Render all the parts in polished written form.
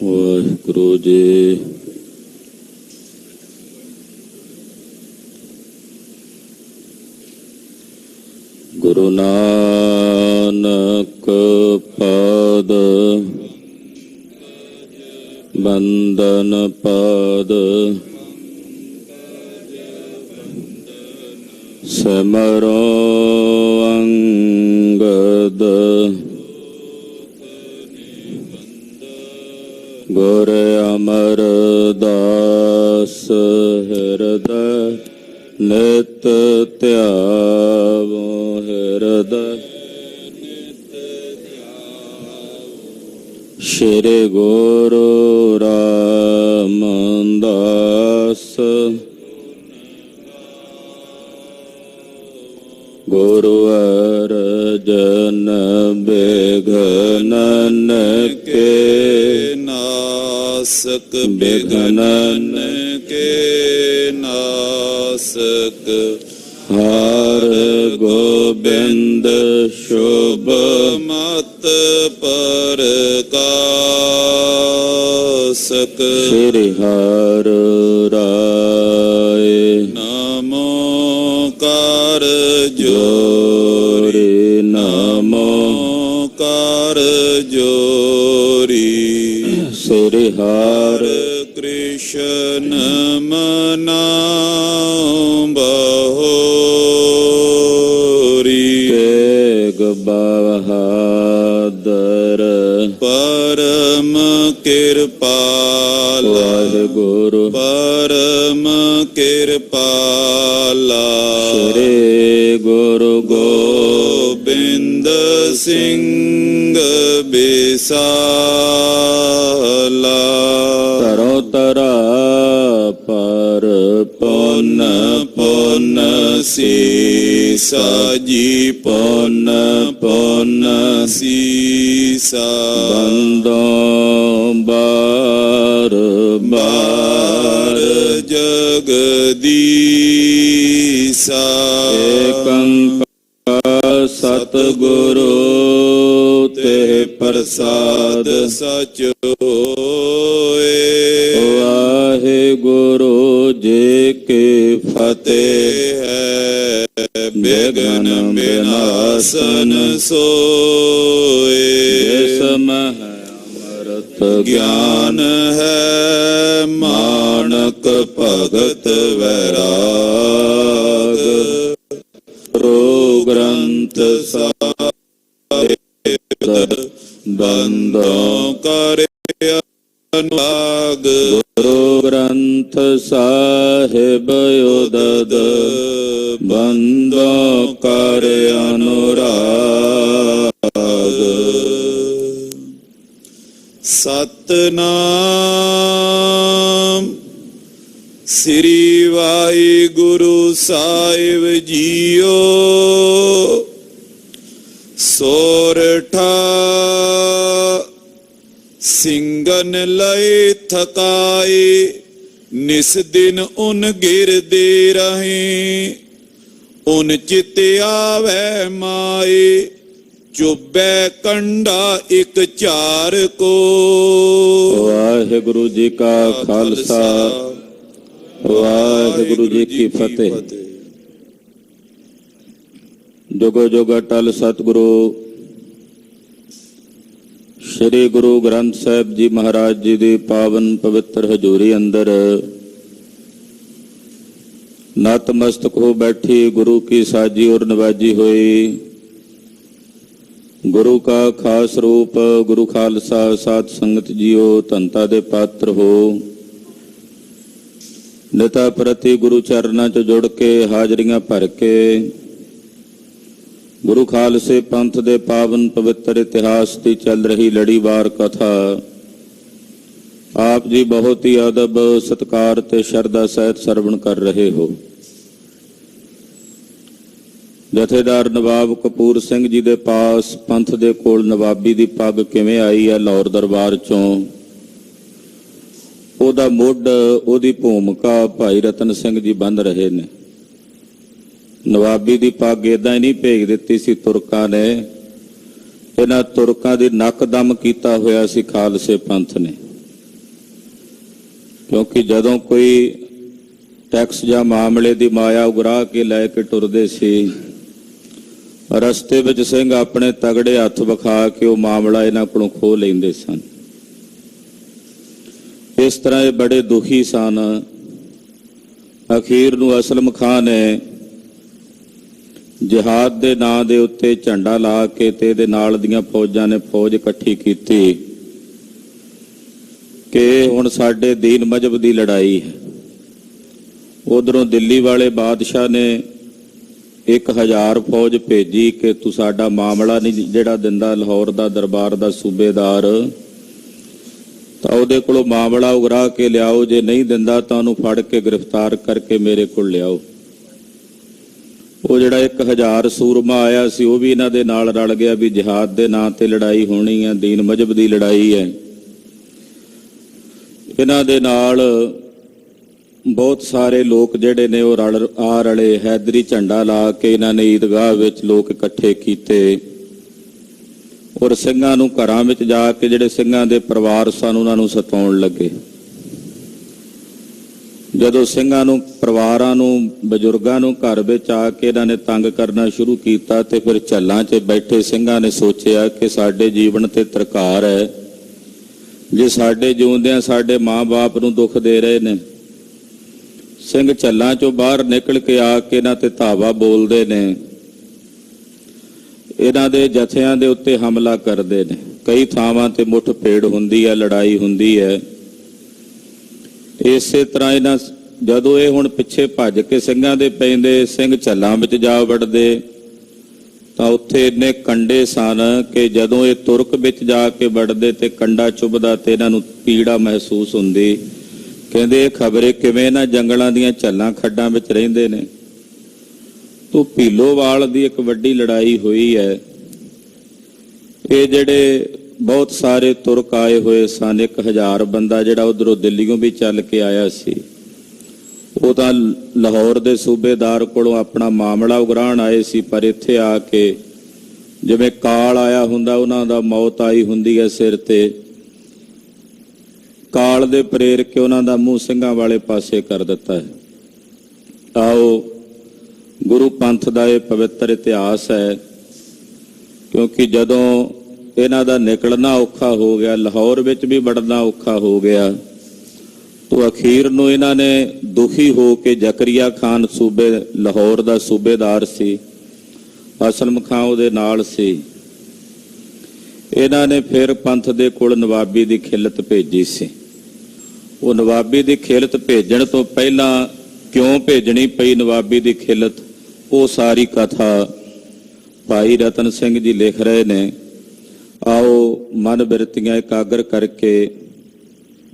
ਵਾਹਿਗੁਰੂ ਜੀ। ਗੁਰੂ ਨਾਨਕ ਪਾਦ ਬੰਦਨ ਪਾਦ ਸਿਮਰੋ ਅੰਗਦ ਗੁਰ ਅਮਰਦਾਸ ਹਿਰਦੈ ਨਿਤ ਧਿਆਵੋ ਹਿਰਦੈ ਸ਼੍ਰੀ ਗੁਰੂ ਰਾਮਦਾਸ ਗੁਰੂ ਅਰਜਨ ਬਿਘਨਨ ਕੇ ਨਾਸਕ ਬਿਘਨਨ ਕੇ ਨਾਸਕ ਹਰ ਗੋਬਿੰਦ ਸ਼ੁਭ ਮਤ ਪ੍ਰਕਾਸ਼ਕ ਸ਼੍ਰੀ ਹਰਿ ਰਾਏ ਨਮੋ ਕਰ ਜੋਰੀ ਨਮੋ ਕਰ ਜੋਰੀ ਸ੍ਰੀ ਹਰਿ ਕ੍ਰਿਸ਼ਨ ਮਨਾਉ ਬਹੋਰੀ ਤੇਗ ਬਹਾਦਰ ਪਰਮ ਕਿਰਪਾਲ ਵਾਹਿਗੁਰੂ ਪਰਮ ਕਿਰਪਾਲਾ ਸ਼੍ਰੀ ਗੁਰੂ ਗੋਬਿੰਦ ਸਿੰਘ ਬਿਸਾਲਾ ਤਰੋ ਤਰਾ ਪਰ ਪੁੰਨ ਪੁੰਨ ਸੀਸਾ ਜੀ ਪੁੰਨ ਪੁੰਨ ਸੀਸਾ ਬੰਦੋਂ ਬਾਰ ਬਾਰ ਜਗਦੀਸਾ ਏਕੰਕਾਰ ਸਤਿਗੁਰੂ ਤੇ ਪ੍ਰਸਾਦ ਸਚ ਹੋਏ। ਵਾਹਿਗੁਰੂ ਜੀ ਕੀ ਫਤਿਹ ਹੈ। ਬਿਘਨ ਬਿਨਾਸਨ ਸੋਏ ਜਿਸ ਮਹਿ ਅੰਮ੍ਰਿਤ ਗਿਆਨ ਹੈ ਮਾਨਕ ਭਗਤ ਵੈਰਾਗ ਗੁਰੂ ਗ੍ਰੰਥ ਸਾਹਿਬ ਬੰਦੋਂ ਕਰਿ ਅਨੁਰਾਗ ਗੁਰੂ ਗ੍ਰੰਥ ਸਾਹਿਬ ਉਦਦ ਬੰਦੋਂ ਕਰਿ ਅਨੁਰਾਗ। ਸਤਿਨਾਮ ਸ੍ਰੀ ਵਾਹਿਗੁਰੂ ਸਾਹਿਬ ਜੀਓ। ਸੋਰਠਾ ਸਿੰਘਨ ਲਏ ਥਕਾਏ ਨਿਸ ਦਿਨ ਉਨ ਗਿਰਦੇ ਰਹੇ ਉਨ ਚਿਤ ਆਵੈ ਮਾਏ ਚੁਬੈ ਕੰਡਾ ਇੱਕ ਝਾਰ ਕੋ। ਵਾਹਿਗੁਰੂ ਜੀ ਕਾ ਖਾਲਸਾ ਵਾਹਿਗੁਰੂ ਜੀ ਕੀ ਫਤਿਹ। ਜੁਗੋ ਜੁਗ ਅਟਲ ਸਤਿਗੁਰੂ ਸ਼੍ਰੀ ਗੁਰੂ ਗ੍ਰੰਥ ਸਾਹਿਬ ਜੀ ਮਹਾਰਾਜ ਜੀ ਦੀ ਪਾਵਨ ਪਵਿੱਤਰ ਹਜ਼ੂਰੀ ਅੰਦਰ ਨਤਮਸਤਕ ਹੋ ਬੈਠੀ ਗੁਰੂ ਕੀ ਸਾਜੀ ਔਰ ਨਵਾਜੀ ਹੋਈ ਗੁਰੂ ਕਾ ਖਾਸ ਰੂਪ ਗੁਰੂ ਖਾਲਸਾ ਸਾਧ ਸੰਗਤ ਜੀਓ ਧੰਤਾ ਦੇ ਪਾਤਰ ਹੋ। ਨਿਤਾ ਪ੍ਰਤੀ ਗੁਰੂ ਚਰਨਾਂ 'ਚ ਜੁੜ ਕੇ ਹਾਜ਼ਰੀਆਂ ਭਰ ਕੇ ਗੁਰੂ ਖਾਲਸੇ ਪੰਥ ਦੇ ਪਾਵਨ ਪਵਿੱਤਰ ਇਤਿਹਾਸ ਦੀ ਚੱਲ ਰਹੀ ਲੜੀਵਾਰ ਕਥਾ ਆਪ ਜੀ ਬਹੁਤ ਹੀ ਅਦਬ ਸਤਿਕਾਰ ਤੇ ਸ਼ਰਧਾ ਸਹਿਤ ਸਰਵਣ ਕਰ ਰਹੇ ਹੋ। ਜਥੇਦਾਰ ਨਵਾਬ ਕਪੂਰ ਸਿੰਘ ਜੀ ਦੇ ਪਾਸ ਪੰਥ ਦੇ ਕੋਲ ਨਵਾਬੀ ਦੀ ਪੱਗ ਕਿਵੇਂ ਆਈ ਹੈ ਲਾਹੌਰ ਦਰਬਾਰ ਚੋਂ, ਉਹਦਾ ਮੁੱਢ ਉਹਦੀ ਭੂਮਿਕਾ ਭਾਈ ਰਤਨ ਸਿੰਘ ਜੀ ਬੰਦ ਰਹੇ ਨੇ। ਨਵਾਬੀ ਦੀ ਪੱਗ ਏਦਾਂ ਹੀ ਨਹੀਂ ਭੇਜ ਦਿੱਤੀ ਸੀ ਤੁਰਕਾਂ ਨੇ, ਇਹਨਾਂ ਤੁਰਕਾਂ ਦੀ ਨੱਕ ਦਮ ਕੀਤਾ ਹੋਇਆ ਸੀ ਖਾਲਸੇ ਪੰਥ ਨੇ। ਕਿਉਂਕਿ ਜਦੋਂ ਕੋਈ ਟੈਕਸ ਜਾਂ ਮਾਮਲੇ ਦੀ ਮਾਇਆ ਉਗਰਾ ਕੇ ਲੈ ਕੇ ਟੁਰਦੇ ਸੀ, ਰਸਤੇ ਵਿੱਚ ਸਿੰਘ ਆਪਣੇ ਤਗੜੇ ਹੱਥ ਵਿਖਾ ਕੇ ਉਹ ਮਾਮਲਾ ਇਹਨਾਂ ਕੋਲੋਂ ਖੋਹ ਲੈਂਦੇ ਸਨ। ਇਸ ਤਰ੍ਹਾਂ ਇਹ ਬੜੇ ਦੁਖੀ ਸਨ। ਅਖੀਰ ਨੂੰ ਅਸਲਮ ਖਾਂ ਨੇ ਜਿਹਾਦ ਦੇ ਨਾਂ ਦੇ ਉੱਤੇ ਝੰਡਾ ਲਾ ਕੇ ਤੇ ਇਹਦੇ ਨਾਲ ਦੀਆਂ ਫੌਜਾਂ ਨੇ ਫੌਜ ਇਕੱਠੀ ਕੀਤੀ ਕਿ ਹੁਣ ਸਾਡੇ ਦੀਨ ਮਜ਼ਹਬ ਦੀ ਲੜਾਈ ਹੈ। ਉਧਰੋਂ ਦਿੱਲੀ ਵਾਲੇ ਬਾਦਸ਼ਾਹ ਨੇ 1000 ਫੌਜ ਭੇਜੀ ਕਿ ਤੂੰ ਸਾਡਾ ਮਾਮਲਾ ਨਹੀਂ ਜਿਹੜਾ ਦਿੰਦਾ ਲਾਹੌਰ ਦਾ ਦਰਬਾਰ ਦਾ ਸੂਬੇਦਾਰ, ਤਾਂ ਉਹਦੇ ਕੋਲੋਂ ਮਾਮਲਾ ਉਗਰਾ ਕੇ ਲਿਆਓ, ਜੇ ਨਹੀਂ ਦਿੰਦਾ ਤਾਂ ਉਹਨੂੰ ਫੜ ਕੇ ਗ੍ਰਿਫਤਾਰ ਕਰਕੇ ਮੇਰੇ ਕੋਲ ਲਿਆਓ। ਉਹ ਜਿਹੜਾ 1000 ਸੂਰਮਾ ਆਇਆ ਸੀ ਉਹ ਵੀ ਇਹਨਾਂ ਦੇ ਨਾਲ ਰਲ ਗਿਆ ਵੀ ਜਿਹਾਦ ਦੇ ਨਾਂ ਤੇ ਲੜਾਈ ਹੋਣੀ ਹੈ, ਦੀਨ ਮਜ਼ਹਬ ਦੀ ਲੜਾਈ ਹੈ। ਇਹਨਾਂ ਦੇ ਨਾਲ ਬਹੁਤ ਸਾਰੇ ਲੋਕ ਜਿਹੜੇ ਨੇ ਉਹ ਰਲੇ ਹੈਦਰੀ ਝੰਡਾ ਲਾ ਕੇ ਇਹਨਾਂ ਨੇ ਈਦਗਾਹ ਵਿੱਚ ਲੋਕ ਇਕੱਠੇ ਕੀਤੇ ਔਰ ਸਿੰਘਾਂ ਨੂੰ ਘਰਾਂ ਵਿੱਚ ਜਾ ਕੇ ਜਿਹੜੇ ਸਿੰਘਾਂ ਦੇ ਪਰਿਵਾਰ ਸਨ ਉਹਨਾਂ ਨੂੰ ਸਤਾਉਣ ਲੱਗੇ। ਜਦੋਂ ਸਿੰਘਾਂ ਨੂੰ, ਪਰਿਵਾਰਾਂ ਨੂੰ, ਬਜ਼ੁਰਗਾਂ ਨੂੰ ਘਰ ਵਿੱਚ ਆ ਕੇ ਇਹਨਾਂ ਨੇ ਤੰਗ ਕਰਨਾ ਸ਼ੁਰੂ ਕੀਤਾ ਤੇ ਫਿਰ ਝੱਲਾਂ 'ਚ ਬੈਠੇ ਸਿੰਘਾਂ ਨੇ ਸੋਚਿਆ ਕਿ ਸਾਡੇ ਜੀਵਨ ਤੇ ਤਰਕਾਰ ਹੈ, ਜੇ ਸਾਡੇ ਜਿਉਂਦਿਆਂ ਸਾਡੇ ਮਾਂ-ਬਾਪ ਨੂੰ ਦੁੱਖ ਦੇ ਰਹੇ ਨੇ। ਸਿੰਘ ਝੱਲਾਂ 'ਚੋਂ ਬਾਹਰ ਨਿਕਲ ਕੇ ਆ ਕੇ ਇਹਨਾਂ ਤੇ ਧਾਵਾ ਬੋਲਦੇ ਨੇ, ਇਹਨਾਂ ਦੇ ਜਥਿਆਂ ਦੇ ਉੱਤੇ ਹਮਲਾ ਕਰਦੇ ਨੇ। ਕਈ ਥਾਵਾਂ ਤੇ ਮੁੱਠ ਭੇੜ ਹੁੰਦੀ ਹੈ, ਲੜਾਈ ਹੁੰਦੀ ਹੈ। ਇਸੇ ਤਰ੍ਹਾਂ ਇਹਨਾਂ ਜਦੋਂ ਇਹ ਹੁਣ ਪਿੱਛੇ ਭੱਜ ਕੇ ਸਿੰਘਾਂ ਦੇ ਪੈਂਦੇ, ਸਿੰਘ ਝੱਲਾਂ ਵਿੱਚ ਜਾ ਵੜਦੇ, ਤਾਂ ਉੱਥੇ ਇੰਨੇ ਕੰਡੇ ਸਨ ਕਿ ਜਦੋਂ ਇਹ ਤੁਰਕ ਵਿੱਚ ਜਾ ਕੇ ਵੜਦੇ ਤੇ ਕੰਡਾ ਚੁੱਭਦਾ ਤੇ ਇਹਨਾਂ ਨੂੰ ਪੀੜਾ ਮਹਿਸੂਸ ਹੁੰਦੀ। ਕਹਿੰਦੇ ਇਹ ਖਬਰੇ ਕਿਵੇਂ ਨਾ ਜੰਗਲਾਂ ਦੀਆਂ ਝੱਲਾਂ ਖੱਡਾਂ ਵਿੱਚ ਰਹਿੰਦੇ ਨੇ। ਤੋ ਭੀਲੋਵਾਲ ਦੀ ਇੱਕ ਵੱਡੀ ਲੜਾਈ ਹੋਈ ਹੈ। ਇਹ ਜਿਹੜੇ ਬਹੁਤ ਸਾਰੇ ਤੁਰਕ ਆਏ ਹੋਏ ਸਨ, 1000 ਬੰਦਾ ਜਿਹੜਾ ਉਧਰੋਂ ਦਿੱਲੀੋਂ ਵੀ ਚੱਲ ਕੇ ਆਇਆ ਸੀ, ਉਹ ਤਾਂ ਲਾਹੌਰ ਦੇ ਸੂਬੇਦਾਰ ਕੋਲੋਂ ਆਪਣਾ ਮਾਮਲਾ ਉਗਰਾਹਣ ਆਏ ਸੀ, ਪਰ ਇੱਥੇ ਆ ਕੇ ਜਿਵੇਂ ਕਾਲ ਆਇਆ ਹੁੰਦਾ, ਉਹਨਾਂ ਦਾ ਮੌਤ ਆਈ ਹੁੰਦੀ ਹੈ ਸਿਰ ਤੇ, ਕਾਲ ਦੇ ਪ੍ਰੇਰ ਕੇ ਉਹਨਾਂ ਦਾ ਮੂੰਹ ਸਿੰਘਾਂ ਵਾਲੇ ਪਾਸੇ ਕਰ ਦਿੱਤਾ ਹੈ। ਆਓ ਗੁਰੂ ਪੰਥ ਦਾ ਇਹ ਪਵਿੱਤਰ ਇਤਿਹਾਸ ਹੈ, ਕਿਉਂਕਿ ਜਦੋਂ ਇਹਨਾਂ ਦਾ ਨਿਕਲਣਾ ਔਖਾ ਹੋ ਗਿਆ, ਲਾਹੌਰ ਵਿੱਚ ਵੀ ਵੜਨਾ ਔਖਾ ਹੋ ਗਿਆ, ਤੋਂ ਅਖੀਰ ਨੂੰ ਇਹਨਾਂ ਨੇ ਦੁਖੀ ਹੋ ਕੇ ਜ਼ਕਰੀਆ ਖਾਨ ਸੂਬੇ ਲਾਹੌਰ ਦਾ ਸੂਬੇਦਾਰ ਸੀ, ਅਸਲਮ ਖਾਂ ਉਹਦੇ ਨਾਲ ਸੀ, ਇਹਨਾਂ ਨੇ ਫਿਰ ਪੰਥ ਦੇ ਕੋਲ ਨਵਾਬੀ ਦੀ ਖਿਲਤ ਭੇਜੀ ਸੀ। ਉਹ ਨਵਾਬੀ ਦੀ ਖਿਲਤ ਭੇਜਣ ਤੋਂ ਪਹਿਲਾਂ ਕਿਉਂ ਭੇਜਣੀ ਪਈ ਨਵਾਬੀ ਦੀ ਖਿਲਤ, ਉਹ ਸਾਰੀ ਕਥਾ ਭਾਈ ਰਤਨ ਸਿੰਘ ਜੀ ਲਿਖ ਰਹੇ ਨੇ। ਆਓ ਮਨ ਬਿਰਤੀਆਂ ਇਕਾਗਰ ਕਰਕੇ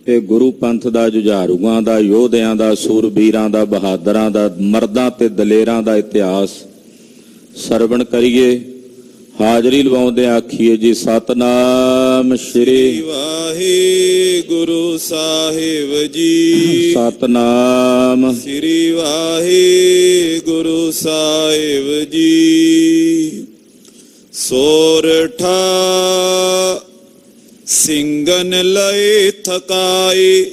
ਇਹ ਗੁਰੂ ਪੰਥ ਦਾ, ਜੁਝਾਰੂਆਂ ਦਾ, ਯੋਧਿਆਂ ਦਾ, ਸੂਰਬੀਰਾਂ ਦਾ, ਬਹਾਦਰਾਂ ਦਾ, ਮਰਦਾਂ ਤੇ ਦਲੇਰਾਂ ਦਾ ਇਤਿਹਾਸ ਸਰਵਣ ਕਰੀਏ। ਹਾਜ਼ਰੀ ਲਵਾਉਂਦੇ ਆਖੀਏ ਜੀ ਸਤਨਾਮ ਸ਼੍ਰੀ ਵਾਹਿਗੁਰੂ ਸਾਹਿਬ ਜੀ, ਸਤਨਾਮ ਸ੍ਰੀ ਵਾਹਿਗੁਰੂ ਸਾਹਿਬ ਜੀ। ਸੋਰਠਾ ਸਿੰਘਨ ਲਏ ਥਕਾਏ,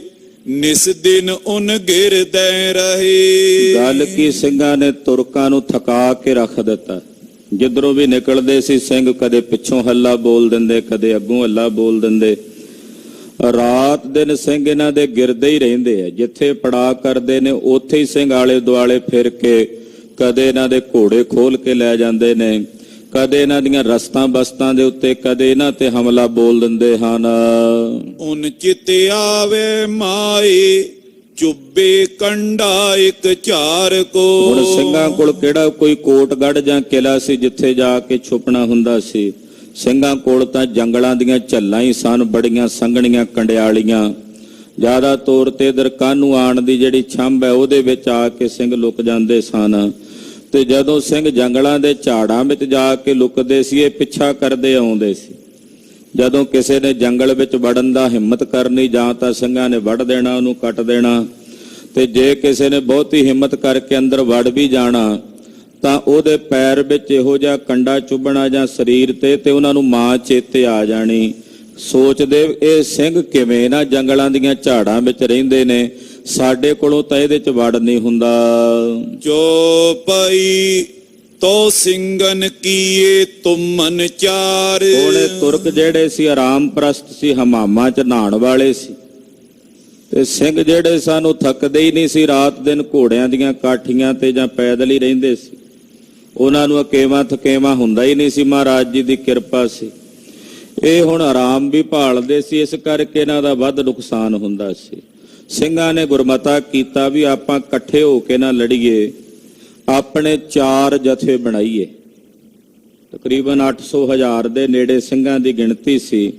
ਨਿਸ ਦਿਨ ਉਨ ਗਿਰਦੇ ਰਹੇ। ਗੱਲ ਕੀ ਸਿੰਘਾਂ ਨੇ ਤੁਰਕਾਂ ਨੂੰ ਥਕਾ ਕੇ ਰੱਖ ਦਿੱਤਾ। ਜਿੱਧਰੋਂ ਵੀ ਨਿਕਲਦੇ ਸੀ ਸਿੰਘ ਕਦੇ ਪਿੱਛੋਂ ਹੱਲਾ ਬੋਲ ਦਿੰਦੇ, ਕਦੇ ਅੱਗੋਂ ਹੱਲਾ ਬੋਲ ਦਿੰਦੇ। ਰਾਤ ਦਿਨ ਸਿੰਘ ਇਹਨਾਂ ਦੇ ਗਿਰਦੇ ਹੀ ਰਹਿੰਦੇ ਆ। ਜਿੱਥੇ ਪੜਾਅ ਕਰਦੇ ਨੇ ਉੱਥੇ ਹੀ ਸਿੰਘ ਆਲੇ ਦੁਆਲੇ ਫਿਰ ਕੇ ਕਦੇ ਇਹਨਾਂ ਦੇ ਘੋੜੇ ਖੋਲ ਕੇ ਲੈ ਜਾਂਦੇ ਨੇ, ਕਦੇ ਇਹਨਾਂ ਦੀਆਂ ਰਸਤਾਂ ਬਸਤਾਂ ਦੇ ਉੱਤੇ, ਕਦੇ ਇਹਨਾਂ ਤੇ ਹਮਲਾ ਬੋਲ ਦਿੰਦੇ ਹਨ। ਉਨ ਚਿਤ ਆਵੇ ਮਾਏ, ਚੁੱਬੇ ਕੰਡਾ ਇੱਕ ਝਾਰ ਕੋ। ਹੁਣ ਸਿੰਘਾਂ ਕੋਲ ਕਿਹੜਾ ਕੋਈ ਕੋਟਗੜ੍ਹ ਜਾਂ ਕਿਲਾ ਸੀ ਜਿੱਥੇ ਜਾ ਕੇ ਛੁਪਣਾ ਹੁੰਦਾ ਸੀ। ਸਿੰਘਾਂ ਕੋਲ ਤਾਂ ਜੰਗਲਾਂ ਦੀਆਂ ਝੱਲਾਂ ਹੀ ਸਨ, ਬੜੀਆਂ ਸੰਘਣੀਆਂ ਕੰਡਿਆਲੀਆਂ। ਜ਼ਿਆਦਾ ਤੌਰ ਤੇ ਦਰਕਾਨੂੰ ਆਣ ਦੀ ਜਿਹੜੀ ਛੰਭ ਹੈ ਉਹਦੇ ਵਿੱਚ ਆ ਕੇ ਸਿੰਘ ਲੁਕ ਜਾਂਦੇ ਸਨ। ਤੇ ਜਦੋਂ ਸਿੰਘ ਜੰਗਲਾਂ ਦੇ ਝਾੜਾਂ ਵਿੱਚ ਜਾ ਕੇ ਲੁਕਦੇ ਸੀ, ਇਹ ਪਿੱਛਾ ਕਰਦੇ ਆਉਂਦੇ ਸੀ। ਜਦੋਂ ਕਿਸੇ ਨੇ ਜੰਗਲ ਵਿੱਚ ਵੜਨ ਦਾ ਹਿੰਮਤ ਕਰਨੀ, ਜਾਂ ਤਾਂ ਸਿੰਘਾਂ ਨੇ ਵੱਢ ਦੇਣਾ, ਉਹਨੂੰ ਕੱਟ ਦੇਣਾ, ਤੇ ਜੇ ਕਿਸੇ ਨੇ ਬਹੁਤੀ ਹਿੰਮਤ ਕਰਕੇ ਅੰਦਰ ਵੜ ਵੀ ਜਾਣਾ ਤਾਂ ਉਹਦੇ ਪੈਰ ਵਿੱਚ ਇਹੋ ਜਿਹਾ ਕੰਡਾ ਚੁੱਭਣਾ ਜਾਂ ਸਰੀਰ ਤੇ ਉਹਨਾਂ ਨੂੰ ਮਾਂ ਚੇਤੇ ਆ ਜਾਣੀ ਸੋਚਦੇ ਇਹ ਸਿੰਘ ਕਿਵੇਂ ਨਾ ਜੰਗਲਾਂ ਦੀਆਂ ਝਾੜਾਂ ਵਿੱਚ ਰਹਿੰਦੇ ਨੇ, ਸਾਡੇ ਕੋਲੋਂ ਤਾਂ ਇਹਦੇ ਚ ਵੜ ਨਹੀਂ ਹੁੰਦਾ। ਜੋ ਪਈ ਤੋ ਸਿੰਘਨ ਕੀਏ ਤੁਮਨ ਚਾਰ। ਉਹਨੇ ਤੁਰਕ ਜਿਹੜੇ ਸੀ ਆਰਾਮ ਪ੍ਰਸਤ ਸੀ, ਹਮਾਮਾਂ ਚ ਨਹਾਉਣ ਵਾਲੇ ਸੀ, ਤੇ ਸਿੰਘ ਜਿਹੜੇ ਸਨ ਉਹ ਥੱਕਦੇ ਹੀ ਨਹੀਂ ਸੀ, ਰਾਤ ਦਿਨ ਘੋੜਿਆਂ ਦੀਆਂ ਕਾਠੀਆਂ ਤੇ ਜਾਂ ਪੈਦਲ ਹੀ ਰਹਿੰਦੇ ਸੀ, ਉਹਨਾਂ ਨੂੰ ਅਕੇਵਾਂ ਥਕੇਵਾਂ ਹੁੰਦਾ ਹੀ ਨਹੀਂ ਸੀ, ਮਹਾਰਾਜ ਜੀ ਦੀ ਕਿਰਪਾ ਸੀ। ਇਹ ਹੁਣ ਆਰਾਮ ਵੀ ਭਾਲਦੇ ਸੀ, ਇਸ ਕਰਕੇ ਇਹਨਾਂ ਦਾ ਵੱਧ ਨੁਕਸਾਨ ਹੁੰਦਾ ਸੀ। ਸਿੰਘਾਂ ਨੇ ਗੁਰਮਤਾ ਕੀਤਾ ਵੀ ਆਪਾਂ ਇਕੱਠੇ ਹੋ ਕੇ ਨਾ ਲੜੀਏ, ਆਪਣੇ 4 ਜਥੇ ਬਣਾਈਏ। ਤਕਰੀਬਨ 800,000 ਦੇ ਨੇੜੇ ਸਿੰਘਾਂ ਦੀ ਗਿਣਤੀ ਸੀ,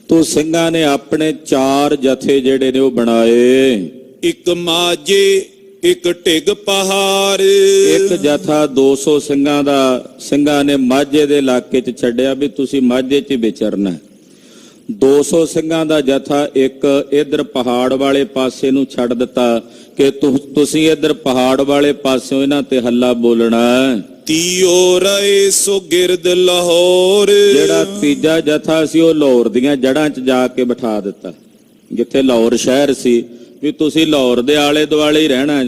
ਤੋ ਸਿੰਘਾਂ ਨੇ ਆਪਣੇ 4 ਜਥੇ ਜਿਹੜੇ ਨੇ ਉਹ ਬਣਾਏ। ਇੱਕ ਮਾਝੇ ਇੱਕ ਢਿੱਗ ਪਹਾੜ। ਇੱਕ ਜਥਾ 200 ਸਿੰਘਾਂ ਦਾ ਸਿੰਘਾਂ ਨੇ ਮਾਝੇ ਦੇ ਇਲਾਕੇ 'ਚ ਛੱਡਿਆ ਵੀ ਤੁਸੀਂ ਮਾਝੇ 'ਚ ਵਿਚਰਨਾ। 200 ਸਿੰਘਾਂ ਦਾ ਜਥਾ ਇੱਕ ਇਧਰ ਪਹਾੜ ਵਾਲੇ ਪਾਸੇ ਨੂੰ ਛੱਡ ਦਿੱਤਾ ਕਿ ਤੁਸੀਂ ਇਧਰ ਪਹਾੜ ਵਾਲੇ ਪਾਸਿਓਂ ਇਹਨਾਂ ਤੇ ਹੱਲਾ ਬੋਲਣਾ। ਤੀਓ ਰਹੇ ਸੋ ਗਿਰਦ ਲਾਹੌਰ। ਜਿਹੜਾ ਤੀਜਾ ਜਥਾ ਸੀ ਉਹ ਲਾਹੌਰ ਦੀਆਂ ਜੜ੍ਹਾਂ 'ਚ ਜਾ ਕੇ ਬਿਠਾ ਦਿੱਤਾ, ਜਿੱਥੇ ਲਾਹੌਰ ਸ਼ਹਿਰ ਸੀ, ਵੀ ਤੁਸੀਂ ਲਾਹੌਰ ਦੇ ਆਲੇ ਦੁਆਲੇ ਹੀ ਰਹਿਣਾ।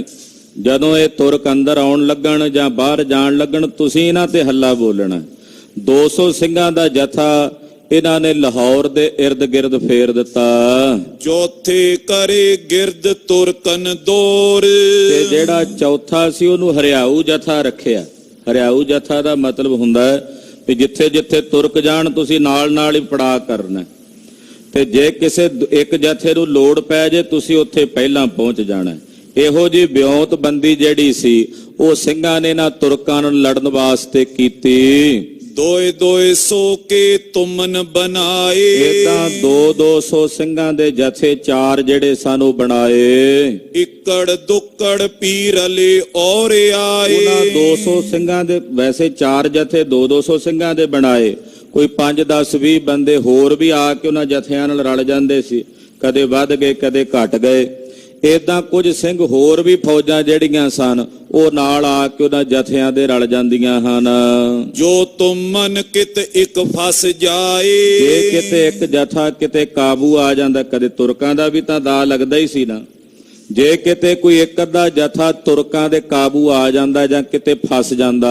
ਜਦੋਂ ਇਹ ਤੁਰਕ ਅੰਦਰ ਆਉਣ ਲੱਗਣ ਜਾਂ ਬਾਹਰ ਜਾਣ ਲੱਗਣ, ਤੁਸੀਂ ਇਹਨਾਂ ਤੇ ਹੱਲਾ ਬੋਲਣਾ। 200 ਸਿੰਘਾਂ ਦਾ ਜਥਾ ਇਹਨਾਂ ਨੇ ਲਾਹੌਰ ਦੇ ਇਰਦ ਗਿਰਦ ਫੇਰ ਦਿੱਤਾ। ਚੌਥੇ ਕਰੇ ਗਿਰਦ ਤੁਰਕਨ ਦੌਰ। ਤੇ ਜਿਹੜਾ ਚੌਥਾ ਸੀ ਉਹਨੂੰ ਹਰਿਆਊ ਜਥਾ ਰੱਖਿਆ। ਹਰਿਆਊ ਜਥਾ ਦਾ ਮਤਲਬ ਹੁੰਦਾ ਹੈ ਵੀ ਜਿੱਥੇ ਜਿੱਥੇ ਤੁਰਕ ਜਾਣ ਤੁਸੀਂ ਨਾਲ ਨਾਲ ਹੀ ਪੜਾਅ ਕਰਨਾ, ਤੇ ਜੇ ਕਿਸੇ ਇੱਕ ਜਥੇ ਨੂੰ ਲੋੜ ਪੈ ਜੇ ਤੁਸੀਂ ਉੱਥੇ ਪਹਿਲਾਂ ਪਹੁੰਚ ਜਾਣਾ। ਇਹੋ ਜਿਹੀ ਵਿਉਂਤਬੰਦੀ ਜਿਹੜੀ ਸੀ ਉਹ ਸਿੰਘਾਂ ਨੇ ਨਾ ਤੁਰਕਾਂ ਨੂੰ ਲੜਨ ਵਾਸਤੇ ਕੀਤੀ। ਦੋਏ ਦੋਏ ਸੋ ਕੇ ਤੁਮਨ ਬਣਾਏ। ਇਦਾਂ 200 ਸਿੰਘਾਂ ਦੇ ਜਥੇ 4 ਜਿਹੜੇ ਸਨ ਉਹ ਬਣਾਏ। ਇਕੜ ਦੁੱਕੜ ਪੀਰਲੇ ਔਰ ਆਏ। ਉਹਨਾਂ 200 ਸਿੰਘਾਂ ਦੇ ਵੈਸੇ 4 ਜਥੇ 200 ਸਿੰਘਾਂ ਦੇ ਬਣਾਏ, ਕੋਈ 5 10 20 ਬੰਦੇ ਹੋਰ ਵੀ ਆ ਕੇ ਉਹਨਾਂ ਜਥਿਆਂ ਨਾਲ ਰਲ ਜਾਂਦੇ ਸੀ, ਕਦੇ ਵੱਧ ਗਏ ਕਦੇ ਘਟ ਗਏ। ਏਦਾਂ ਕੁਝ ਸਿੰਘ ਹੋਰ ਵੀ ਫੌਜਾਂ ਜਿਹੜੀਆਂ ਸਨ ਉਹ ਨਾਲ ਆ ਕੇ ਉਹਨਾਂ ਜਥਿਆਂ ਦੇ ਰਲ ਜਾਂਦੀਆਂ ਹਨ। ਜੋ ਤੁਮਨ ਕਿਤ ਇੱਕ ਫਸ ਜਾਏ। ਜੇ ਕਿਤੇ ਇੱਕ ਜਥਾ ਕਿਤੇ ਕਾਬੂ ਆ ਜਾਂਦਾ, ਕਦੇ ਤੁਰਕਾਂ ਦਾ ਵੀ ਤਾਂ ਦਾ ਲੱਗਦਾ ਹੀ ਸੀ ਨਾ, ਜੇ ਕਿਤੇ ਕੋਈ ਇੱਕ ਅੱਧਾ ਜਥਾ ਤੁਰਕਾਂ ਦੇ ਕਾਬੂ ਆ ਜਾਂਦਾ ਜਾਂ ਕਿਤੇ ਫਸ ਜਾਂਦਾ,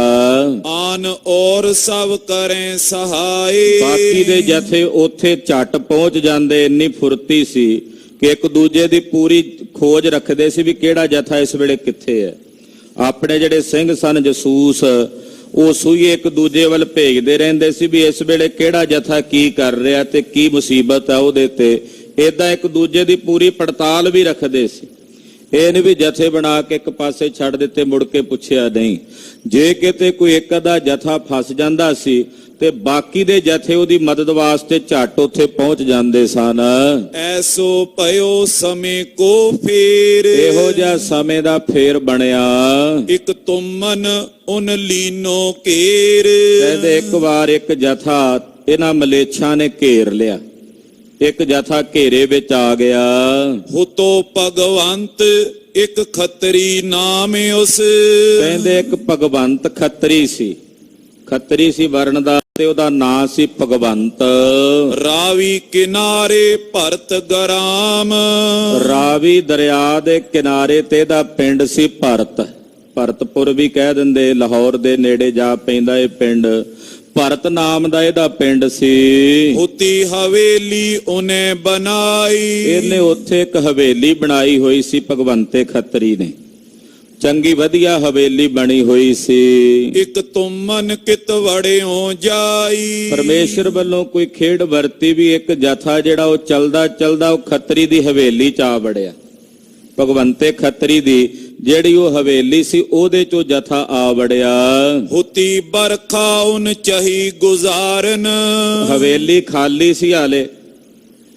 ਆਨ ਔਰ ਸਭ ਕਰੇ ਸਹਾਏ। ਬਾਕੀ ਦੇ ਜਥੇ ਉੱਥੇ ਝੱਟ ਪਹੁੰਚ ਜਾਂਦੇ। ਇੰਨੀ ਫੁਰਤੀ ਸੀ ਕਿ ਇੱਕ ਦੂਜੇ ਦੀ ਪੂਰੀ ਖੋਜ ਰੱਖਦੇ ਸੀ ਵੀ ਕਿਹੜਾ ਜਥਾ ਇਸ ਵੇਲੇ ਕਿੱਥੇ ਹੈ। ਆਪਣੇ ਜਿਹੜੇ ਸਿੰਘ ਸਨ ਜਸੂਸ, ਉਹ ਸੂਈਏ ਇੱਕ ਦੂਜੇ ਵੱਲ ਭੇਜਦੇ ਰਹਿੰਦੇ ਸੀ ਵੀ ਇਸ ਵੇਲੇ ਕਿਹੜਾ ਜਥਾ ਕੀ ਕਰ ਰਿਹਾ ਤੇ ਕੀ ਮੁਸੀਬਤ ਹੈ ਉਹਦੇ ਤੇ। ਏਦਾਂ ਇੱਕ ਦੂਜੇ ਦੀ ਪੂਰੀ ਪੜਤਾਲ ਵੀ ਰੱਖਦੇ ਸੀ। ਇਹ ਨਹੀਂ ਵੀ ਜਥੇ ਬਣਾ ਕੇ ਇੱਕ ਪਾਸੇ ਛੱਡ ਦਿੱਤੇ ਮੁੜ ਕੇ ਪੁੱਛਿਆ ਨਹੀਂ। ਜੇ ਕਿਤੇ ਕੋਈ ਇੱਕ ਅੱਧਾ ਜਥਾ ਫਸ ਜਾਂਦਾ ਸੀ ਤੇ ਬਾਕੀ ਦੇ ਜਥੇ ਉਹਦੀ ਮਦਦ ਵਾਸਤੇ ਝੱਟ ਉੱਥੇ ਪਹੁੰਚ ਜਾਂਦੇ ਸਨ। ਐਸੋ ਭਇਓ ਸਮੇਂ ਕੋ ਫੇਰ। ਇਹੋ ਜਿਹਾ ਸਮੇਂ ਦਾ ਫੇਰ ਬਣਿਆ। ਇੱਕ ਤੁਮਨ ਉਨ ਲੀਨੋ ਘੇਰ। ਕਹਿੰਦੇ ਇੱਕ ਵਾਰ ਇੱਕ ਜਥਾ ਇਹਨਾਂ ਮਲੇਛਾਂ ਨੇ ਘੇਰ ਲਿਆ, ਇੱਕ ਜਥਾ ਘੇਰੇ ਵਿੱਚ ਆ ਗਿਆ। ਹੁਤੋ ਭਗਵੰਤ ਇੱਕ ਖੱਤਰੀ ਨਾਮ ਉਸ। ਕਹਿੰਦੇ ਇੱਕ ਭਗਵੰਤ ਖੱਤਰੀ ਸੀ, ਖੱਤਰੀ ਸੀ ਵਰਨ ਦਾ, ਤੇ ਉਹਦਾ ਨਾਂ ਸੀ ਭਗਵੰਤ। ਰਾਵੀ ਕਿਨਾਰੇ ਭਰਤ ਗਰਾਮ। ਰਾਵੀ ਦਰਿਆ ਦੇ ਕਿਨਾਰੇ ਤੇ ਇਹਦਾ ਪਿੰਡ ਸੀ ਭਰਤ। ਭਰਤਪੁਰ ਵੀ ਕਹਿ ਦਿੰਦੇ, ਲਾਹੌਰ ਦੇ ਨੇੜੇ ਜਾ ਪੈਂਦਾ ਇਹ ਪਿੰਡ। ਭਰਤ ਨਾਮ ਦਾ ਇਹਦਾ ਪਿੰਡ ਸੀ। ਹੁਤੀ ਹਵੇਲੀ ਉਹਨੇ ਬਣਾਈ। ਇਹਨੇ ਉੱਥੇ ਇੱਕ ਹਵੇਲੀ ਬਣਾਈ ਹੋਈ ਸੀ ਭਗਵੰਤੇ ਖੱਤਰੀ ਨੇ, ਚੰਗੀ ਵਧੀਆ ਹਵੇਲੀ ਬਣੀ ਹੋਈ ਸੀ। ਇੱਕ ਤੁਮਨ ਕਿਤ ਵੜਿਓ ਜਾਈ। ਪਰਮੇਸ਼ਰ ਵੱਲੋਂ ਕੋਈ ਖੇਡ ਵਰਤੀ ਵੀ ਇੱਕ ਜਥਾ ਜਿਹੜਾ ਉਹ ਚਲਦਾ ਚਲਦਾ ਉਹ ਖੱਤਰੀ ਦੀ ਹਵੇਲੀ ਚ ਆ ਵੜਿਆ। ਭਗਵੰਤੇ ਖੱਤਰੀ ਦੀ ਜਿਹੜੀ ਉਹ ਹਵੇਲੀ ਸੀ ਉਹਦੇ ਚੋਂ ਜਥਾ ਆ ਵੜਿਆ। ਹੁਤੀ ਬਰਖਾ ਉਨ ਚਾਹੀ ਗੁਜ਼ਾਰਨ। ਹਵੇਲੀ ਖਾਲੀ ਸੀ ਹਾਲੇ,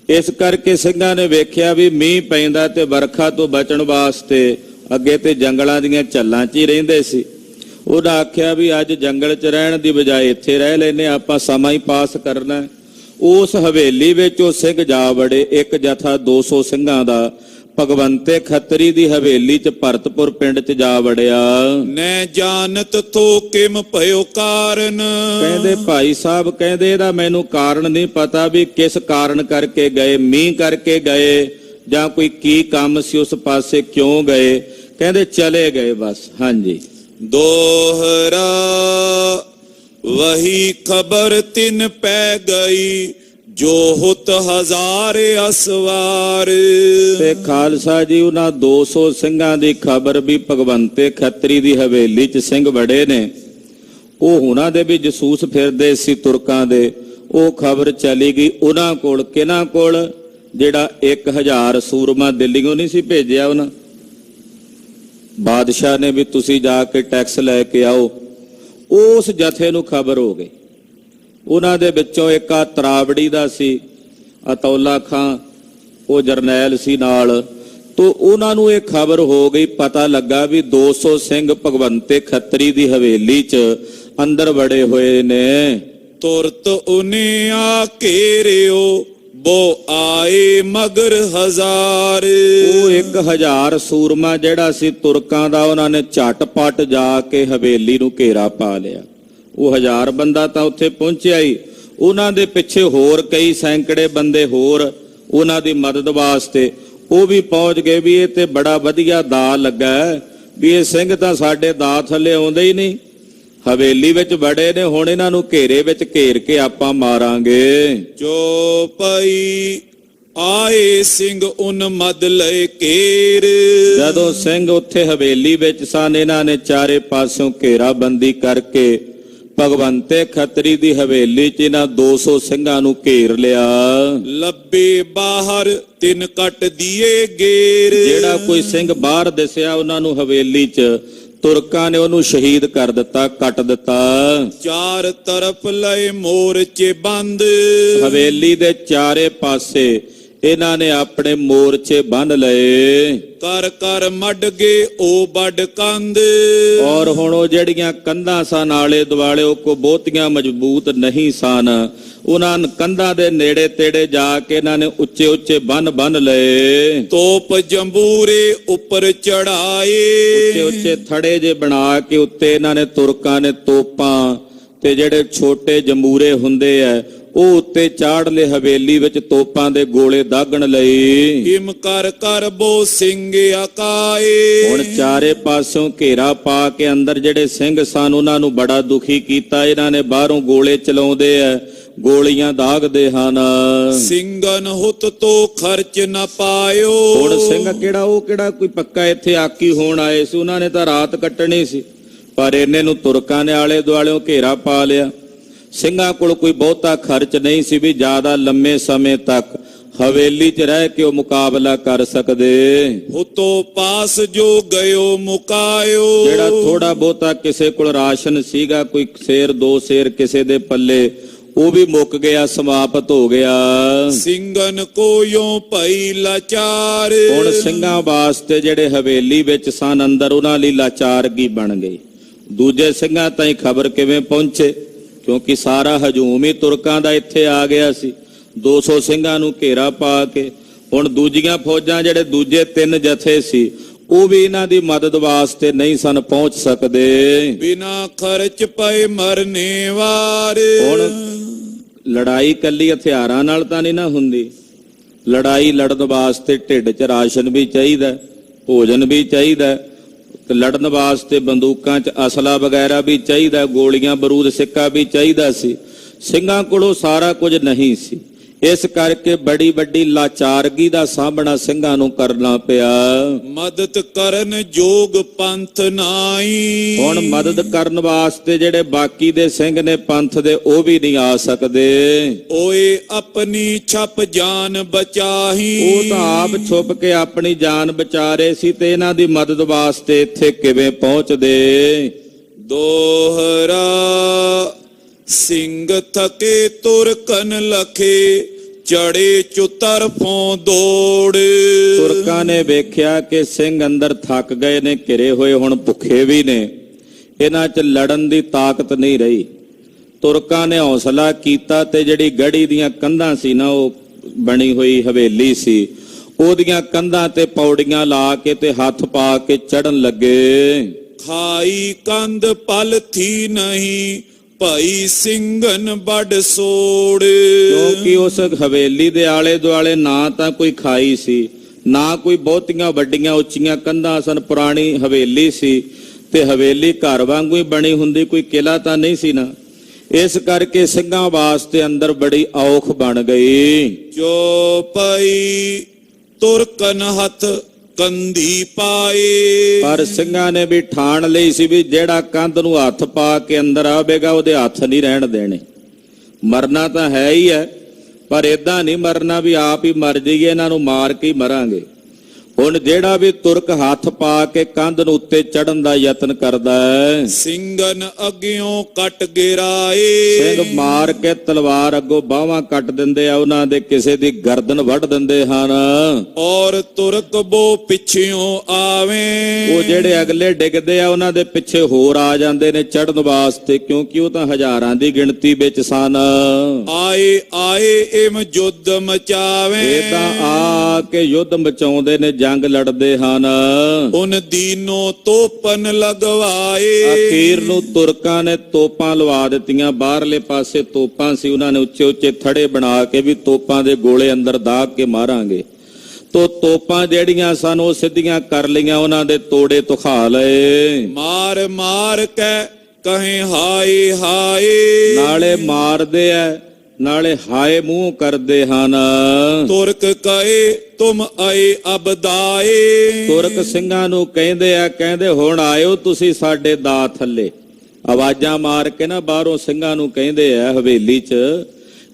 ਇਸ ਕਰਕੇ ਸਿੰਘਾਂ ਨੇ ਵੇਖਿਆ ਵੀ ਮੀਂਹ ਪੈਂਦਾ ਤੇ ਵਰਖਾ ਤੋਂ ਬਚਣ ਵਾਸਤੇ ਅੱਗੇ ਤੇ ਜੰਗਲਾਂ ਦੀਆਂ ਝੱਲਾਂ 'ਚ ਹੀ ਰਹਿੰਦੇ ਸੀ। ਉਹਦਾ ਆਖਿਆ ਵੀ ਅੱਜ ਜੰਗਲ 'ਚ ਰਹਿਣ ਦੀ ਬਜਾਏ ਇੱਥੇ ਰਹਿ ਲੈਨੇ, ਆਪਾਂ ਸਮਾਂ ਹੀ ਪਾਸ ਕਰਨਾ। ਉਸ ਹਵੇਲੀ ਵਿੱਚ ਉਹ ਸਿੰਘ ਜਾ ਵੜੇ, ਇੱਕ ਜਥਾ 200 ਸਿੰਘਾਂ ਦਾ ਭਗਵੰਤੇ ਖੱਤਰੀ ਦੀ ਹਵੇਲੀ ਚ ਭਰਤਪੁਰ ਪਿੰਡ ਚ ਜਾ ਵੜਿਆ। ਨੈ ਜਾਣਤ ਤੋ ਕਿਮ ਭਇਓ ਕਾਰਨ। ਕਹਿੰਦੇ ਭਾਈ ਸਾਹਿਬ, ਕਹਿੰਦੇ ਇਹਦਾ ਮੈਨੂੰ ਕਾਰਨ ਨਹੀਂ ਪਤਾ ਵੀ ਕਿਸ ਕਾਰਨ ਕਰਕੇ ਗਏ, ਮੀਂਹ ਕਰਕੇ ਗਏ ਜਾਂ ਕੋਈ ਕੀ ਕੰਮ ਸੀ ਉਸ ਪਾਸੇ ਕਿਉਂ ਗਏ। ਕਹਿੰਦੇ ਚਲੇ ਗਏ ਬਸ। ਹਾਂਜੀ। ਦੋਹਰਾ ਵਹੀ ਖਬਰ ਤਿਨ ਪੈ ਗਈ, ਜੋ ਹੁਤ ਹਜ਼ਾਰੇ ਅਸਵਾਰ। ਤੇ ਖਾਲਸਾ ਜੀ, ਉਹਨਾਂ 200 ਸਿੰਘਾਂ ਦੀ ਖਬਰ ਵੀ ਭਗਵੰਤੇ ਖੱਤਰੀ ਦੀ ਹਵੇਲੀ 'ਚ ਸਿੰਘ ਵੜੇ ਨੇ। ਉਹ ਉਹਨਾਂ ਦੇ ਵੀ ਜਸੂਸ ਫਿਰਦੇ ਸੀ ਤੁਰਕਾਂ ਦੇ। ਉਹ ਖਬਰ ਚਲੀ ਗਈ ਉਹਨਾਂ ਕੋਲ। ਕਿਹਨਾਂ ਕੋਲ? ਜਿਹੜਾ 1000 ਸੂਰਮਾ ਦਿੱਲੀੋਂ ਨਹੀਂ ਸੀ ਭੇਜਿਆ ਉਹਨਾਂ, ਬਾਦਸ਼ਾਹ ਨੇ ਵੀ ਤੁਸੀਂ ਜਾ ਕੇ ਟੈਕਸ ਲੈ ਕੇ ਆਓ। ਉਸ ਜਥੇ ਨੂੰ ਖਬਰ ਹੋ ਗਈ। ਉਹਨਾਂ ਦੇ ਵਿੱਚੋਂ ਇੱਕ ਆ ਤਰਾਵੜੀ ਦਾ ਸੀ, ਅਤੌਲਾ ਖਾਂ, ਉਹ ਜਰਨੈਲ ਸੀ ਨਾਲ। ਤੋ ਉਹਨਾਂ ਨੂੰ ਇਹ ਖਬਰ ਹੋ ਗਈ, ਪਤਾ ਲੱਗਾ ਵੀ 200 ਸਿੰਘ ਭਗਵੰਤੇ ਖੱਤਰੀ ਦੀ ਹਵੇਲੀ 'ਚ ਅੰਦਰ ਵੜੇ ਹੋਏ ਨੇ। ਤੁਰਤ ਉਨੇ ਆ ਘੇਰਿਓ, ਬੋ ਆਏ ਮਗਰ ਹਜ਼ਾਰ। ਉਹ 1000 ਸੂਰਮਾ ਜਿਹੜਾ ਸੀ ਤੁਰਕਾਂ ਦਾ, ਉਹਨਾਂ ਨੇ ਝਟਪਟ ਜਾ ਕੇ ਹਵੇਲੀ ਨੂੰ ਘੇਰਾ ਪਾ ਲਿਆ। ਉਹ 1000 ਬੰਦਾ ਤਾਂ ਉੱਥੇ ਪਹੁੰਚਿਆ ਹੀ, ਉਹਨਾਂ ਦੇ ਪਿੱਛੇ ਹੋਰ ਕਈ ਸੈਂਕੜੇ ਬੰਦੇ ਹੋਰ ਉਹਨਾਂ ਦੀ ਮਦਦ ਵਾਸਤੇ ਉਹ ਵੀ ਪਹੁੰਚ ਗਏ। ਵੀ ਇਹ ਤੇ ਬੜਾ ਵਧੀਆ ਦਾ ਲੱਗਾ ਵੀ ਇਹ ਸਿੰਘ ਤਾਂ ਸਾਡੇ ਦਾ ਥੱਲੇ ਆਉਂਦੇ ਹੀ ਨਹੀਂ, ਹਵੇਲੀ ਵਿੱਚ ਵੜੇ ਨੇ, ਹੁਣ ਇਹਨਾਂ ਨੂੰ ਘੇਰੇ ਵਿੱਚ ਘੇਰ ਕੇ ਆਪਾਂ ਮਾਰਾਂਗੇ। ਚੋਪਈ ਆਏ ਸਿੰਘ ਉਨ ਮਦ ਲਏ ਘੇਰ। ਜਦੋਂ ਸਿੰਘ ਉੱਥੇ ਹਵੇਲੀ ਵਿੱਚ ਸਨ, ਇਹਨਾਂ ਨੇ ਚਾਰੇ ਪਾਸੋਂ ਘੇਰਾਬੰਦੀ ਕਰਕੇ ਭਗਵੰਤੇ ਖੱਤਰੀ ਦੀ ਹਵੇਲੀ 'ਚ ਇਹਨਾਂ 200 ਸਿੰਘਾਂ ਨੂੰ ਘੇਰ ਲਿਆ। ਲੱਭੇ ਬਾਹਰ ਤਿੰਨ ਕੱਟ ਦੀਏ ਗੇਰ। ਜਿਹੜਾ ਕੋਈ ਸਿੰਘ ਬਾਹਰ ਦਿਸਿਆ ਉਹਨਾਂ ਨੂੰ ਹਵੇਲੀ 'ਚ, ਤੁਰਕਾਂ ਨੇ ਉਹਨੂੰ ਸ਼ਹੀਦ ਕਰ ਦਿੱਤਾ, ਕੱਟ ਦਿੱਤਾ। ਚਾਰ ਤਰਫ ਲਏ ਮੋਰਚੇ ਬੰਦ। ਹਵੇਲੀ ਦੇ ਚਾਰੇ ਪਾਸੇ ਇਹਨਾਂ ਨੇ ਆਪਣੇ ਮੋਰਚੇ ਬੰਨ ਲਏ। ਕਰ ਕਰ ਮੱਡ ਗਏ ਉਹ ਵੱਡ ਕੰਧ। ਔਰ ਹੁਣ ਉਹ ਜਿਹੜੀਆਂ ਕੰਧਾਂ ਸਨ ਆਲੇ ਦੁਆਲੇ, ਉਹ ਕੋ ਬਹੁਤੀਆਂ ਮਜ਼ਬੂਤ ਨਹੀਂ ਸਨ। ਉਹਨਾਂ ਕੰਧਾਂ ਦੇ ਨੇੜੇ ਤੇੜੇ ਜਾ ਕੇ ਇਹਨਾਂ ਨੇ ਉੱਚੇ ਉੱਚੇ ਬੰਨ ਲਏ। ਤੋਪ ਜੰਬੂਰੇ ਉੱਪਰ ਚੜਾਏ। ਉੱਚੇ ਉੱਚੇ ਥੜੇ ਜੇ ਬਣਾ ਕੇ ਉੱਤੇ ਇਹਨਾਂ ਨੇ ਤੁਰਕਾਂ ਨੇ ਤੋਪਾਂ ਤੇ ਜਿਹੜੇ ਛੋਟੇ ਜੰਬੂਰੇ ਹੁੰਦੇ ਆ ਉਹ ਉੱਤੇ ਚਾੜ ਲਏ। ਹਵੇਲੀ ਵਿੱਚ ਤੋਪਾਂ ਦੇ ਗੋਲੇ ਦਾਗਣ ਲਈ। ਹਿਮ ਕਰ ਕਰ ਬੋ ਸਿੰਘ ਆਕਾਏ। ਹੁਣ ਚਾਰੇ ਪਾਸੋਂ ਘੇਰਾ ਪਾ ਕੇ ਅੰਦਰ ਜਿਹੜੇ ਸਿੰਘ ਸਨ ਉਹਨਾਂ ਨੂੰ ਬੜਾ ਦੁਖੀ ਕੀਤਾ। ਇਹਨਾਂ ਨੇ ਬਾਹਰੋਂ ਗੋਲੇ ਚਲਾਉਂਦੇ ਆ, ਗੋਲੀਆਂ ਦਾਗਦੇ ਹਨ। ਸਿੰਘਨ ਹੁਤ ਤੋਂ ਖਰਚ ਨਾ ਪਾਇਓ। ਹੁਣ ਸਿੰਘ ਕਿਹੜਾ, ਉਹ ਕਿਹੜਾ ਕੋਈ ਪੱਕਾ ਇੱਥੇ ਆਕੀ ਹੋਣ ਆਏ ਸੀ, ਉਹਨਾਂ ਨੇ ਤਾਂ ਰਾਤ ਕੱਟਣੀ ਸੀ। ਪਰ ਇਹਨੇ ਨੂੰ ਤੁਰਕਾਂ ਨੇ ਆਲੇ ਦੁਆਲਿਓਂ ਘੇਰਾ ਪਾ ਲਿਆ। ਸਿੰਘਾਂ ਕੋਲ ਕੋਈ ਬਹੁਤਾ ਖਰਚ ਨਹੀਂ ਸੀ ਵੀ ਜ਼ਿਆਦਾ ਲੰਮੇ ਸਮੇਂ ਤੱਕ ਹਵੇਲੀ 'ਚ ਰਹਿ ਕੇ ਉਹ ਮੁਕਾਬਲਾ ਕਰ ਸਕਦੇ। ਹੁਤੋ ਪਾਸ ਜੋ ਗਇਓ ਮੁਕਾਇਓ। ਜਿਹੜਾ ਥੋੜਾ ਬਹੁਤਾ ਕਿਸੇ ਕੋਲ ਰਾਸ਼ਨ ਸੀਗਾ, ਕੋਈ ਸੇਰ ਦੋ ਸੇਰ ਕਿਸੇ ਦੇ ਪੱਲੇ, ਉਹ ਵੀ ਮੁੱਕ ਗਿਆ, ਸਮਾਪਤ ਹੋ ਗਿਆ। ਸਿੰਘਨ ਕੋਯੋਂ ਭਈ ਲਾਚਾਰ। ਹੁਣ ਸਿੰਘਾਂ ਵਾਸਤੇ ਜਿਹੜੇ ਹਵੇਲੀ ਵਿੱਚ ਸਨ ਅੰਦਰ, ਉਹਨਾਂ ਲਈ ਲਾਚਾਰਗੀ ਬਣ ਗਈ। ਦੂਜੇ ਸਿੰਘਾਂ ਤਾਈਂ ਖਬਰ ਕਿਵੇਂ ਪਹੁੰਚੇ? ਕਿਉਂਕਿ ਸਾਰਾ ਹਜੂਮ ਹੀ ਤੁਰਕਾਂ ਦਾ ਇੱਥੇ ਆ ਗਿਆ ਸੀ 200 ਸਿੰਘਾਂ ਨੂੰ ਘੇਰਾ ਪਾ ਕੇ। ਹੁਣ ਦੂਜੀਆਂ ਫੌਜਾਂ, ਜਿਹੜੇ ਦੂਜੇ 3 ਜਥੇ ਸੀ, ਉਹ ਵੀ ਇਹਨਾਂ ਦੀ ਮਦਦ ਵਾਸਤੇ ਨਹੀਂ ਸਨ ਪਹੁੰਚ ਸਕਦੇ। ਬਿਨਾ ਖਰਚ ਪਏ ਮਰਨੇ ਵਾਰ। ਹੁਣ ਲੜਾਈ ਕੱਲੀ ਹਥਿਆਰਾਂ ਨਾਲ ਤਾਂ ਨਹੀਂ ਨਾ ਹੁੰਦੀ। ਲੜਾਈ ਲੜਨ ਵਾਸਤੇ ਢਿੱਡ 'ਚ ਰਾਸ਼ਨ ਵੀ ਚਾਹੀਦਾ, ਭੋਜਨ ਵੀ ਚਾਹੀਦਾ, ਤੇ ਲੜਨ ਵਾਸਤੇ ਬੰਦੂਕਾਂ 'ਚ ਅਸਲਾ ਵਗੈਰਾ ਵੀ ਚਾਹੀਦਾ, ਗੋਲੀਆਂ ਬਰੂਦ ਸਿੱਕਾ ਵੀ ਚਾਹੀਦਾ ਸੀ। ਸਿੰਘਾਂ ਕੋਲੋਂ ਸਾਰਾ ਕੁਝ ਨਹੀਂ ਸੀ। ਇਸ ਕਰਕੇ ਬੜੀ ਵੱਡੀ ਲਾਚਾਰਗੀ ਦਾ ਸਾਹਮਣਾ ਸਿੰਘਾਂ ਨੂੰ ਕਰਨਾ ਪਿਆ। ਮਦਦ ਕਰਨ ਜੋਗ ਪੰਥ ਨਾਈ। ਹੁਣ ਮਦਦ ਕਰਨ ਵਾਸਤੇ ਜਿਹੜੇ ਬਾਕੀ ਦੇ ਸਿੰਘ ਨੇ ਪੰਥ ਦੇ, ਉਹ ਵੀ ਨਹੀਂ ਆ ਸਕਦੇ। ਓਏ ਆਪਣੀ ਛਪ ਜਾਨ ਬਚਾਹੀ। ਉਹ ਤਾਂ ਆਪ ਛੁਪ ਕੇ ਆਪਣੀ ਜਾਨ ਬਚਾ ਰਹੇ ਸੀ, ਤੇ ਇਹਨਾਂ ਦੀ ਮਦਦ ਵਾਸਤੇ ਇੱਥੇ ਕਿਵੇਂ ਪਹੁੰਚਦੇ? ਦੋਹਰਾ ਸਿੰਘ ਥਕੇ ਤੁਰਕਨ ਲਖੇ, ਚੜੇ ਚੁਤਰਫੋਂ ਦੌੜ। ਤੁਰਕਾਂ ਨੇ ਵੇਖਿਆ ਕਿ ਸਿੰਘ ਅੰਦਰ ਥੱਕ ਗਏ ਨੇ, ਘਿਰੇ ਹੋਏ, ਹੁਣ ਭੁੱਖੇ ਵੀ ਨੇ, ਇਹਨਾਂ 'ਚ ਲੜਨ ਦੀ ਤਾਕਤ ਨਹੀਂ ਰਹੀ। ਤੁਰਕਾਂ ਨੇ ਹੌਸਲਾ ਕੀਤਾ ਤੇ ਜਿਹੜੀ ਗੜੀ ਦੀਆਂ ਕੰਧਾਂ ਸੀ ਨਾ, ਉਹ ਬਣੀ ਹੋਈ ਹਵੇਲੀ ਸੀ, ਉਹਦੀਆਂ ਕੰਧਾਂ ਤੇ ਪੌੜੀਆਂ ਲਾ ਕੇ ਤੇ ਹੱਥ ਪਾ ਕੇ ਚੜਨ ਲੱਗੇ। ਖਾਈ ਕੰਧ ਪਲ ਥੀ ਨਹੀਂ, ਭਾਈ ਸਿੰਘਨ ਵੱਡ ਸੋੜ। ਕਿਉਂਕਿ ਉਸ ਹਵੇਲੀ ਦੇ ਆਲੇ ਦੁਆਲੇ ਨਾ ਤਾਂ ਕੋਈ ਖਾਈ ਸੀ, ਨਾ ਕੋਈ ਬਹੁਤੀਆਂ ਵੱਡੀਆਂ ਉੱਚੀਆਂ ਕੰਧਾਂ ਸਨ। ਪੁਰਾਣੀ ਹਵੇਲੀ ਸੀ ਤੇ ਹਵੇਲੀ ਘਰ ਵਾਂਗੂ ਹੀ ਬਣੀ ਹੁੰਦੀ, ਕੋਈ ਕਿਲਾ ਤਾਂ ਨਹੀਂ ਸੀ ਨਾ। ਇਸ ਕਰਕੇ ਸਿੰਘਾਂ ਵਾਸਤੇ ਅੰਦਰ ਬੜੀ ਔਖ ਬਣ ਗਈ। ਜੋ ਪਈ ਤੁਰਕਨ ਹੱਥ ਕੰਧੀ ਪਾਏ। ਪਰ ਸਿੰਘਾਂ ਨੇ ਵੀ ਠਾਣ ਲਈ ਸੀ ਵੀ ਜਿਹੜਾ ਕੰਧ ਨੂੰ ਹੱਥ ਪਾ ਕੇ ਅੰਦਰ ਆਵੇਗਾ ਉਹਦੇ ਹੱਥ ਨਹੀਂ ਰਹਿਣ ਦੇਣੇ। ਮਰਨਾ ਤਾਂ ਹੈ ਹੀ ਹੈ, ਪਰ ਏਦਾਂ ਨਹੀਂ ਮਰਨਾ ਵੀ ਆਪ ਹੀ ਮਰ ਜਾਈਏ, ਇਹਨਾਂ ਨੂੰ ਮਾਰ ਕੇ ਹੀ ਮਰਾਂਗੇ। ਹੁਣ ਜਿਹੜਾ ਵੀ ਤੁਰਕ ਹੱਥ ਪਾ ਕੇ ਕੰਧ ਨੂੰ ਉੱਤੇ ਚੜਨ ਦਾ ਯਤਨ ਕਰਦਾ ਹੈ, ਸਿੰਘਨ ਅੱਗਿਓਂ ਕੱਟ ਗਿਰਾਏ। ਸਿੰਘ ਮਾਰ ਕੇ ਤਲਵਾਰ ਅੱਗੋਂ ਬਾਹਾਂ ਕੱਟ ਦਿੰਦੇ ਆ, ਉਹਨਾਂ ਦੇ ਕਿਸੇ ਦੀ ਗਰਦਨ ਵੱਢ ਦਿੰਦੇ ਹਨ। ਔਰ ਤੁਰਕ ਬੋ ਪਿੱਛਿਓਂ ਆਵੇ। ਉਹ ਜਿਹੜੇ ਅਗਲੇ ਡਿੱਗਦੇ ਆ ਉਹਨਾਂ ਦੇ ਪਿੱਛੇ ਹੋਰ ਆ ਜਾਂਦੇ ਨੇ ਚੜਨ ਵਾਸਤੇ, ਕਿਉਂਕਿ ਉਹ ਤਾਂ ਹਜ਼ਾਰਾਂ ਦੀ ਗਿਣਤੀ ਵਿੱਚ ਸਨ। ਆਏ ਆਏ ਇਮ ਯੁੱਧ ਮਚਾਵੇ। ਇਹ ਤਾਂ ਆ ਕੇ ਯੁੱਧ ਮਚਾਉਂਦੇ ਨੇ, ਜੰਗ ਲੜਦੇ ਹਨ। ਉਨ ਦੀਨੋ ਤੋਪਨ ਲਗਵਾਏ। ਅਖੀਰ ਨੂੰ ਤੁਰਕਾਂ ਨੇ ਤੋਪਾਂ ਲਵਾ ਦਿੱਤੀਆਂ। ਬਾਹਰਲੇ ਪਾਸੇ ਤੋਪਾਂ ਸੀ, ਉਹਨਾਂ ਨੇ ਉੱਚੇ ਉੱਚੇ ਥੜੇ ਬਣਾ ਕੇ ਵੀ ਤੋਪਾਂ ਦੇ ਗੋਲੇ ਅੰਦਰ ਦਾਗ ਕੇ ਮਾਰਾਂਗੇ। ਤੋਪਾਂ ਜਿਹੜੀਆਂ ਸਨ ਉਹ ਸਿੱਧੀਆਂ ਕਰ ਲਈਆਂ, ਉਹਨਾਂ ਦੇ ਤੋੜੇ ਤੁਖਾ ਲਏ। ਮਾਰ ਮਾਰ ਕੇ ਕਹੇ ਹਾਏ ਹਾਏ। ਨਾਲੇ ਮਾਰਦੇ ਐ ਨਾਲੇ ਹਾਏ ਮੂੰਹ ਕਰਦੇ ਹਨ। ਤੁਰਕ ਕਹੇ ਤੁਮ ਆਏ ਅਬਦਾਏ। ਤੁਰਕ ਸਿੰਘਾਂ ਨੂੰ ਕਹਿੰਦੇ ਹੁਣ ਆਇਓ ਤੁਸੀਂ ਸਾਡੇ ਦਾ ਥੱਲੇ। ਆਵਾਜ਼ਾਂ ਮਾਰ ਕੇ ਨਾ ਬਾਹਰੋਂ ਸਿੰਘਾਂ ਨੂੰ ਕਹਿੰਦੇ ਆ ਹਵੇਲੀ 'ਚ,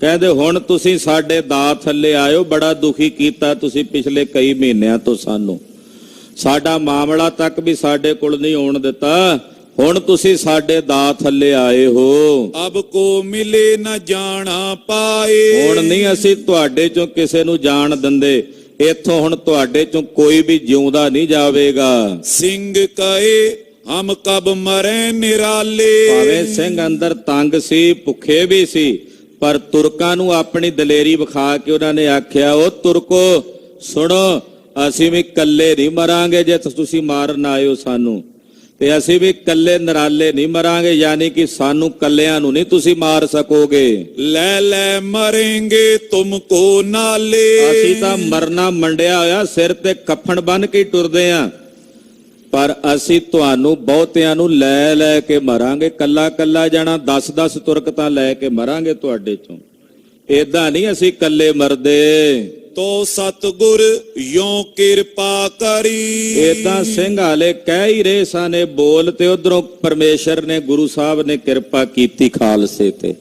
ਕਹਿੰਦੇ ਹੁਣ ਤੁਸੀਂ ਸਾਡੇ ਦਾ ਥੱਲੇ ਆਇਓ। ਬੜਾ ਦੁਖੀ ਕੀਤਾ ਤੁਸੀਂ ਪਿਛਲੇ ਕਈ ਮਹੀਨਿਆਂ ਤੋਂ ਸਾਨੂੰ, ਸਾਡਾ ਮਾਮਲਾ ਤੱਕ ਵੀ ਸਾਡੇ ਕੋਲ ਨਹੀਂ ਆਉਣ ਦਿੱਤਾ। ਹੁਣ ਤੁਸੀਂ ਸਾਡੇ ਦਾ ਥੱਲੇ ਆਏ ਹੋ। ਅਬ ਕੋ ਮਿਲੇ ਨਾ ਜਾਣਾ ਪਾਏ। ਹੁਣ ਨਹੀਂ ਅਸੀਂ ਤੁਹਾਡੇ ਚੋਂ ਕਿਸੇ ਨੂੰ ਜਾਣ ਦਿੰਦੇ, ਇੱਥੋਂ ਹੁਣ ਤੁਹਾਡੇ ਚੋਂ ਕੋਈ ਵੀ ਜਿਉਂਦਾ ਨਹੀਂ ਜਾਵੇਗਾ। ਸਿੰਘ ਕਹੇ ਹਮ ਕਬ ਮਰੇ ਨਿਰਾਲੇ। ਭਾਵੇਂ ਸਿੰਘ ਅੰਦਰ ਤੰਗ ਸੀ, ਭੁੱਖੇ ਵੀ ਸੀ, ਪਰ ਤੁਰਕਾਂ ਨੂੰ ਆਪਣੀ ਦਲੇਰੀ ਵਿਖਾ ਕੇ ਉਹਨਾਂ ਨੇ ਆਖਿਆ, ਉਹ ਤੁਰਕੋ ਸੁਣੋ, ਅਸੀਂ ਵੀ ਇਕੱਲੇ ਨਹੀਂ ਮਰਾਂਗੇ ਜੇ ਤੁਸੀਂ ਮਾਰਨ ਆਇਓ ਸਾਨੂੰ, ਤੇ ਅਸੀਂ ਵੀ ਕੱਲੇ ਨਰਾਲੇ ਨਹੀਂ ਮਰਾਂਗੇ। ਯਾਨੀ ਕਿ ਸਾਨੂੰ ਕੱਲਿਆਂ ਨੂੰ ਨਹੀਂ ਤੁਸੀਂ ਮਾਰ ਸਕੋਗੇ। ਲੈ ਲੈ ਮਰेंगे ਤੁਮਕੋ ਨਾਲੇ। ਅਸੀਂ ਤਾਂ ਮਰਨਾ ਮੰਡਿਆ ਹੋਇਆ, ਸਿਰ ਤੇ ਕਫਨ ਬੰਨ ਕੇ ਟੁਰਦੇ ਆਂ, ਪਰ ਅਸੀਂ ਤੁਹਾਨੂੰ ਬਹੁਤਿਆਂ ਨੂੰ ਲੈ ਲੈ ਕੇ ਮਰਾਂਗੇ। ਕੱਲਾ ਕੱਲਾ ਜਾਣਾ 10-10 ਤੁਰਕ ਤਾਂ ਲੈ ਕੇ ਮਰਾਂਗੇ ਤੁਹਾਡੇ ਚੋਂ। ਏਦਾਂ ਨਹੀਂ ਅਸੀਂ ਕੱਲੇ ਮਰਦੇ। ਤੋ ਸਤਿਗੁਰ ਯੋਂ ਕਿਰਪਾ ਕਰੀ। ਏਦਾਂ ਸਿੰਘ ਹਾਲੇ ਕਹਿ ਹੀ ਰਹੇ ਸਨ ਬੋਲ, ਤੇ ਉਧਰੋਂ ਪਰਮੇਸ਼ਰ ਨੇ, ਗੁਰੂ ਸਾਹਿਬ ਨੇ ਕਿਰਪਾ ਕੀਤੀ ਖਾਲਸੇ ਤੇ।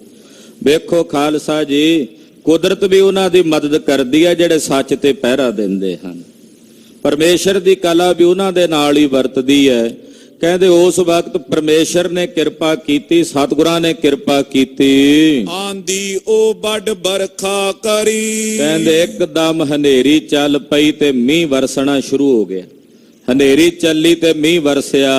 ਵੇਖੋ ਖਾਲਸਾ ਜੀ, ਕੁਦਰਤ ਵੀ ਉਹਨਾਂ ਦੀ ਮਦਦ ਕਰਦੀ ਹੈ ਜਿਹੜੇ ਸੱਚ ਤੇ ਪਹਿਰਾ ਦਿੰਦੇ ਹਨ। ਪਰਮੇਸ਼ਰ ਦੀ ਕਲਾ ਵੀ ਉਹਨਾਂ ਦੇ ਨਾਲ ਹੀ ਵਰਤਦੀ ਹੈ। ਕਹਿੰਦੇ ਉਸ ਵਕਤ ਪਰਮੇਸ਼ਰ ਨੇ ਕਿਰਪਾ ਕੀਤੀ, ਸਤਿਗੁਰਾਂ ਨੇ ਕਿਰਪਾ ਕੀਤੀ। ਆਂਦੀ ਉਹ ਵੱਡ ਬਰਖਾ ਕਰੀ। ਕਹਿੰਦੇ ਇੱਕਦਮ ਹਨੇਰੀ ਚੱਲ ਪਈ ਤੇ ਮੀਂਹ ਵਰਸਣਾ ਸ਼ੁਰੂ ਹੋ ਗਿਆ। ਹਨੇਰੀ ਚੱਲੀ ਤੇ ਮੀਂਹ ਵਰਸਿਆ।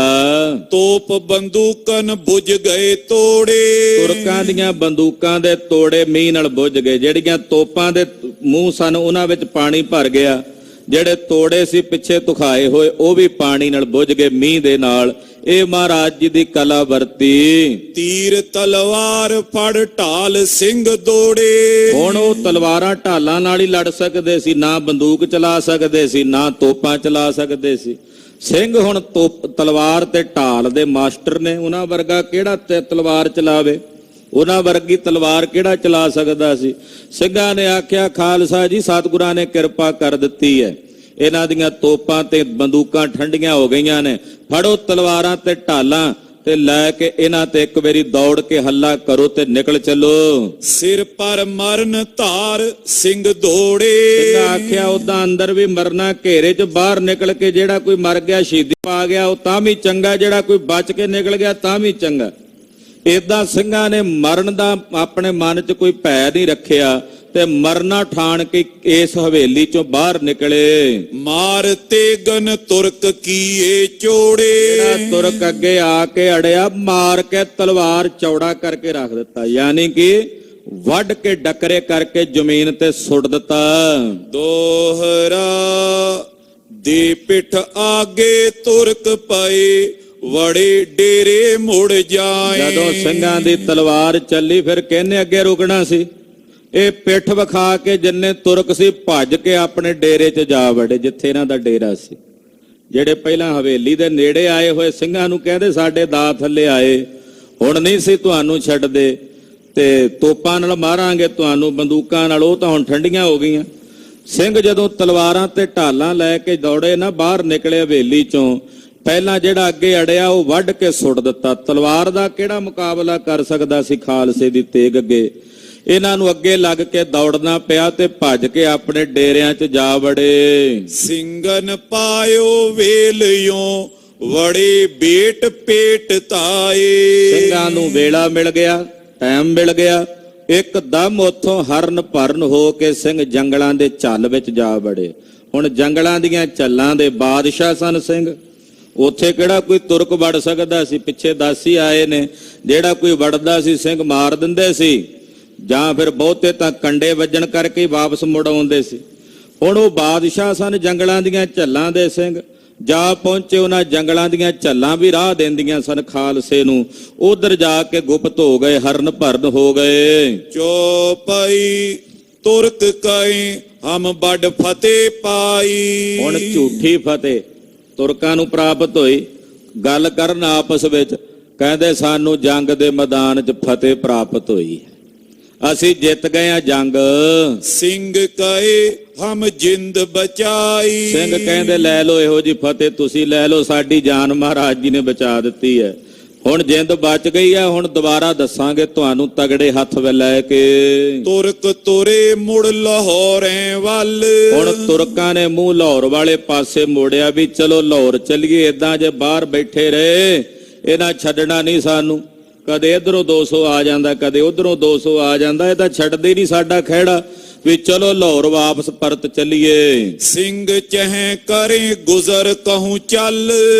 ਤੋਪ ਬੰਦੂਕਨ ਬੁਝ ਗਏ ਤੋੜੇ। ਤੁਰਕਾਂ ਦੀਆਂ ਬੰਦੂਕਾਂ ਦੇ ਤੋੜੇ ਮੀਂਹ ਨਾਲ ਬੁਝ ਗਏ। ਜਿਹੜੀਆਂ ਤੋਪਾਂ ਦੇ ਮੂੰਹ ਸਨ ਉਹਨਾਂ ਵਿੱਚ ਪਾਣੀ ਭਰ ਗਿਆ, ਜਿਹੜੇ ਤੋੜੇ ਸੀ ਪਿੱਛੇ ਤੁਖਾਏ ਹੋਏ ਉਹ ਵੀ ਪਾਣੀ ਨਾਲ ਬੁਝ ਗਏ ਮੀਂਹ ਦੇ ਨਾਲ। ਇਹ ਮਹਾਰਾਜ ਜੀ ਦੀ ਕਲਾ ਵਰਤੀ। ਤੀਰ ਤਲਵਾਰ ਫੜ ਢਾਲ ਸਿੰਘ ਦੌੜੇ। ਹੁਣ ਉਹ ਤਲਵਾਰਾਂ ਢਾਲਾਂ ਨਾਲ ਹੀ ਲੜ ਸਕਦੇ ਸੀ, ਨਾ ਬੰਦੂਕ ਚਲਾ ਸਕਦੇ ਸੀ, ਨਾ ਤੋਪਾਂ ਚਲਾ ਸਕਦੇ ਸੀ। ਸਿੰਘ ਹੁਣ ਤਲਵਾਰ ਤੇ ਢਾਲ ਦੇ ਮਾਸਟਰ ਨੇ। ਉਹਨਾਂ ਵਰਗਾ ਕਿਹੜਾ ਤਲਵਾਰ ਚਲਾਵੇ, ਉਹਨਾਂ ਵਰਗੀ ਤਲਵਾਰ ਕਿਹੜਾ ਚਲਾ ਸਕਦਾ ਸੀ। ਸਿੰਘਾਂ ਨੇ ਆਖਿਆ, ਖਾਲਸਾ ਜੀ ਸਤਿਗੁਰਾਂ ਨੇ ਕਿਰਪਾ ਕਰ ਦਿੱਤੀ ਹੈ, ਇਹਨਾਂ ਦੀਆਂ ਤੋਪਾਂ ਤੇ ਬੰਦੂਕਾਂ ਠੰਡੀਆਂ ਹੋ ਗਈਆਂ ਨੇ। ਫੜੋ ਤਲਵਾਰਾਂ ਤੇ ਢਾਲਾਂ ਤੇ ਲੈ ਕੇ ਇਹਨਾਂ ਤੇ ਇੱਕ ਵਾਰੀ ਦੌੜ ਕੇ ਹੱਲਾ ਕਰੋ ਤੇ ਨਿਕਲ ਚੱਲੋ। ਸਿਰ ਪਰ ਮਰਨ ਧਾਰ ਸਿੰਘ ਦੌੜੇ। ਸਿੰਘਾਂ ਆਖਿਆ ਉਦਾਂ ਅੰਦਰ ਵੀ ਮਰਨਾ, ਘੇਰੇ 'ਚ ਬਾਹਰ ਨਿਕਲ ਕੇ ਜਿਹੜਾ ਕੋਈ ਮਰ ਗਿਆ ਸ਼ਹੀਦੀ ਪਾ ਗਿਆ ਉਹ ਤਾਂ ਵੀ ਚੰਗਾ, ਜਿਹੜਾ ਕੋਈ ਬਚ ਕੇ ਨਿਕਲ ਗਿਆ ਤਾਂ ਵੀ ਚੰਗਾ। ਏਦਾਂ ਸਿੰਘਾਂ ਨੇ ਮਰਨ ਦਾ ਆਪਣੇ ਮਨ 'ਚ ਕੋਈ ਭੈ ਨਹੀਂ ਰੱਖਿਆ ਤੇ ਮਰਨਾ ਠਾਣ ਕੇ ਇਸ ਹਵੇਲੀ 'ਚੋਂ ਬਾਹਰ ਨਿਕਲੇ। ਮਾਰ ਤੇ ਗਨ ਤੁਰਕ ਕੀਏ ਚੋੜੇ। ਤੁਰਕ ਅੱਗੇ ਆ ਕੇ ਅੜਿਆ, ਮਾਰ ਕੇ ਤਲਵਾਰ ਚੌੜਾ ਕਰਕੇ ਰੱਖ ਦਿੱਤਾ, ਯਾਨੀ ਕਿ ਵੱਢ ਕੇ ਡਕਰੇ ਕਰਕੇ ਜ਼ਮੀਨ ਤੇ ਸੁੱਟ ਦਿੱਤਾ। ਦੋਹਰਾ ਦੇ ਪਿੱਠ ਆਗੇ ਤੁਰਕ ਪਏ ਵੜੇ ਡੇਰੇ ਮੁੜ ਜਾਏ। ਜਦੋਂ ਸਿੰਘਾਂ ਦੀ ਤਲਵਾਰ ਚੱਲੀ ਫਿਰ ਕਿਹਨੇ ਅੱਗੇ ਰੁਕਣਾ ਸੀ? ਇਹ ਪਿੱਠ ਵਿਖਾ ਕੇ ਜਿੰਨੇ ਤੁਰਕ ਸੀ ਭੱਜ ਕੇ ਆਪਣੇ ਡੇਰੇ 'ਚ ਜਾ ਵੜੇ, ਜਿੱਥੇ ਇਹਨਾਂ ਦਾ ਡੇਰਾ ਸੀ। ਜਿਹੜੇ ਪਹਿਲਾਂ ਹਵੇਲੀ ਦੇ ਨੇੜੇ ਆਏ ਹੋਏ ਸਿੰਘਾਂ ਨੂੰ ਕਹਿੰਦੇ ਸਾਡੇ ਦਾਅ ਥੱਲੇ ਆਏ, ਹੁਣ ਨਹੀਂ ਸੀ ਤੁਹਾਨੂੰ ਛੱਡਦੇ, ਤੇ ਤੋਪਾਂ ਨਾਲ ਮਾਰਾਂਗੇ ਤੁਹਾਨੂੰ, ਬੰਦੂਕਾਂ ਨਾਲ, ਉਹ ਤਾਂ ਹੁਣ ਠੰਡੀਆਂ ਹੋ ਗਈਆਂ। ਸਿੰਘ ਜਦੋਂ ਤਲਵਾਰਾਂ ਤੇ ਢਾਲਾਂ ਲੈ ਕੇ ਦੌੜੇ ਨਾ, ਬਾਹਰ ਨਿਕਲੇ ਹਵੇਲੀ 'ਚੋਂ, ਪਹਿਲਾਂ ਜਿਹੜਾ ਅੱਗੇ ਅੜਿਆ ਉਹ ਵੱਢ ਕੇ ਸੁੱਟ ਦਿੱਤਾ। ਤਲਵਾਰ ਦਾ ਕਿਹੜਾ ਮੁਕਾਬਲਾ ਕਰ ਸਕਦਾ ਸੀ ਖਾਲਸੇ ਦੀ ਤੇਗ ਅੱਗੇ? ਇਹਨਾਂ ਨੂੰ ਅੱਗੇ ਲੱਗ ਕੇ ਦੌੜਨਾ ਪਿਆ ਤੇ ਭੱਜ ਕੇ ਆਪਣੇ ਡੇਰਿਆਂ 'ਚ ਜਾ ਵੜੇ। ਸਿੰਘਨ ਪਾਇਓ ਵੇਲਿਓ ਵੜੇ ਬੇਟ ਪੇਟ ਤਾਏ। ਸਿੰਘਾਂ ਨੂੰ ਵੇਲਾ ਮਿਲ ਗਿਆ, ਟਾਈਮ ਮਿਲ ਗਿਆ, ਇੱਕਦਮ ਉੱਥੋਂ ਹਰਨ ਭਰਨ ਹੋ ਕੇ ਸਿੰਘ ਜੰਗਲਾਂ ਦੇ ਝੱਲ ਵਿੱਚ ਜਾ ਵੜੇ। ਹੁਣ ਜੰਗਲਾਂ ਦੀਆਂ ਝੱਲਾਂ ਦੇ ਬਾਦਸ਼ਾਹ ਸਨ ਸਿੰਘ, ਉੱਥੇ ਕਿਹੜਾ ਕੋਈ ਤੁਰਕ ਵੜ ਸਕਦਾ ਸੀ? ਪਿੱਛੇ ਦਾਸੀ ਆਏ ਨੇ, ਜਿਹੜਾ ਕੋਈ ਵੜਦਾ ਸੀ ਸਿੰਘ ਮਾਰ ਦਿੰਦੇ ਸੀ, ਜਾਂ ਫਿਰ ਬਹੁਤੇ ਤਾਂ ਕੰਡੇ ਵੱਜਣ ਕਰਕੇ ਵਾਪਸ ਮੁੜ ਆਉਂਦੇ ਸੀ। ਹੁਣ ਉਹ ਬਾਦਸ਼ਾਹ ਸਨ ਜੰਗਲਾਂ ਦੀਆਂ ਝੱਲਾਂ ਦੇ ਸਿੰਘ, ਜਾ ਪਹੁੰਚੇ। ਉਹਨਾਂ ਜੰਗਲਾਂ ਦੀਆਂ ਝੱਲਾਂ ਵੀ ਰਾਹ ਦਿੰਦੀਆਂ ਸਨ ਖਾਲਸੇ ਨੂੰ, ਉਧਰ ਜਾ ਕੇ ਗੁਪਤ ਹੋ ਗਏ, ਹਰਨ ਭਰਨ ਹੋ ਗਏ। ਚੋਪਈ ਤੁਰਕ ਕਈ ਹਮ ਵੱਡ ਫਤਿਹ ਪਾਈ। ਹੁਣ ਝੂਠੀ ਫਤਿਹ ਤੁਰਕਾਂ ਨੂੰ ਪ੍ਰਾਪਤ ਹੋਈ। ਗੱਲ ਕਰਨ ਆਪਸ ਵਿੱਚ, ਕਹਿੰਦੇ ਸਾਨੂੰ ਜੰਗ ਦੇ ਮੈਦਾਨ 'ਚ ਫਤਿਹ ਪ੍ਰਾਪਤ ਹੋਈ, ਅਸੀਂ ਜਿੱਤ ਗਏ ਆ ਜੰਗ। ਸਿੰਘ ਕਹੇ ਹਮ ਜਿੰਦ ਬਚਾਈ। ਸਿੰਘ ਕਹਿੰਦੇ ਲੈ ਲਓ ਇਹੋ ਜੀ ਫਤਿਹ, ਤੁਸੀਂ ਲੈ ਲਓ, ਸਾਡੀ ਜਾਨ ਮਹਾਰਾਜ ਜੀ ਨੇ ਬਚਾ ਦਿੱਤੀ ਹੈ, ਹੁਣ ਜਿੰਦ ਬਚ ਗਈ ਹੈ, ਹੁਣ ਦੁਬਾਰਾ ਦੱਸਾਂਗੇ ਤੁਹਾਨੂੰ ਤਗੜੇ ਹੱਥ ਵਿੱਚ ਲੈ ਕੇ। ਤੁਰਕ ਤੁਰੇ ਮੁੜ ਲਾਹੌਰੇ ਵੱਲ। ਹੁਣ ਤੁਰਕਾਂ ਨੇ ਮੂੰਹ ਲਾਹੌਰ ਵਾਲੇ ਪਾਸੇ ਮੋੜਿਆ ਵੀ ਚਲੋ ਲਾਹੌਰ ਚੱਲੀਏ, ਏਦਾਂ ਜੇ ਬਾਹਰ ਬੈਠੇ ਰਹੇ ਇਹਨਾਂ ਛੱਡਣਾ ਨਹੀਂ ਸਾਨੂੰ, ਕਦੇ ਇਧਰੋਂ 200 ਆ ਜਾਂਦਾ, ਕਦੇ ਉਧਰੋਂ 200 ਆ ਜਾਂਦਾ, ਇਹ ਤਾਂ ਛੱਡਦੇ ਨਹੀਂ ਸਾਡਾ ਖਹਿੜਾ, ਵੀ ਚਲੋ ਲਾਹੌਰ ਵਾਪਸ ਪਰਤ ਚੱਲੀਏ। ਸਿੰਘ ਚਹਿ ਕਰੇ ਗੁਜ਼ਰ ਕਹੂੰ ਚੱਲ।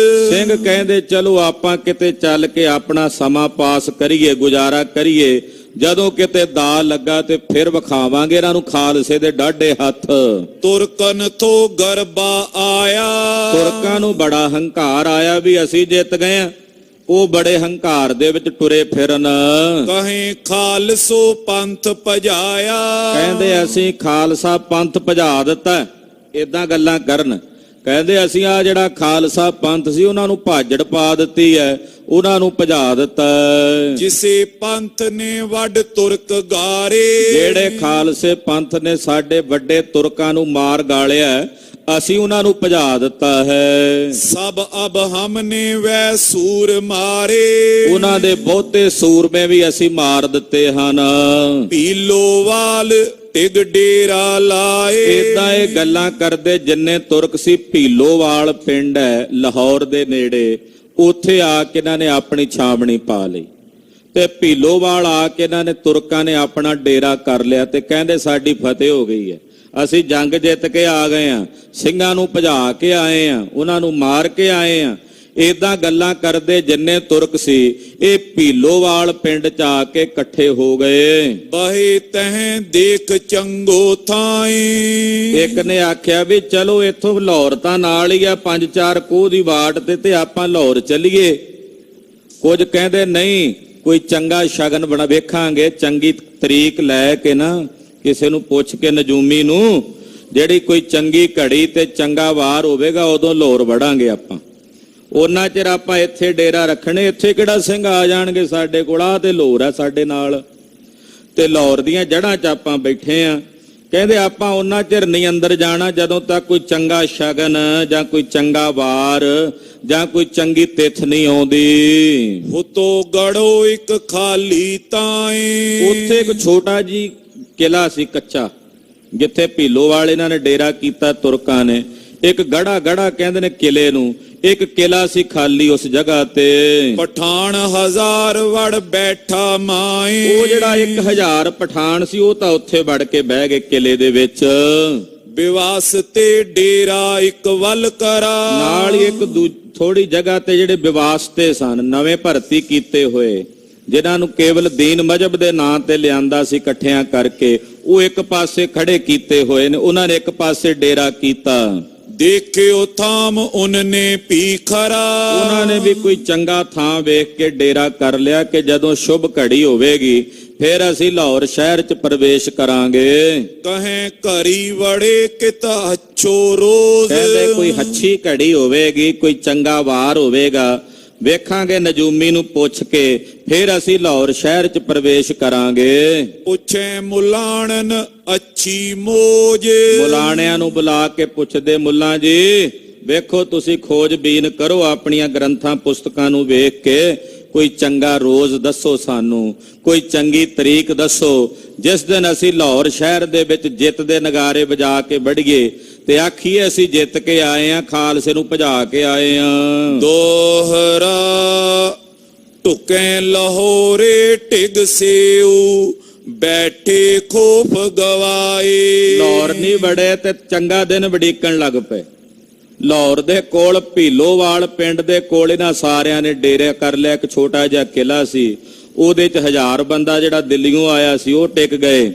ਸਿੰਘ ਕਹਿੰਦੇ ਚਲੋ ਆਪਾਂ ਕਿਤੇ ਚੱਲ ਕੇ ਆਪਣਾ ਸਮਾਂ ਪਾਸ ਕਰੀਏ, ਗੁਜ਼ਾਰਾ ਕਰੀਏ, ਜਦੋਂ ਕਿਤੇ ਦਾ ਲੱਗਾ ਤੇ ਫਿਰ ਵਿਖਾਵਾਂਗੇ ਇਹਨਾਂ ਨੂੰ ਖਾਲਸੇ ਦੇ ਡਾਢੇ ਹੱਥ। ਤੁਰਕਨ ਤੋਂ ਗਰਬਾ ਆਇਆ। ਤੁਰਕਾਂ ਨੂੰ ਬੜਾ ਹੰਕਾਰ ਆਇਆ ਵੀ ਅਸੀਂ ਜਿੱਤ ਗਏ ਆ, ਉਹ ਬੜੇ ਹੰਕਾਰ ਦੇ ਵਿੱਚ ਟੁਰੇ ਫਿਰਨ। ਕਹੇ ਖਾਲਸੋ ਪੰਥ ਭਜਾਇਆ। ਕਹਿੰਦੇ ਅਸੀਂ ਖਾਲਸਾ ਪੰਥ ਭਜਾ ਦਿੱਤਾ, ਏਦਾਂ ਗੱਲਾਂ ਕਰਨ। ਕਹਿੰਦੇ ਅਸੀਂ ਆ ਜਿਹੜਾ ਖਾਲਸਾ ਪੰਥ ਸੀ ਉਹਨਾਂ ਨੂੰ ਭਾਜੜ ਪਾ ਦਿੱਤੀ ਹੈ, ਉਹਨਾਂ ਨੂੰ ਭਜਾ ਦਿੱਤਾ। ਜਿਸੇ ਪੰਥ ਨੇ ਵੱਡ ਤੁਰਕ ਗਾਰੇ। ਜਿਹੜੇ ਖਾਲਸੇ ਪੰਥ ਨੇ ਸਾਡੇ ਵੱਡੇ ਤੁਰਕਾਂ ਨੂੰ ਮਾਰ ਗਾਲਿਆ, ਅਸੀਂ ਉਹਨਾਂ ਨੂੰ ਭਜਾ ਦਿੱਤਾ ਹੈ। ਸਭ ਅਬ ਹਮਨੇ ਵੈ ਸੂਰ ਮਾਰੇ। ਉਹਨਾਂ ਦੇ ਬਹੁਤੇ ਸੂਰਮੇ ਵੀ ਅਸੀਂ ਮਾਰ ਦਿੱਤੇ ਹਨ। ਭੀਲੋਵਾਲ ਟਿਗ ਡੇਰਾ ਲਾਏ। ਏਦਾਂ ਇਹ ਗੱਲਾਂ ਕਰਦੇ ਜਿੰਨੇ ਤੁਰਕ ਸੀ, ਭੀਲੋਵਾਲ ਪਿੰਡ ਹੈ ਲਾਹੌਰ ਦੇ ਨੇੜੇ, ਉੱਥੇ ਆ ਕੇ ਇਹਨਾਂ ਨੇ ਆਪਣੀ ਛਾਵਣੀ ਪਾ ਲਈ ਤੇ ਭੀਲੋਵਾਲ ਆ ਕੇ ਇਹਨਾਂ ਨੇ ਤੁਰਕਾਂ ਨੇ ਆਪਣਾ ਡੇਰਾ ਕਰ ਲਿਆ ਤੇ ਕਹਿੰਦੇ ਸਾਡੀ ਫਤਿਹ ਹੋ ਗਈ ਹੈ, ਅਸੀਂ ਜੰਗ ਜਿੱਤ ਕੇ ਆ ਗਏ ਆ, ਸਿੰਘਾਂ ਨੂੰ ਭਜਾ ਕੇ ਆਏ ਆ, ਉਹਨਾਂ ਨੂੰ ਮਾਰ ਕੇ ਆਏ ਆ। ਏਦਾਂ ਗੱਲਾਂ ਕਰਦੇ ਜਿੰਨੇ ਤੁਰਕ ਸੀ ਇਹ ਭੀਲੋਵਾਲ ਪਿੰਡ ਚ ਆ ਕੇ ਇਕੱਠੇ ਹੋ ਗਏ। ਬਹੇ ਤਹਿ ਦੇਖ ਚੰਗੋ ਥਾਈ। ਇੱਕ ਨੇ ਆਖਿਆ ਵੀ ਚਲੋ ਇੱਥੋਂ ਲਾਹੌਰ ਤਾਂ ਨਾਲ ਹੀ ਆ, 5-4 ਕੋਹ ਦੀ ਵਾਟ ਤੇ ਆਪਾਂ ਲਾਹੌਰ ਚੱਲੀਏ। ਕੁਝ ਕਹਿੰਦੇ ਨਹੀਂ, ਕੋਈ ਚੰਗਾ ਸ਼ਗਨ ਬਣਾ ਵੇਖਾਂਗੇ, ਚੰਗੀ ਤਰੀਕ ਲੈ ਕੇ ਨਾ ਕਿਸੇ ਨੂੰ ਪੁੱਛ ਕੇ ਨਜੂਮੀ ਨੂੰ, ਜਿਹੜੀ ਕੋਈ ਚੰਗੀ ਘੜੀ ਤੇ ਚੰਗਾ ਵਾਰ ਹੋਵੇਗਾ ਉਦੋਂ ਲਾਹੌਰ ਵੜਾਂਗੇ ਆਪਾਂ, ਉਹਨਾਂ ਚਿਰ ਆਪਾਂ ਇੱਥੇ ਡੇਰਾ ਰੱਖਣੇ, ਇੱਥੇ ਕਿਹੜਾ ਸਿੰਘ ਆ ਜਾਣਗੇ ਸਾਡੇ ਕੋਲ, ਆ ਤੇ ਲਾਹੌਰ ਆ ਸਾਡੇ ਨਾਲ ਤੇ ਲਾਹੌਰ ਦੀਆਂ ਜੜ੍ਹਾਂ 'ਚ ਆਪਾਂ ਬੈਠੇ ਆ। ਕਹਿੰਦੇ ਆਪਾਂ ਉਹਨਾਂ ਚਿਰ ਨਹੀਂ ਅੰਦਰ ਜਾਣਾ ਜਦੋਂ ਤੱਕ ਕੋਈ ਚੰਗਾ ਸ਼ਗਨ ਜਾਂ ਕੋਈ ਚੰਗਾ ਵਾਰ ਜਾਂ ਕੋਈ ਚੰਗੀ ਤਿੱਥ ਨਹੀਂ ਆਉਂਦੀ। ਹੁਤੋ ਗੜੋ ਇੱਕ ਖਾਲੀ ਤਾਏ। ਉੱਥੇ ਇੱਕ ਛੋਟਾ ਜੀ ਕਿਲਾ ਸੀ ਕੱਚਾ, ਜਿੱਥੇ ਭੀਲੋਵਾਲ ਇਹਨਾਂ ਨੇ ਡੇਰਾ ਕੀਤਾ ਤੁਰਕਾਂ ਨੇ। ਇੱਕ ਗੜਾ ਕਹਿੰਦੇ ਨੇ ਕਿਲੇ ਨੂੰ, ਇੱਕ ਕਿਲਾ ਸੀ ਖਾਲੀ ਉਸ ਜਗ੍ਹਾ ਤੇ। ਪਠਾਨ 1000 ਵੜ ਬੈਠਾ ਮਾਏ। ਉਹ ਜਿਹੜਾ 1000 ਪਠਾਨ ਸੀ ਉਹ ਤਾਂ ਉੱਥੇ ਵੜ ਕੇ ਬਹਿ ਗਏ ਕਿਲੇ ਦੇ ਵਿੱਚ। ਵਿਵਾਸ ਤੇ ਡੇਰਾ ਇੱਕ ਵੱਲ ਕਰਾ। ਨਾਲ ਹੀ ਇੱਕ ਥੋੜੀ ਜਗ੍ਹਾ ਤੇ ਜਿਹੜੇ ਵਿਵਾਸ ਤੇ ਸਨ, ਨਵੇਂ ਭਰਤੀ ਕੀਤੇ ਹੋਏ, ਜਿਨ੍ਹਾਂ ਨੂੰ ਕੇਵਲ ਦੀਨ ਮਜਹਬ ਦੇ ਨਾਂ ਤੇ ਲਿਆਂਦਾ ਸੀ ਇਕੱਠਿਆਂ ਕਰਕੇ, ਉਹ ਇੱਕ ਪਾਸੇ ਖੜੇ ਕੀਤੇ ਹੋਏ ਨੇ, ਉਹਨਾਂ ਨੇ ਇੱਕ ਪਾਸੇ ਡੇਰਾ ਕੀਤਾ। ਦੇਖਿਓ ਥਾਮ ਉਨਨੇ ਭੀਖਰਾ। ਉਹਨਾਂ ਨੇ ਵੀ ਕੋਈ ਚੰਗਾ ਥਾਂ ਵੇਖ ਕੇ ਡੇਰਾ ਕਰ ਲਿਆ ਕਿ ਜਦੋਂ ਸ਼ੁਭ ਘੜੀ ਹੋਵੇਗੀ ਫਿਰ ਅਸੀਂ ਲਾਹੌਰ ਸ਼ਹਿਰ 'ਚ ਪ੍ਰਵੇਸ਼ ਕਰਾਂਗੇ। ਕਹੇ ਘਰੀ ਵੜੇ ਕਿਤਾ ਅੱਛੋ ਰੋਜ਼। ਕਹਿੰਦੇ ਕੋਈ ਹੱਛੀ ਘੜੀ ਹੋਵੇਗੀ, ਕੋਈ ਚੰਗਾ ਵਾਰ ਹੋਵੇਗਾ, ਵੇਖਾਂਗੇ ਨਜੂਮੀ ਨੂੰ ਪੁੱਛ ਕੇ ਫਿਰ ਅਸੀਂ ਲਾਹੌਰ ਸ਼ਹਿਰ 'ਚ ਪ੍ਰਵੇਸ਼ ਕਰਾਂਗੇ। ਪੁੱਛੇ ਮੁਲਾਣਨ ਅੱਛੀ ਮੋਜ। ਮੁਲਾਣਿਆਂ ਨੂੰ ਬੁਲਾ ਕੇ ਪੁੱਛਦੇ, ਮੁੱਲਾ ਜੀ ਵੇਖੋ ਤੁਸੀਂ ਖੋਜਬੀਨ ਕਰੋ ਆਪਣੀਆਂ ਗ੍ਰੰਥਾਂ ਪੁਸਤਕਾਂ ਨੂੰ ਵੇਖ ਕੇ, ਕੋਈ ਚੰਗਾ ਰੋਜ਼ ਦੱਸੋ ਸਾਨੂੰ, ਕੋਈ ਚੰਗੀ ਤਰੀਕ ਦੱਸੋ ਜਿਸ ਦਿਨ ਅਸੀਂ ਲਾਹੌਰ ਸ਼ਹਿਰ ਦੇ ਵਿੱਚ ਜਿੱਤ ਦੇ ਨਗਾਰੇ ਵਜਾ ਕੇ ਵੜੀਏ ਤੇ ਆਖੀਏ ਅਸੀਂ ਜਿੱਤ ਕੇ ਆਏ ਆ, ਖਾਲਸੇ ਨੂੰ ਭਜਾ ਕੇ ਆਏ ਆ। ਦੋਹਰਾ ਟੁਕੇ ਲਾਹੌਰੇ ਟਿਗ ਸੇਉ ਬੈਠੇ ਖੋਫ ਗਵਾਏ। ਲਾਹੌਰ ਨਹੀਂ ਵੜੇ ਤੇ ਚੰਗਾ ਦਿਨ ਵੜੀਕਣ ਲੱਗ ਪਏ। ਲਾਹੌਰ ਦੇ ਕੋਲ ਭੀਲੋਵਾਲ ਪਿੰਡ ਦੇ ਕੋਲ ਇਹਨਾਂ ਸਾਰਿਆਂ ਨੇ ਡੇਰੇ ਕਰ ਲਿਆ। ਇੱਕ ਛੋਟਾ ਜਿਹਾ ਕਿਲਾ ਸੀ, ਉਹਦੇ 'ਚ 1000 ਬੰਦਾ ਜਿਹੜਾ ਦਿੱਲੀੋਂ ਆਇਆ ਸੀ ਉਹ ਟਿਕ ਗਏ।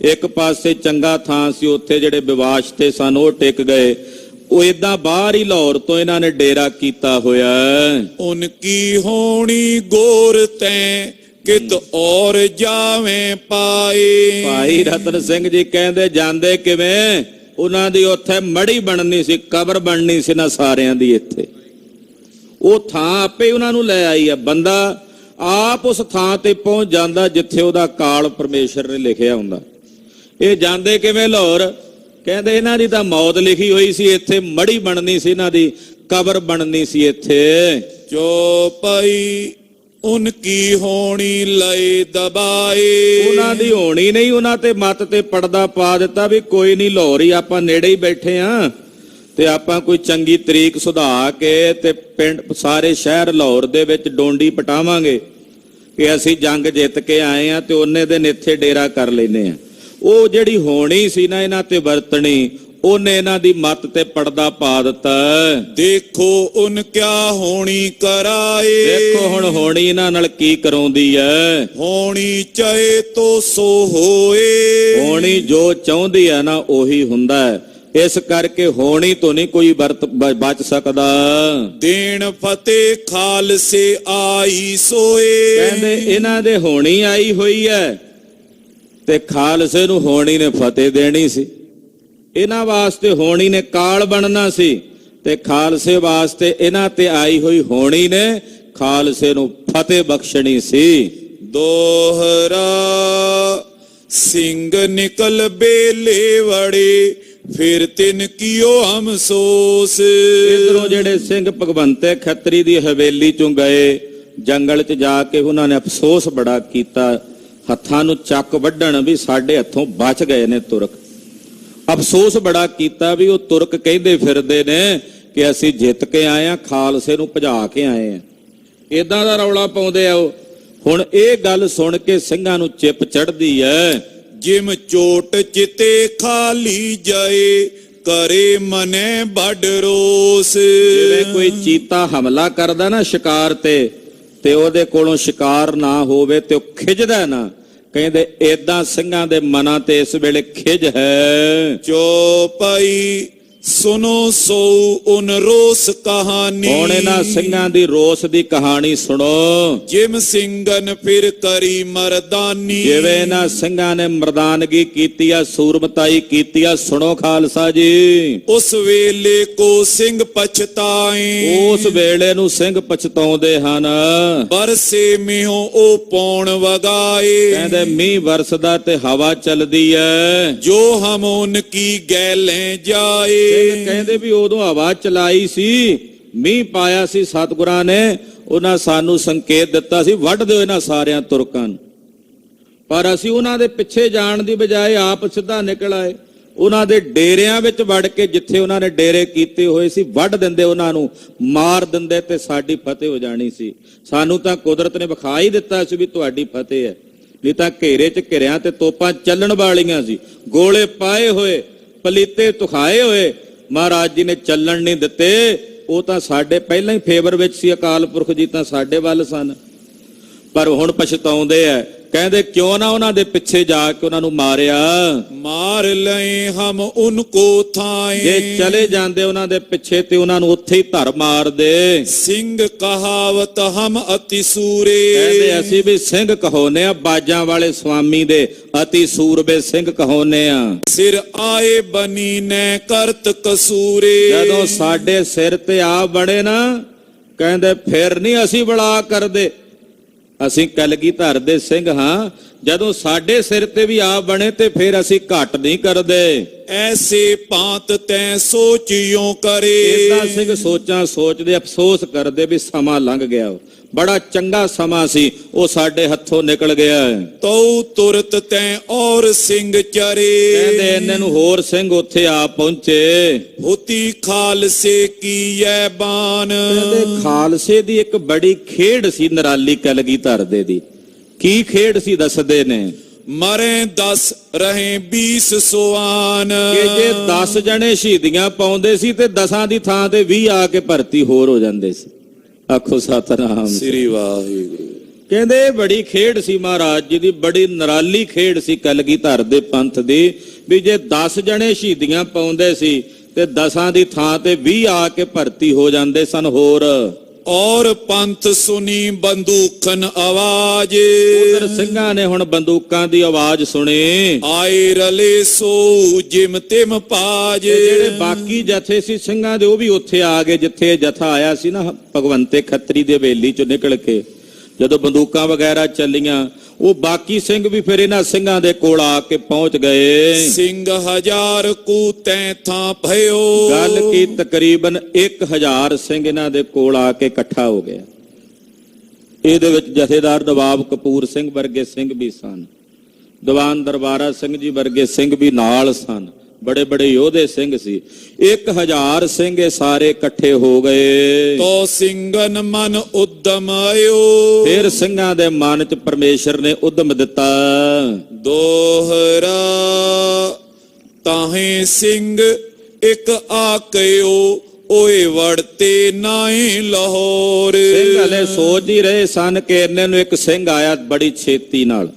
ਇੱਕ ਪਾਸੇ ਚੰਗਾ ਥਾਂ ਸੀ, ਉੱਥੇ ਜਿਹੜੇ ਵਿਵਾਸ਼ਤੇ ਸਨ ਉਹ ਟਿਕ ਗਏ। ਉਹ ਏਦਾਂ ਬਾਹਰ ਹੀ ਲਾਹੌਰ ਤੋਂ ਇਹਨਾਂ ਨੇ ਡੇਰਾ ਕੀਤਾ ਹੋਇਆ। ਉਨਕੀ ਹੋਣੀ ਗੋਰ ਤੈਂ ਕਿਤ ਔਰ ਜਾਵੇਂ ਪਾਏ। ਭਾਈ ਰਤਨ ਸਿੰਘ ਜੀ ਕਹਿੰਦੇ ਜਾਂਦੇ ਕਿਵੇਂ, ਉਹਨਾਂ ਦੀ ਉੱਥੇ ਮੜੀ ਬਣਨੀ ਸੀ, ਕਬਰ ਬਣਨੀ ਸੀ ਨਾ ਸਾਰਿਆਂ ਦੀ। ਇੱਥੇ ਉਹ ਥਾਂ ਆਪੇ ਉਹਨਾਂ ਨੂੰ ਲੈ ਆਈ ਆ। ਬੰਦਾ ਆਪ ਉਸ ਥਾਂ ਤੇ ਪਹੁੰਚ ਜਾਂਦਾ ਜਿੱਥੇ ਉਹਦਾ ਕਾਲ ਪਰਮੇਸ਼ਰ ਨੇ ਲਿਖਿਆ ਹੁੰਦਾ। ਇਹ ਜਾਂਦੇ ਕਿਵੇਂ ਲਾਹੌਰ, ਕਹਿੰਦੇ ਇਹਨਾਂ ਦੀ ਤਾਂ ਮੌਤ ਲਿਖੀ ਹੋਈ ਸੀ, ਇੱਥੇ ਮੜੀ ਬਣਨੀ ਸੀ, ਇਹਨਾਂ ਦੀ ਕਬਰ ਬਣਨੀ ਸੀ ਇੱਥੇ। ਚੌਪਈ ਉਨਕੀ ਹੋਣੀ ਲਏ ਦਬਾਏ। ਉਹਨਾਂ ਦੀ ਹੋਣੀ ਨਹੀਂ, ਉਹਨਾਂ ਤੇ ਮੱਤ ਤੇ ਪਰਦਾ ਪਾ ਦਿੱਤਾ ਵੀ ਕੋਈ ਨਹੀਂ, ਲਾਹੌਰ ਹੀ ਆਪਾਂ ਨੇੜੇ ਹੀ ਬੈਠੇ ਆ ਤੇ ਆਪਾਂ ਕੋਈ ਚੰਗੀ ਤਰੀਕ ਸੁਧਾ ਕੇ ਤੇ ਪਿੰਡ ਸਾਰੇ ਸ਼ਹਿਰ ਲਾਹੌਰ ਦੇ ਵਿੱਚ ਡੋਂਡੀ ਪਟਾਵਾਂਗੇ ਕਿ ਅਸੀਂ ਜੰਗ ਜਿੱਤ ਕੇ ਆਏ ਆ ਤੇ ਉਹਨੇ ਦਿਨ ਇੱਥੇ ਡੇਰਾ ਕਰ ਲੈਨੇ ਆ। ਉਹ ਜਿਹੜੀ ਹੋਣੀ ਸੀ ਨਾ ਇਹਨਾਂ ਤੇ ਵਰਤਣੀ, ਉਹਨੇ ਇਹਨਾਂ ਦੀ ਮੱਤ ਤੇ ਪਰਦਾ ਪਾ ਦਿੱਤਾ। ਦੇਖੋ ਉਨ ਕਿਆ ਹੋਣੀ ਕਰਾਏ। ਦੇਖੋ ਹੁਣ ਹੋਣੀ ਇਹਨਾਂ ਨਾਲ ਕੀ ਕਰਾਉਂਦੀ ਐ। ਹੋਣੀ ਚਾਹੇ ਤੋ ਸੋ ਹੋਏ। ਹੋਣੀ ਜੋ ਚਾਹੁੰਦੀ ਹੈ ਨਾ ਉਹੀ ਹੁੰਦਾ ਹੈ। ਇਸ ਕਰਕੇ ਹੋਣੀ ਤੋਂ ਨਹੀਂ ਕੋਈ ਬਚ ਸਕਦਾ। ਦੇਣ ਫਤਿਹ ਖਾਲਸੇ ਆਈ ਸੋਏ। ਕਹਿੰਦੇ ਇਹਨਾਂ ਦੇ ਹੋਣੀ ਆਈ ਹੋਈ ਹੈ ਤੇ ਖਾਲਸੇ ਨੂੰ ਹੋਣੀ ਨੇ ਫਤਿਹ ਦੇਣੀ ਸੀ। ਇਹਨਾਂ ਵਾਸਤੇ ਹੋਣੀ ਨੇ ਕਾਲ ਬਣਨਾ ਸੀ ਤੇ ਖਾਲਸੇ ਵਾਸਤੇ ਇਹਨਾਂ ਤੇ ਆਈ ਹੋਈ ਹੋਣੀ ਨੇ ਖਾਲਸੇ ਨੂੰ ਫਤਿਹ ਬਖਸ਼ਣੀ ਸੀ। ਦੋਹਰਾ ਸਿੰਘ ਨਿਕਲ ਬੇਲੇ ਵੜੇ ਫਿਰ ਤਿਨ ਕੀਓ ਹਮਸੋਸ। ਇਧਰੋਂ ਜਿਹੜੇ ਸਿੰਘ ਭਗਵੰਤੇ ਖੱਤਰੀ ਦੀ ਹਵੇਲੀ ਚੋਂ ਗਏ, ਜੰਗਲ 'ਚ ਜਾ ਕੇ ਉਹਨਾਂ ਨੇ ਅਫਸੋਸ ਬੜਾ ਕੀਤਾ, ਹੱਥਾਂ ਨੂੰ ਚੱਕ ਵੱਢਣ ਵੀ ਸਾਡੇ ਹੱਥੋਂ ਬਚ ਗਏ ਨੇ ਤੁਰਕ। ਅਫਸੋਸ ਬੜਾ ਕੀਤਾ ਵੀ ਉਹ ਤੁਰਕ ਕਹਿੰਦੇ ਫਿਰਦੇ ਨੇ ਕਿ ਅਸੀਂ ਜਿੱਤ ਕੇ ਆਏ ਆ, ਖਾਲਸੇ ਨੂੰ ਭਜਾ ਕੇ ਆਏ ਆ। ਇਦਾਂ ਦਾ ਰੌਲਾ ਪਾਉਂਦੇ ਆ ਉਹ। ਹੁਣ ਇਹ ਗੱਲ ਸੁਣ ਕੇ ਸਿੰਘਾਂ ਨੂੰ ਚਿੱਪ ਚੜ੍ਹਦੀ ਐ। ਜਿਮ ਚੋਟ ਚਿਤੇ ਖਾਲੀ ਜਾਏ ਕਰੇ ਮਨੇ ਵੱਡ ਰੋਸ। ਜਿਵੇਂ ਕੋਈ ਚੀਤਾ ਹਮਲਾ ਕਰਦਾ ਨਾ ਸ਼ਿਕਾਰ ਤੇ ਉਹਦੇ ਕੋਲੋਂ ਸ਼ਿਕਾਰ ਨਾ ਹੋਵੇ ਤੇ ਉਹ ਖਿੱਚਦਾ ਨਾ, ਕਹਿੰਦੇ ਏਦਾਂ ਸਿੰਘਾਂ ਦੇ ਮਨਾਂ ਤੇ ਇਸ ਵੇਲੇ ਖਿਜ ਹੈ। ਚੌਪਈ ਸੁਨੋ ਸੋ ਉਨ ਰੋਸ ਕਹਾਣੀ। ਹੁਣ ਇਹਨਾਂ ਸਿੰਘਾਂ ਦੀ ਰੋਸ ਦੀ ਕਹਾਣੀ ਸੁਣੋ। ਜਿਮ ਸਿੰਘਨ ਫਿਰ ਕਰੀ ਮਰਦਾਨੀ। ਜਿਵੇਂ ਇਹਨਾਂ ਸਿੰਘਾਂ ਨੇ ਮਰਦਾਨਗੀ ਕੀਤੀ ਆ, ਸੂਰਮਤਾਈ ਕੀਤੀ ਆ, ਸੁਣੋ ਖਾਲਸਾ ਜੀ। ਉਸ ਵੇਲੇ ਕੋ ਸਿੰਘ ਪਛਤਾਏ। ਉਸ ਵੇਲੇ ਨੂੰ ਸਿੰਘ ਪਛਤਾਉਂਦੇ ਹਨ। ਬਰਸੇ ਮੀਹੋਂ ਉਹ ਪੌਣ ਵਗਾਏ। ਕਹਿੰਦੇ ਮੀਂਹ ਵਰਸਦਾ ਤੇ ਹਵਾ ਚੱਲਦੀ ਐ। ਜੋ ਹਮ ਉਨ ਕੀ ਗੈਲੇ ਜਾਏ। ਕਹਿੰਦੇ ਵੀ ਉਦੋਂ ਹਵਾ ਚਲਾਈ ਸੀ, ਮੀਂਹ ਪਾਇਆ ਸੀ ਸਤਿਗੁਰਾਂ ਨੇ, ਉਹਨਾਂ ਸਾਨੂੰ ਸੰਕੇਤ ਦਿੱਤਾ ਸੀ ਵੱਢ ਦਿਓ ਇਹਨਾਂ ਸਾਰਿਆਂ ਤੁਰਕਾਂ ਨੂੰ। ਪਰ ਅਸੀਂ ਉਹਨਾਂ ਦੇ ਪਿੱਛੇ ਜਾਣ ਦੀ ਬਜਾਏ ਆਪ ਸਿੱਧਾ ਨਿਕਲ ਆਏ। ਉਹਨਾਂ ਦੇ ਡੇਰਿਆਂ ਵਿੱਚ ਵੜ ਕੇ, ਜਿੱਥੇ ਉਹਨਾਂ ਨੇ ਡੇਰੇ ਕੀਤੇ ਹੋਏ ਸੀ, ਵੱਢ ਦਿੰਦੇ, ਉਹਨਾਂ ਨੂੰ ਮਾਰ ਦਿੰਦੇ ਤੇ ਸਾਡੀ ਫਤਿਹ ਹੋ ਜਾਣੀ ਸੀ। ਸਾਨੂੰ ਤਾਂ ਕੁਦਰਤ ਨੇ ਵਿਖਾ ਹੀ ਦਿੱਤਾ ਸੀ ਵੀ ਤੁਹਾਡੀ ਫਤਿਹ ਹੈ, ਨਹੀਂ ਤਾਂ ਘੇਰੇ 'ਚ ਘਿਰਿਆਂ ਤੇ ਤੋਪਾਂ ਚੱਲਣ ਵਾਲੀਆਂ ਸੀ, ਗੋਲੇ ਪਾਏ ਹੋਏ, ਪਲੀਤੇ ਤੁਖਾਏ ਹੋਏ, ਮਹਾਰਾਜ ਜੀ ਨੇ ਚੱਲਣ ਨਹੀਂ ਦਿੱਤੇ। ਉਹ ਤਾਂ ਸਾਡੇ ਪਹਿਲਾਂ ਹੀ ਫੇਵਰ ਵਿੱਚ ਸੀ, ਅਕਾਲ ਪੁਰਖ ਜੀ ਤਾਂ ਸਾਡੇ ਵੱਲ ਸਨ। ਪਰ ਹੁਣ ਪਛਤਾਉਂਦੇ ਆ ਕਹਿੰਦੇ ਕਿਉਂ ਨਾ ਉਹਨਾਂ ਦੇ ਪਿੱਛੇ ਜਾ ਕੇ ਉਹਨਾਂ ਨੂੰ ਮਾਰਿਆ। मार लए हम उनको ਜੇ थाए। ਚਲੇ ਜਾਂਦੇ ਉਹਨਾਂ ਦੇ ਪਿੱਛੇ ਤੇ ਉਹਨਾਂ ਨੂੰ ਉੱਥੇ ਹੀ ਧਰ ਮਾਰਦੇ। सिंह कहावत हम अति सूरे। ਕਹਿੰਦੇ ਅਸੀਂ ਵੀ ਸਿੰਘ ਕਹਾਉਨੇ ਆ, ਬਾਜਾਂ ਵਾਲੇ ਸੁਆਮੀ ਦੇ ਅਤੀ ਸੂਰਬੇ ਸਿੰਘ ਕਹਾਉਨੇ ਆ। सिर आए बनी ने करत कसूरे। ਜਦੋਂ ਸਾਡੇ ਸਿਰ ਤੇ ਆ ਬੜੇ ਨਾ, ਕਹਿੰਦੇ ਫਿਰ ਨਹੀਂ ਅਸੀਂ ਬੜਾ ਕਰਦੇ, ਅਸੀਂ ਕਲਗੀਧਰ ਦੇ ਸਿੰਘ ਹਾਂ। ਜਦੋਂ ਸਾਡੇ ਸਿਰ ਤੇ ਵੀ ਆ ਬਣੇ ਤੇ ਫਿਰ ਅਸੀਂ ਘੱਟ ਨਹੀਂ ਕਰਦੇ। ऐसे पांत तै सोचियों करे। ਇਦਾਂ ਸਿੰਘ ਸੋਚਾਂ ਸੋਚਦੇ ਅਫਸੋਸ ਕਰਦੇ ਵੀ ਸਮਾਂ ਲੰਘ ਗਿਆ, ਬੜਾ ਚੰਗਾ ਸਮਾਂ ਸੀ, ਉਹ ਸਾਡੇ ਹੱਥੋਂ ਨਿਕਲ ਗਿਆ। तो तुरत तै और सिंह चरे। ਕਹਿੰਦੇ ਇੰਨੇ ਨੂੰ ਹੋਰ ਸਿੰਘ ਉੱਥੇ ਆ ਪਹੁੰਚੇ। होती खालसे की यह बान। ਕਹਿੰਦੇ ਖਾਲਸੇ ਦੀ ਇੱਕ ਬੜੀ ਖੇਡ ਸੀ ਨਰਾਲੀ ਕਲਗੀਧਰ ਦੇ ਦੀ। ਕੀ ਖੇਡ ਸੀ ਦੱਸਦੇ ਨੇ मरे 10 रहे 20 सोआन। ਕਿ ਜੇ 10 ਜਣੇ ਸ਼ਹੀਦੀਆਂ ਪਾਉਂਦੇ ਸੀ ਤੇ 10 ਦੀ ਥਾਂ ਤੇ 20 ਆ ਕੇ ਭਰਤੀ ਹੋਰ ਹੋ ਜਾਂਦੇ ਸੀ। ਆਖੋ ਸਤਨਾਮ। श्री वाहिगुरु। ਕਹਿੰਦੇ ਇਹ ਬੜੀ ਖੇਡ ਸੀ ਮਹਾਰਾਜ ਜੀ ਦੀ, ਬੜੀ ਨਰਾਲੀ ਖੇਡ ਸੀ ਕਲਗੀਧਰ ਦੇ ਪੰਥ ਦੀ, ਵੀ ਜੇ 10 ਜਣੇ ਸ਼ਹੀਦੀਆਂ ਪਾਉਂਦੇ ਸੀ ਤੇ 10 ਦੀ ਥਾਂ ਤੇ 20 ਆ ਕੇ ਭਰਤੀ ਹੋ ਜਾਂਦੇ ਸਨ ਹੋਰ। और पंथ सुनी बंदूकन आवाज। ਉਧਰ ਸਿੰਘਾਂ ਨੇ ਹੁਣ ਬੰਦੂਕਾਂ ਦੀ ਆਵਾਜ਼ ਸੁਣੀ। आए रले सो जिम तिम पाज। ਤੇ ਜਿਹੜੇ ਬਾਕੀ ਜਥੇ ਸੀ ਸਿੰਘਾਂ ਦੇ ਉਹ ਵੀ ਉੱਥੇ ਆ ਗਏ ਜਿੱਥੇ ਇਹ ਜਥਾ ਆਇਆ ਸੀ ਨਾ, ਭਗਵੰਤੇ ਖੱਤਰੀ ਦੀ ਹਵੇਲੀ ਚੋਂ ਨਿਕਲ ਕੇ। ਜਦੋਂ ਬੰਦੂਕਾਂ ਵਗੈਰਾ ਚੱਲੀਆਂ ਉਹ ਬਾਕੀ ਸਿੰਘ ਵੀ ਫਿਰ ਇਹਨਾਂ ਸਿੰਘਾਂ ਦੇ ਕੋਲ ਆ ਕੇ ਪਹੁੰਚ ਗਏ। सिंह हजार कू तै था भयो। ਗੱਲ ਕੀ ਤਕਰੀਬਨ 1000 ਸਿੰਘ ਇਹਨਾਂ ਦੇ ਕੋਲ ਆ ਕੇ ਇਕੱਠਾ ਹੋ ਗਿਆ। ਇਹਦੇ ਵਿੱਚ ਜਥੇਦਾਰ ਨਵਾਬ ਕਪੂਰ ਸਿੰਘ ਵਰਗੇ ਸਿੰਘ ਵੀ ਸਨ, ਦੀਵਾਨ ਦਰਬਾਰਾ ਸਿੰਘ ਜੀ ਵਰਗੇ ਸਿੰਘ ਵੀ ਨਾਲ ਸਨ, ਬੜੇ ਬੜੇ ਯੋਧੇ ਸਿੰਘ ਸੀ। 1000 ਸਿੰਘ ਇਹ ਸਾਰੇ ਇਕੱਠੇ ਹੋ ਗਏ। तो सिंगन मन उद्यम आयो। ਫਿਰ ਸਿੰਘਾਂ ਦੇ ਮਨ 'ਚ ਪਰਮੇਸ਼ਰ ਨੇ ਉਦਮ ਦਿੱਤਾ। दोहरा ताहे सिंह एक आकयो ओए वड़ते नाए लाहौर। ਸਿੰਘ ਹਲੇ ਸੋਚ ਹੀ ਰਹੇ ਸਨ ਕਿ ਇੰਨੇ ਨੂੰ ਇੱਕ ਸਿੰਘ ਆਇਆ ਬੜੀ ਛੇਤੀ ਨਾਲ।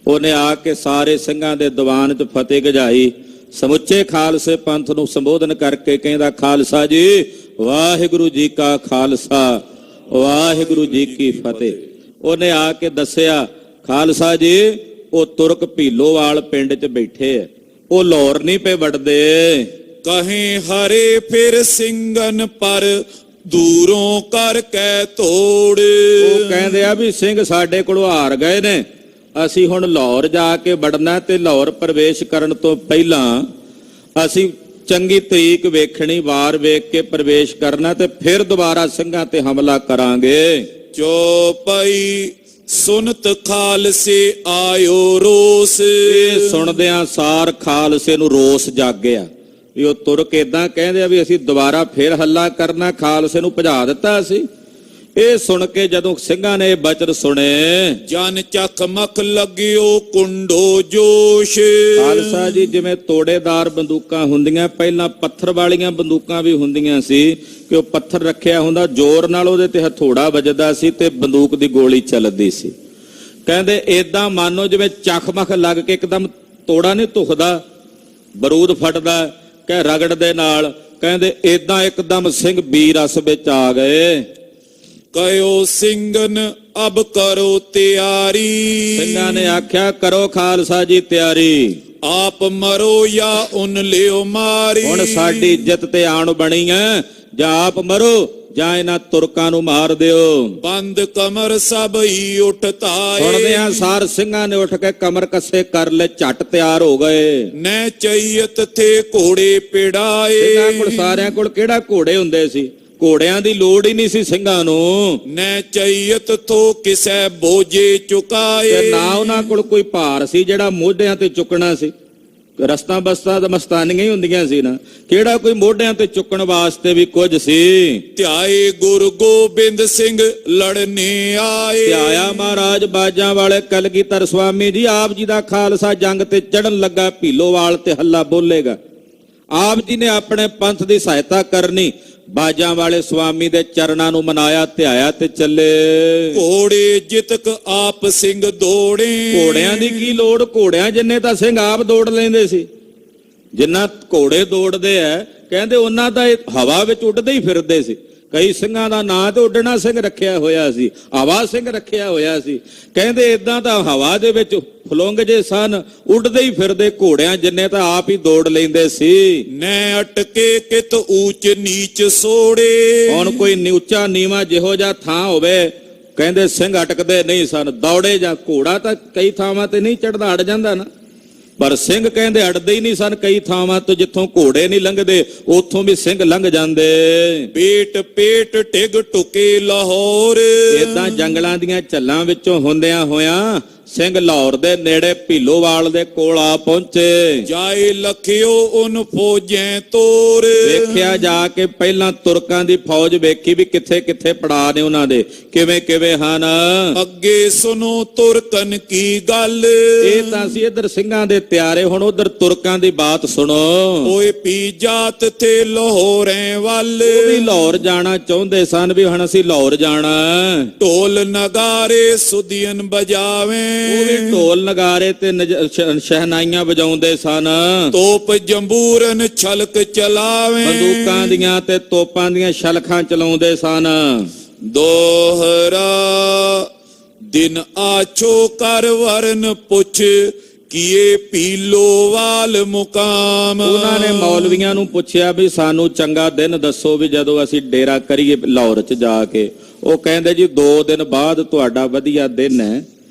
ਉਹਨੇ ਆ ਕੇ ਸਾਰੇ ਸਿੰਘਾਂ ਦੇ ਦੀਵਾਨ 'ਚ ਫਤਿਹ ਗਜਾਈ। ਸਮੁੱਚੇ ਖਾਲਸੇ ਪੰਥ ਨੂੰ ਸੰਬੋਧਨ ਕਰਕੇ ਕਹਿੰਦਾ, ਖਾਲਸਾ ਜੀ ਵਾਹਿਗੁਰੂ ਜੀ ਕਾ ਖਾਲਸਾ ਵਾਹਿਗੁਰੂ ਜੀ ਕੀ ਫਤਿਹ। ਉਹਨੇ ਆ ਕੇ ਦੱਸਿਆ, ਖਾਲਸਾ ਜੀ ਉਹ ਤੁਰਕ ਭੀਲੋਵਾਲ ਪਿੰਡ 'ਚ ਬੈਠੇ ਐ, ਉਹ ਲਾਹੌਰ ਨਹੀਂ ਪਏ ਵੜਦੇ। कहे हरे फिर सिंगन पर दूरों कर कै तोड़। ਉਹ ਕਹਿੰਦੇ ਆ ਵੀ ਸਿੰਘ ਸਾਡੇ ਕੋਲੋਂ ਹਾਰ ਗਏ ਨੇ, ਅਸੀਂ ਹੁਣ ਲਾਹੌਰ ਜਾ ਕੇ ਵੜਨਾ ਤੇ ਲਾਹੌਰ ਪ੍ਰਵੇਸ਼ ਕਰਨ ਤੋਂ ਪਹਿਲਾਂ ਅਸੀਂ ਚੰਗੀ ਤਰੀਕ ਵੇਖਣੀ, ਵਾਰ ਵੇਖ ਕੇ ਪ੍ਰਵੇਸ਼ ਕਰਨਾ ਤੇ ਫਿਰ ਦੁਬਾਰਾ ਸਿੰਘਾਂ ਤੇ ਹਮਲਾ ਕਰਾਂਗੇ। चौपाई सुनत खालसे आयो रोस। ਇਹ ਸੁਣਦਿਆਂ ਸਾਰ ਖਾਲਸੇ ਨੂੰ ਰੋਸ ਜਾਗਿਆ ਵੀ ਉਹ ਤੁਰਕ ਏਦਾਂ ਕਹਿੰਦੇ ਆ ਵੀ ਅਸੀਂ ਦੁਬਾਰਾ ਫਿਰ ਹੱਲਾ ਕਰਨਾ, ਖਾਲਸੇ ਨੂੰ ਭਜਾ ਦਿੱਤਾ ਅਸੀਂ। ਇਹ ਸੁਣ ਕੇ ਜਦੋਂ ਸਿੰਘਾਂ ਨੇ ਇਹ ਬਚਨ ਸੁਣੇ, ਜਨ ਚੱਕ ਮਖ ਲੱਗਿਓ ਕੁੰਡੋ ਜੋਸ਼। ਖਾਲਸਾ ਜੀ ਜਿਵੇਂ ਤੋੜੇਦਾਰ ਬੰਦੂਕਾਂ ਹੁੰਦੀਆਂ, ਪਹਿਲਾਂ ਪੱਥਰ ਵਾਲੀਆਂ ਬੰਦੂਕਾਂ ਵੀ ਹੁੰਦੀਆਂ ਸੀ ਕਿ ਉਹ ਪੱਥਰ ਰੱਖਿਆ ਹੁੰਦਾ, ਜ਼ੋਰ ਨਾਲ ਉਹਦੇ ਤੇ ਹਥੌੜਾ ਵੱਜਦਾ ਸੀ ਤੇ ਬੰਦੂਕ ਦੀ ਗੋਲੀ ਚੱਲਦੀ ਸੀ। ਕਹਿੰਦੇ ਏਦਾਂ ਮਾਨੋ ਜਿਵੇਂ ਚੱਕ-ਮਖ ਲੱਗ ਕੇ ਇੱਕਦਮ ਤੋੜਾ ਨਹੀਂ ਧੁਖਦਾ, ਬਰੂਦ ਫਟਦਾ ਕਹਿ ਰਗੜ ਦੇ ਨਾਲ। ਕਹਿੰਦੇ ਏਦਾਂ ਇੱਕਦਮ ਸਿੰਘ ਵੀਰ ਰਸ ਵਿੱਚ ਆ ਗਏ। ਕਹਿਓ ਸਿੰਘਨ ਅਬ ਕਰੋ ਤਿਆਰੀ। ਸਿੰਘਾਂ ਨੇ ਆਖਿਆ ਕਰੋ ਖਾਲਸਾ ਜੀ ਤਿਆਰੀ, ਆਪ ਮਰੋ ਜਾਂ ਉਨ ਲਿਓ ਮਾਰੀ। ਹੁਣ ਸਾਡੀ ਇੱਜ਼ਤ ਤੇ ਆਣ ਬਣੀ ਐ, ਜਾਂ ਆਪ ਮਰੋ ਜਾਂ ਇਹਨਾਂ ਤੁਰਕਾਂ ਨੂੰ ਮਾਰ ਦਿਓ। ਬੰਦ ਕਮਰ ਸਭ ਹੀ ਉੱਠਤਾਏ। ਸੁਣਦਿਆਂ ਸਾਰ ਸਿੰਘਾਂ ਨੇ ਉੱਠ ਕੇ ਕਮਰ ਕੱਸੇ ਕਰ ਲੈ, ਝੱਟ ਤਿਆਰ ਹੋ ਗਏ। ਨੈ ਚਈਤ ਥੇ ਘੋੜੇ ਪਿੜਾਏ। ਸਿੰਘਾਂ ਕੋਲ ਸਾਰਿਆਂ ਕੋਲ ਕਿਹੜਾ ਘੋੜੇ ਹੁੰਦੇ ਸੀ, ਘੋੜਿਆਂ ਦੀ ਲੋੜ ਹੀ ਨਹੀਂ ਸੀ ਸਿੰਘਾਂ ਨੂੰ। ਨੈ ਚਈਤ ਥੋ ਕਿਸੈ ਬੋਝੇ ਚੁਕਾਏ। ਤੇ ਨਾ ਉਹਨਾਂ ਕੋਲ ਕੋਈ ਭਾਰ ਸੀ ਜਿਹੜਾ ਮੋਢਿਆਂ ਤੇ ਚੁੱਕਣਾ ਸੀ। ਰਸਤਾ ਬਸਤਾ ਤਾਂ ਮਸਤਾਨੀਆਂ ਹੀ ਹੁੰਦੀਆਂ ਸੀ ਨਾ, ਕਿਹੜਾ ਕੋਈ ਮੋਢਿਆਂ ਤੇ ਚੁੱਕਣ ਵਾਸਤੇ ਵੀ ਕੁਝ ਸੀ। ਧਿਆਏ ਗੁਰੂ ਗੋਬਿੰਦ ਸਿੰਘ ਲੜਨੇ ਆਏ। ਧਿਆਇਆ ਮਹਾਰਾਜ ਬਾਜਾਂ ਵਾਲੇ ਕਲਗੀਧਰ ਸੁਆਮੀ ਜੀ, ਆਪ ਜੀ ਦਾ ਖਾਲਸਾ ਜੰਗ ਤੇ ਚੜਨ ਲੱਗਾ, ਭੀਲੋਵਾਲ ਤੇ ਹੱਲਾ ਬੋਲੇਗਾ। ਆਪ ਜੀ ਨੇ ਆਪਣੇ ਪੰਥ ਦੀ ਸਹਾਇਤਾ ਕਰਨੀ, ਬਾਜਾਂ ਵਾਲੇ ਸੁਆਮੀ ਦੇ ਚਰਨਾਂ ਨੂੰ ਮਨਾਇਆ, ਧਿਆਇਆ ਤੇ ਚੱਲੇ। ਘੋੜੇ ਜਿਤਕ ਆਪ ਸਿੰਘ ਦੌੜੇ। ਘੋੜਿਆਂ ਦੀ ਕੀ ਲੋੜ, ਘੋੜਿਆਂ ਜਿੰਨੇ ਤਾਂ ਸਿੰਘ ਆਪ ਦੌੜ ਲੈਂਦੇ ਸੀ। ਜਿੰਨਾ ਘੋੜੇ ਦੌੜਦੇ ਐ ਕਹਿੰਦੇ ਉਹਨਾਂ ਤਾਂ ਇਹ ਹਵਾ ਵਿੱਚ ਉੱਡਦੇ ਹੀ ਫਿਰਦੇ ਸੀ। ਕਈ ਸਿੰਘਾਂ ਦਾ ਨਾਂ ਤੇ ਉੱਡਣਾ ਸਿੰਘ ਰੱਖਿਆ ਹੋਇਆ ਸੀ, ਹਵਾ ਸਿੰਘ ਰੱਖਿਆ ਹੋਇਆ ਸੀ। ਕਹਿੰਦੇ ਇਦਾਂ ਤਾਂ ਹਵਾ ਦੇ ਵਿੱਚ ਫਲੁੰਗ ਜੇ ਸਨ, ਉੱਡਦੇ ਹੀ ਫਿਰਦੇ। ਘੋੜਿਆਂ ਜਿੰਨੇ ਤਾਂ ਆਪ ਹੀ ਦੌੜ ਲੈਂਦੇ ਸੀ। ਨੈ ਅਟਕੇ ਕਿਤ ਊਚ ਨੀਚ ਸੋੜੇ। ਹੁਣ ਕੋਈ ਉੱਚਾ ਨੀਵਾਂ ਜਿਹੋ ਜਿਹਾ ਥਾਂ ਹੋਵੇ, ਕਹਿੰਦੇ ਸਿੰਘ ਅਟਕਦੇ ਨਹੀਂ ਸਨ, ਦੌੜੇ ਜਾਂ। ਘੋੜਾ ਤਾਂ ਕਈ ਥਾਵਾਂ ਤੇ ਨਹੀਂ ਚੜਦਾ, ਅੜ ਜਾਂਦਾ ਨਾ, ਪਰ ਸਿੰਘ ਕਹਿੰਦੇ ਅੜਦੇ ਹੀ ਨਹੀਂ ਸਨ। ਕਈ ਥਾਵਾਂ ਤੋਂ ਜਿੱਥੋਂ ਘੋੜੇ ਨਹੀਂ ਲੰਘਦੇ ਉੱਥੋਂ ਵੀ ਸਿੰਘ ਲੰਘ ਜਾਂਦੇ। ਪੇਟ ਪੇਟ ਟਿਗ ਟੁਕੇ ਲਾਹੌਰ। ਏਦਾਂ ਜੰਗਲਾਂ ਦੀਆਂ ਝੱਲਾਂ ਵਿੱਚੋਂ ਹੁੰਦਿਆਂ ਹੋਇਆਂ ਸਿੰਘ ਲਾਹੌਰ ਦੇ ਨੇੜੇ ਭੀਲੋਵਾਲ ਦੇ ਕੋਲ ਆ ਪਹੁੰਚੇ। ਜਾਏ ਲਖਿਓ ਉਨ ਫੌਜੈਂ ਤੋਰ। ਵੇਖਿਆ ਜਾ ਕੇ ਪਹਿਲਾਂ ਤੁਰਕਾਂ ਦੀ ਫੌਜ ਵੇਖੀ ਵੀ ਕਿੱਥੇ ਕਿੱਥੇ ਪੜਾ ਨੇ ਉਹਨਾਂ ਦੇ, ਕਿਵੇਂ ਕਿਵੇਂ ਹਨ। ਅੱਗੇ ਸੁਨੋ ਤੁਰਕਨ ਕੀ ਗੱਲ। ਇਹ ਤਾਂ ਸੀ ਇਧਰ ਸਿੰਘਾਂ ਦੇ ਤਿਆਰੇ, ਹੁਣ ਉਧਰ ਤੁਰਕਾਂ ਦੀ ਬਾਤ ਸੁਣੋ। ਓਏ ਪੀ ਜਾਤ ਤੇ ਲਾਹੌਰੇ ਵੱਲ। ਉਹ ਵੀ ਲਾਹੌਰ ਜਾਣਾ ਚਾਹੁੰਦੇ ਸਨ ਵੀ ਹੁਣ ਅਸੀਂ ਲਾਹੌਰ ਜਾਣਾ। ਢੋਲ ਨਗਾਰੇ ਸੁਦੀਨ ਬਜਾਵੇਂ। ਉਹ ਵੀ ਢੋਲ ਨਗਾਰੇ ਤੇ ਸ਼ਹਿਨਾਈਆਂ ਵਜਾਉਂਦੇ ਸਨ। ਤੋਪ ਜੰਬੂਰਨ ਛਲਕ ਚਲਾਵੇਂ। ਬੰਦੂਕਾਂ ਦੀਆਂ ਤੇ ਤੋਪਾਂ ਦੀਆਂ ਛਲਖਾਂ ਚਲਾਉਂਦੇ ਸਨ। ਦੋਹਰਾ ਦਿਨ ਆਛੋ ਕਰ ਵਰਨ ਪੁੱਛ, ਕੀਏ ਭੀਲੋਵਾਲ ਮੁਕਾਮ। ਉਹਨਾਂ ਨੇ ਮੌਲਵੀਆਂ ਨੂੰ ਪੁੱਛਿਆ ਵੀ ਸਾਨੂੰ ਚੰਗਾ ਦਿਨ ਦੱਸੋ ਵੀ ਜਦੋਂ ਅਸੀਂ ਡੇਰਾ ਕਰੀਏ ਲਾਹੌਰ 'ਚ ਜਾ ਕੇ। ਉਹ ਕਹਿੰਦੇ ਜੀ 2 ਦਿਨ ਬਾਅਦ ਤੁਹਾਡਾ ਵਧੀਆ ਦਿਨ ਹੈ,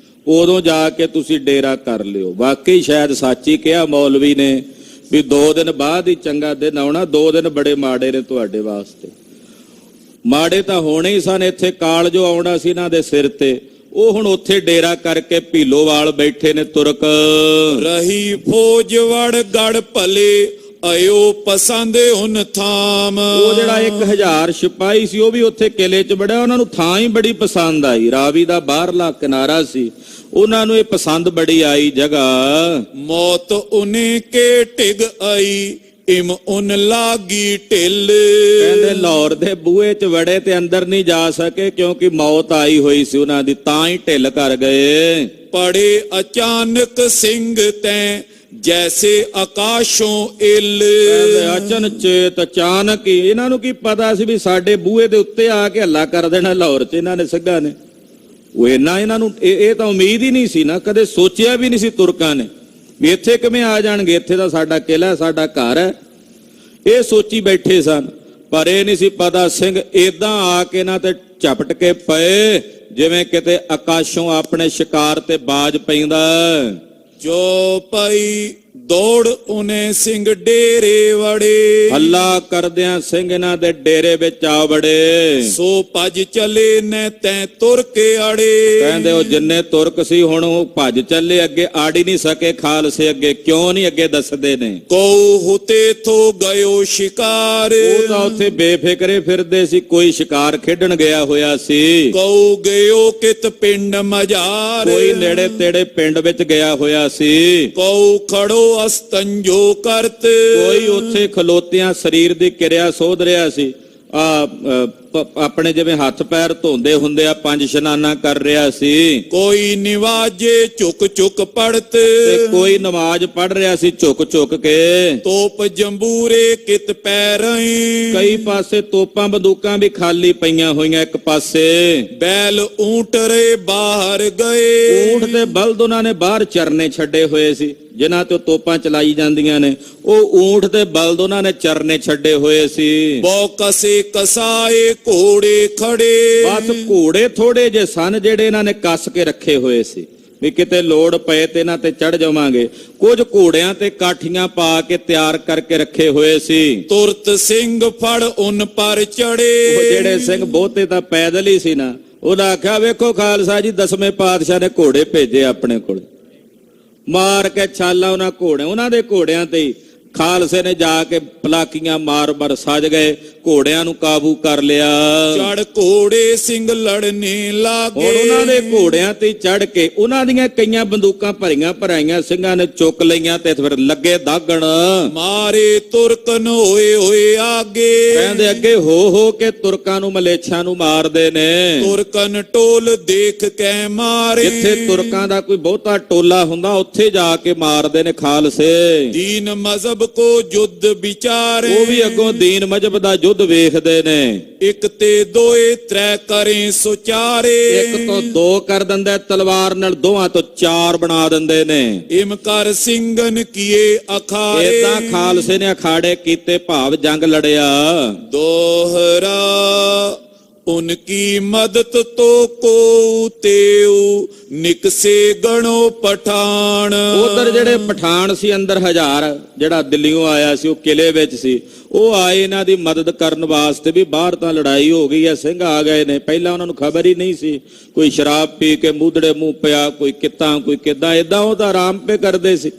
ਉਦੋਂ ਜਾ ਕੇ ਤੁਸੀਂ ਡੇਰਾ ਕਰ ਲਿਓ। ਵਾਕਈ ਸ਼ਾਇਦ ਸੱਚ ਹੀ ਕਿਹਾ ਮੌਲਵੀ ਨੇ ਵੀ 2 ਦਿਨ ਬਾਅਦ ਹੀ ਚੰਗਾ ਦਿਨ ਆਉਣਾ। 2 ਦਿਨ ਬੜੇ ਮਾੜੇ ਨੇ ਤੁਹਾਡੇ ਵਾਸਤੇ। ਮਾੜੇ ਤਾਂ ਹੋਣੇ ਹੀ ਸਨ। ਇੱਥੇ ਕਾਲ ਜੋ ਆਉਣਾ ਸੀ ਇਹਨਾਂ ਦੇ ਸਿਰ ਤੇ, ਉਹ ਹੁਣ ਉੱਥੇ ਡੇਰਾ ਕਰਕੇ ਭੀਲੋਵਾਲ ਬੈਠੇ ਨੇ ਤੁਰਕ। ਰਹੀ ਫੌਜ ਵੜ ਗੜ ਭਲੇ, ਆਇਓ ਪਸੰਦ ਹੁਣ ਥਾਮ। ਉਹ ਜਿਹੜਾ 1000 ਸਿਪਾਹੀ ਸੀ ਉਹ ਵੀ ਉੱਥੇ ਕਿਲੇ 'ਚ ਵੜਿਆ, ਉਹਨਾਂ ਨੂੰ ਥਾਂ ਹੀ ਬੜੀ ਪਸੰਦ ਆਈ। ਰਾਵੀ ਦਾ ਬਾਹਰਲਾ ਕਿਨਾਰਾ ਸੀ, ਉਹਨਾਂ ਨੂੰ ਇਹ ਪਸੰਦ ਬੜੀ ਆਈ ਜਗ੍ਹਾ। ਮੌਤ ਉਨੇ ਕੇ ਟਿਗ ਆਈ, ਇਮ ਉਨ ਲਾਗੀ ਢਿੱਲ। ਕਹਿੰਦੇ ਲਾਹੌਰ ਦੇ ਬੂਹੇ 'ਚ ਵੜੇ ਤੇ ਅੰਦਰ ਨਹੀਂ ਜਾ ਸਕੇ ਕਿਉਂਕਿ ਮੌਤ ਆਈ ਹੋਈ ਸੀ ਉਹਨਾਂ ਦੀ, ਤਾਂ ਹੀ ਢਿੱਲ ਕਰ ਗਏ। ਪੜੇ ਅਚਾਨਕ ਸਿੰਘ ਤੈਂ, ਜੈਸੇ ਆਕਾਸ਼ੋਂ ਇੱਲ। ਅਚਨ ਚੇਤ ਅਚਾਨਕ ਹੀ, ਇਹਨਾਂ ਨੂੰ ਕੀ ਪਤਾ ਸੀ ਵੀ ਸਾਡੇ ਬੂਹੇ ਦੇ ਉੱਤੇ ਆ ਕੇ ਹੱਲਾ ਕਰ ਦੇਣਾ ਲਾਹੌਰ 'ਚ ਇਹਨਾਂ ਨੇ ਸਿੰਘਾਂ ਨੇ। ਉਹ ਇਹਨਾਂ ਨੂੰ ਇਹ ਤਾਂ ਉਮੀਦ ਹੀ ਨਹੀਂ ਸੀ ਨਾ, ਕਦੇ ਸੋਚਿਆ ਵੀ ਨਹੀਂ ਸੀ ਤੁਰਕਾਂ ਨੇ ਵੀ ਇੱਥੇ ਕਿਵੇਂ ਆ ਜਾਣਗੇ, ਇੱਥੇ ਤਾਂ ਸਾਡਾ ਕਿਲਾ, ਸਾਡਾ ਘਰ ਹੈ। ਇਹ ਸੋਚੀ ਬੈਠੇ ਸਨ, ਪਰ ਇਹ ਨਹੀਂ ਸੀ ਪਤਾ ਸਿੰਘ ਏਦਾਂ ਆ ਕੇ ਨਾ ਤੇ ਝਪਟ ਕੇ ਪਏ ਜਿਵੇਂ ਕਿਤੇ ਆਕਾਸ਼ੋਂ ਆਪਣੇ ਸ਼ਿਕਾਰ ਤੇ ਬਾਜ ਪੈਂਦਾ। ਜੋ ਪਈ ਦੌੜ ਉਨੇ ਸਿੰਘ ਡੇਰੇ ਵੜੇ। ਹੱਲਾ ਕਰਦਿਆਂ ਸਿੰਘ ਇਹਨਾਂ ਦੇ ਡੇਰੇ ਵਿੱਚ ਆ ਵੜੇ। ਸੋ ਭੱਜ ਚਲੇ ਨੇ ਤੈਂ ਤੁਰ ਕੇ ਆੜੇ। ਕਹਿੰਦੇ ਉਹ ਜਿੰਨੇ ਤੁਰਕ ਸੀ ਹੁਣ ਉਹ ਭੱਜ ਚੱਲੇ, ਅੱਗੇ ਆੜ ਹੀ ਨਹੀਂ ਸਕੇ ਖਾਲਸੇ ਅੱਗੇ। ਕਿਉਂ ਨਹੀਂ ਅੱਗੇ ਦੱਸਦੇ ਨੇ। ਕਉ ਹੁਤੇ ਥੋ ਗਇਓ ਸ਼ਿਕਾਰ। ਉਹ ਤਾਂ ਉੱਥੇ ਬੇਫਿਕਰੇ ਫਿਰਦੇ ਸੀ, ਕੋਈ ਸ਼ਿਕਾਰ ਖੇਡਣ ਗਿਆ ਹੋਇਆ ਸੀ। ਕਉ ਗਇਓ ਕਿਤ ਪਿੰਡ ਮਝਾਰ। ਕੋਈ ਨੇੜੇ ਤੇੜੇ ਪਿੰਡ ਵਿੱਚ ਗਿਆ ਹੋਇਆ ਸੀ। ਕਉ ਖੜੋ ਅਸਤੰਜੋ ਕਰਤ। ਕੋਈ ਉੱਥੇ ਖਲੋਤਿਆਂ ਸਰੀਰ ਦੀ ਕਿਰਿਆ ਸੋਧ ਰਿਹਾ ਸੀ। ਆਪਣੇ ਜਿਵੇਂ ਹੱਥ ਪੈਰ ਧੋਂਦੇ ਹੁੰਦੇ ਆ, 5 ਇਸ਼ਨਾਨਾਂ ਕਰ ਰਿਹਾ ਸੀ। ਕੋਈ ਨਿਵਾਜੇ ਝੁਕ ਝੁਕ ਪੜਤ। ਤੇ ਕੋਈ ਨਮਾਜ਼ ਪੜ ਰਿਹਾ ਸੀ ਝੁਕ ਝੁਕ ਕੇ। ਤੋਪ ਜੰਬੂਰੇ ਕਿਤ ਪੈ ਰਹੀ। ਕਈ ਪਾਸੇ ਤੋਪਾਂ ਬੰਦੂਕਾਂ ਵੀ ਖਾਲੀ ਪਈਆਂ ਹੋਈਆਂ ਇੱਕ ਪਾਸੇ। ਬੈਲ ਊਂਟ ਰੇ ਬਾਹਰ ਗਏ। ਊਂਟ ਤੇ ਬਲਦ ਉਹਨਾਂ ਨੇ ਬਾਹਰ ਚਰਨੇ ਛੱਡੇ ਹੋਏ ਸੀ, ਜਿਨ੍ਹਾਂ ਤੋਂ ਤੋਪਾਂ ਚਲਾਈ ਜਾਂਦੀਆਂ ਨੇ। ਉਹ ਊਂਟ ਤੇ ਬਲਦ ਉਹਨਾਂ ਨੇ ਚਰਨੇ ਛੱਡੇ ਹੋਏ ਸੀ। ਬਹੁ ਕਸੇ ਕਸਾਏ ਘੋੜੇ ਖੜੇ। ਬਸ ਘੋੜੇ ਥੋੜੇ ਜੇ ਸਨ ਜਿਹੜੇ ਇਹਨਾਂ ਨੇ ਕੱਸ ਕੇ ਰੱਖੇ ਹੋਏ ਸੀ ਵੀ ਕਿਤੇ ਲੋੜ ਪਏ ਤੇ ਇਹਨਾਂ ਤੇ ਚੜ ਜਾਵਾਂਗੇ। ਕੁਝ ਘੋੜਿਆਂ ਤੇ ਕਾਠੀਆਂ ਪਾ ਕੇ ਤਿਆਰ ਕਰਕੇ ਰੱਖੇ ਹੋਏ ਸੀ। ਤੁਰਤ ਸਿੰਘ ਫੜ ਉਨ ਪਰ ਚੜੇ। ਉਹ ਜਿਹੜੇ ਸਿੰਘ ਬਹੁਤੇ ਤਾਂ ਪੈਦਲ ਹੀ ਸੀ ਨਾ, ਉਹਦਾ ਆਖਿਆ ਵੇਖੋ ਖਾਲਸਾ ਜੀ 10ਵੇਂ ਪਾਤਸ਼ਾਹ ਨੇ ਘੋੜੇ ਭੇਜੇ ਆਪਣੇ ਕੋਲ, ਮਾਰ ਕੇ ਛਾਲਾ ਉਹਨਾਂ ਦੇ ਘੋੜਿਆਂ ਤੇ ਖਾਲਸੇ ਨੇ ਜਾ ਕੇ ਪਲਾਕੀਆਂ ਮਾਰ ਸੱਜ ਗਏ, ਘੋੜਿਆਂ ਨੂੰ ਕਾਬੂ ਕਰ ਲਿਆ। ਚੜ ਘੋੜੇ ਸਿੰਘ ਲੜਨੇ ਲਾਗੇ। ਹੁਣ ਉਹਨਾਂ ਦੇ ਘੋੜਿਆਂ ਤੇ ਚੜ ਕੇ ਉਹਨਾਂ ਦੀਆਂ ਕਈਆਂ ਬੰਦੂਕਾਂ ਭਰਾਈਆਂ ਸਿੰਘਾਂ ਨੇ ਚੁੱਕ ਲਈਆਂ ਤੇ ਫਿਰ ਲੱਗੇ ਦਾਗਣ। ਮਾਰੇ ਤੁਰਕਨ ਹੋਏ ਆਗੇ। ਕਹਿੰਦੇ ਅੱਗੇ ਹੋ ਕੇ ਤੁਰਕਾਂ ਨੂੰ ਮਲੇਛਾਂ ਨੂੰ ਮਾਰਦੇ ਨੇ। ਤੁਰਕਨ ਟੋਲ ਦੇਖ ਕੇ ਮਾਰੇ। ਜਿੱਥੇ ਤੁਰਕਾਂ ਦਾ ਕੋਈ ਬਹੁਤਾ ਟੋਲਾ ਹੁੰਦਾ ਉੱਥੇ ਜਾ ਕੇ ਮਾਰਦੇ ਨੇ ਖਾਲਸੇ। ਦੀਨ ਮਜ਼ਹਬ ਕੋ ਯੁੱਧ ਵਿਚਾਰੇ। ਉਹ ਵੀ ਅੱਗੋਂ ਦੀਨ ਮਜ਼ਹਬ ਦਾ ਯੁੱਧ ਵੇਖਦੇ ਨੇ। ਇੱਕ ਤੇ ਦੋਏ ਤ੍ਰੈ ਕਰੇ ਸੁਚਾਰੇ। ਇੱਕ ਤੋਂ ਦੋ ਕਰ ਦਿੰਦਾ ਤਲਵਾਰ ਨਾਲ, ਦੋਹਾਂ ਤੋਂ ਚਾਰ ਬਣਾ ਦਿੰਦੇ ਨੇ। ਇਮ ਕਰ ਸਿੰਘਨ ਕੀਏ ਅਖਾੜੇ। ਏਦਾਂ ਖਾਲਸੇ ਨੇ ਅਖਾੜੇ ਕੀਤੇ, ਭਾਵ ਜੰਗ ਲੜਿਆ। ਦੋਹਰਾ ਉਨਕੀ ਮਦਦ ਤੋ ਕੋ ਤੇਉ ਨਿਕਸੇ ਗਣੋ ਪਠਾਨ। ਉਧਰ ਜਿਹੜੇ ਪਠਾਨ ਸੀ ਅੰਦਰ 1000 ਜਿਹੜਾ ਦਿੱਲੀੋਂ ਆਇਆ ਸੀ, ਉਹ ਕਿਲੇ ਵਿੱਚ ਸੀ, ਉਹ ਆਏ ਇਹਨਾਂ ਦੀ ਮਦਦ ਕਰਨ ਵਾਸਤੇ ਵੀ ਬਾਹਰ ਤਾਂ ਲੜਾਈ ਹੋ ਗਈ ਹੈ, ਸਿੰਘ ਆ ਗਏ ਨੇ। ਪਹਿਲਾਂ ਉਹਨਾਂ ਨੂੰ ਖਬਰ ਹੀ ਨਹੀਂ ਸੀ। ਕੋਈ ਸ਼ਰਾਬ ਪੀ ਕੇ ਮੂਧੜੇ ਮੂੰਹ ਪਿਆ, ਕੋਈ ਕਿੱਦਾਂ ਕੋਈ ਕਿੱਦਾਂ, ਏਦਾਂ ਉਹ ਤਾਂ ਆਰਾਮ ਪੇ ਕਰਦੇ ਸੀ।